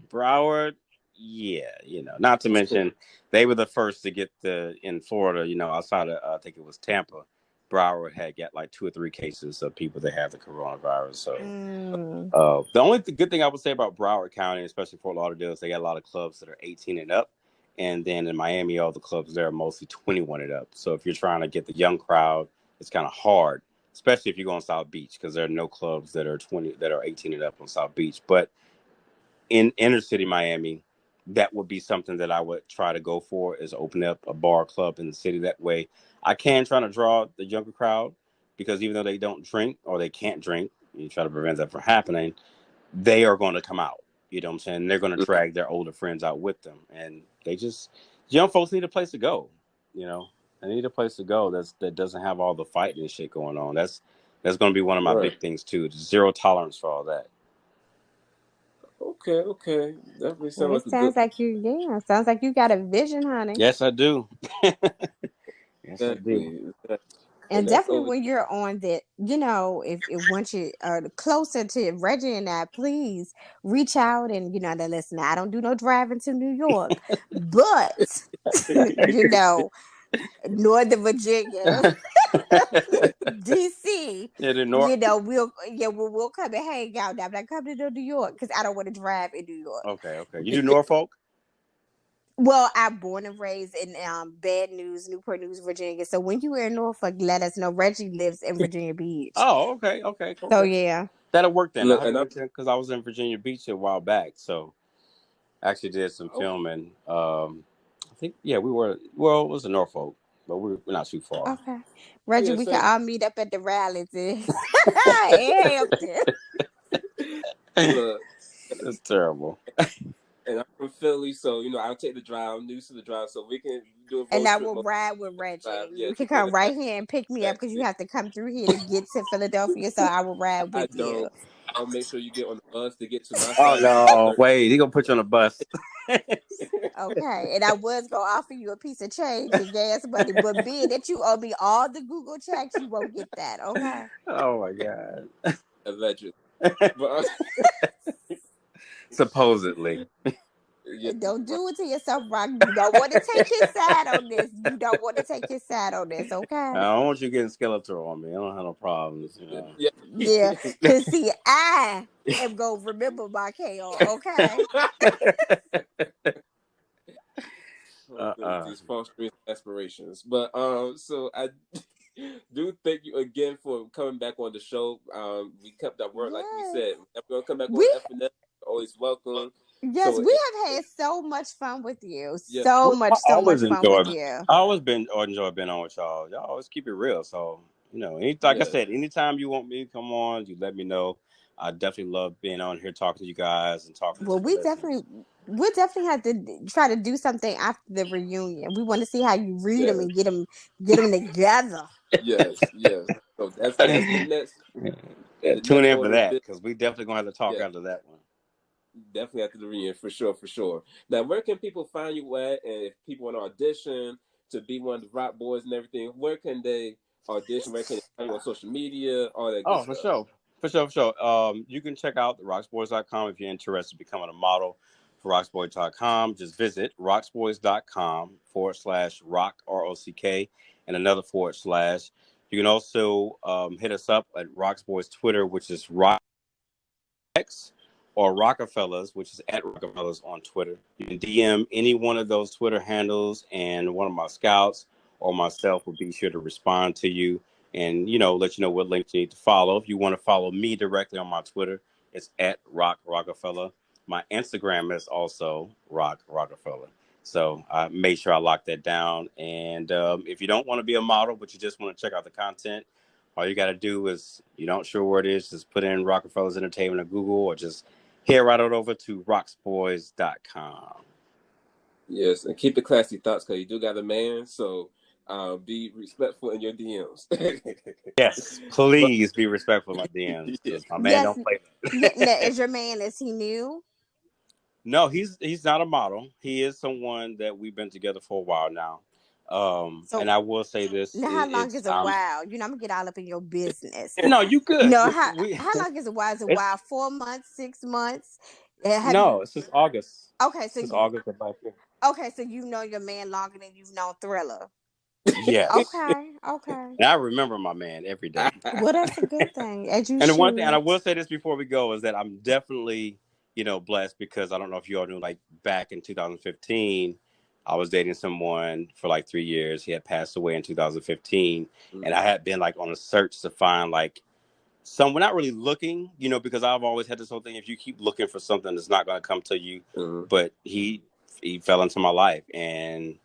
Broward. Yeah, Not to mention they were the first to get in Florida. Outside of I think it was Tampa. Broward had got like 2 or 3 cases of people that have the coronavirus. So the only good thing I would say about Broward County, especially Fort Lauderdale, is they got a lot of clubs that are 18 and up. And then in Miami, all the clubs there are mostly 21 and up. So if you're trying to get the young crowd, it's kind of hard, especially if you go on South Beach, because there are no clubs that are 18 and up on South Beach. But in inner city Miami, that would be something that I would try to go for, is open up a bar club in the city. That way I can try to draw the younger crowd, because even though they don't drink or they can't drink, you try to prevent that from happening, they are going to come out. You know what I'm saying? They're going to drag their older friends out with them. And young folks need a place to go. They need a place to go that doesn't have all the fighting and shit going on. That's going to be one of my big things too. Zero tolerance for all that. Okay. Definitely sounds like a sounds good. like you. Sounds like you got a vision, honey. Yes, I do. Yes, Exactly. I do. And definitely when you're on that, if once you're closer to Reggie and I, please reach out and, listen, I don't do no driving to New York, but, Northern Virginia, DC, we'll come and hang out. I'm not coming to New York because I don't want to drive in New York. Okay. You do Norfolk? Well, I'm born and raised in Bad News, Newport News, Virginia. So when you were in Norfolk, let us know. Reggie lives in Virginia Beach. Oh, okay. Cool. So yeah, that'll work then. Look, because I was in Virginia Beach a while back, so I actually did some filming. I think we were. Well, it was in Norfolk, but we're not too far. Okay, Reggie, we can all meet up at the rallies in Hampton. Look, it's terrible. And I'm from Philly, so I'll take the drive. I'm used to the drive, so we can do a road and I trip. will ride with Reggie. Yeah, you can come right here and pick me up because you have to come through here to get to Philadelphia. So I will ride with you. I'll make sure you get on the bus to get to my Oh side. no! Wait, he gonna put you on a bus. Okay, and I was gonna offer you a piece of change and gas money, but being that you owe me all the Google checks, you won't get that. Okay. Oh my God. Allegedly. Supposedly. Yeah. Don't do it to yourself, Rock. You don't want to take his side on this. Okay? I don't want you getting Skeletor on me. I don't have no problems. Yeah. Because see, I am gonna remember my KO. Okay. These false dreams, aspirations. But so I do thank you again for coming back on the show. We kept our word, like we said. We're gonna come back on FNL. Always welcome. Yes, we have had so much fun with you. So much fun with you. I always enjoy being on with y'all. Y'all always keep it real. So, I said, anytime you want me to come on, you let me know. I definitely love being on here talking to you guys and talking. Well, we'll definitely have to try to do something after the reunion. We want to see how you read them and get them together. Yes. So that's the next. Tune in for that because we definitely gonna have to talk after that one. Definitely after the reunion, for sure, for sure. Now, where can people find you at? And if people want to audition to be one of the Rock Boys and everything, where can they audition? Where can they find you on social media? All that good Oh, for stuff. sure. For sure, for sure. You can check out rocksboys.com if you're interested in becoming a model for rocksboys.com. Just visit rocksboys.com/rock, ROCK, and another /. You can also hit us up at Rocksboys Twitter, which is Rock X, or Rockafellers, which is at Rockafellers on Twitter. You can DM any one of those Twitter handles, and one of my scouts or myself will be sure to respond to you and, let you know what links you need to follow. If you want to follow me directly on my Twitter, it's at Rockefeller. My Instagram is also Rockefeller. So I made sure I locked that down. And if you don't want to be a model, but you just want to check out the content, all you got to do is, you don't sure where it is, just put in Rockefeller's Entertainment on Google, or just head right on over to rocksboys.com. Yes, and keep the classy thoughts because you do got a man, so be respectful in your DMs. Yes, please be respectful of my DMs, because my man don't play that. Now, is your man, is he new? No, he's not a model. He is someone that we've been together for a while now. And I will say this: Now, how long is a while? I'm gonna get all up in your business. No, you good. No, how long is a while? Is a while 4 months, 6 months? It's since August. Okay, so since August of last year. Okay, so you know your man longer than you've known Thriller. Yes. Okay. And I remember my man every day. Well, that's a good thing. As you and should. One thing, and I will say this before we go, is that I'm definitely, blessed, because I don't know if you all knew, like back in 2015, I was dating someone for like 3 years. He had passed away in 2015, and I had been like on a search to find like someone, not really looking, because I've always had this whole thing: if you keep looking for something, it's not going to come to you. But he fell into my life, and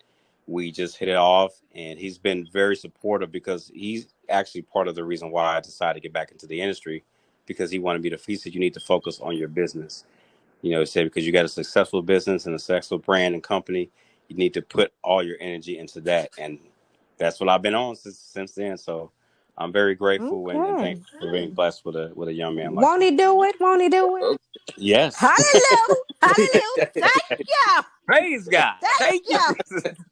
we just hit it off, and he's been very supportive, because he's actually part of the reason why I decided to get back into the industry, because he wanted me to, he said, you need to focus on your business. He said, because you got a successful business and a successful brand and company, you need to put all your energy into that. And that's what I've been on since then. So I'm very grateful and thankful for being blessed with a young man like Won't he do it? Won't he do it? Yes. Hallelujah. Hallelujah. Thank you. Praise God. Thank you.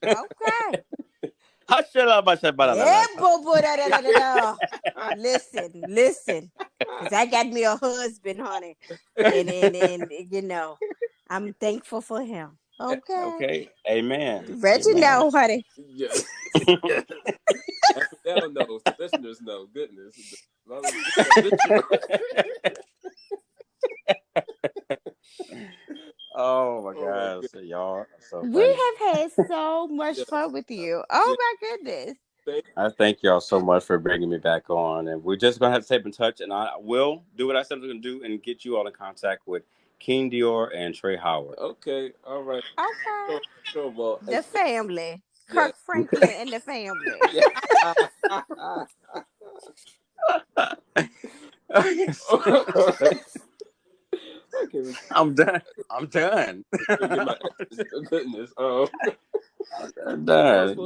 Okay. Listen. Because I got me a husband, honey. And I'm thankful for him. Okay. Okay. Amen. Reggie know, honey. Yes. FNL knows. The listeners know. Goodness. Oh my God. So y'all are so funny. We have had so much fun with you. Oh my goodness. I thank y'all so much for bringing me back on, and we're just gonna have to stay in touch, and I will do what I said I was gonna do and get you all in contact with King Dior and Trey Howard. Okay, all right. Okay. Sure, well, the family. Kirk Franklin and the family. I'm done. Goodness. I'm done.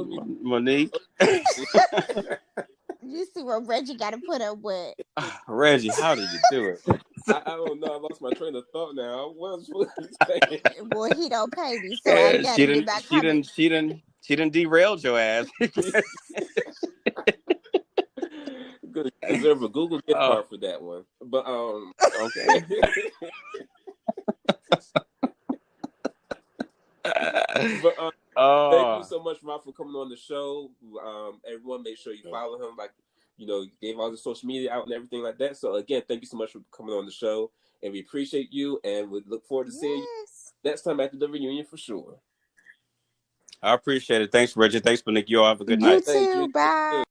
Monique. You see what Reggie got to put up with. Reggie, how did you do it? I don't know. I lost my train of thought now. What was saying? Well, he don't pay me, so I got to get back. She didn't derailed your ass. Good. Deserve a Google gift card for that one. But okay. But thank you so much, Rob, for coming on the show. Everyone, make sure you follow him. Like, gave all the social media out and everything like that. So again, thank you so much for coming on the show, and we appreciate you, and we look forward to seeing you next time after the reunion for sure. I appreciate it. Thanks, Reggie. Thanks, Monique. You all have a good night. You too. Bye.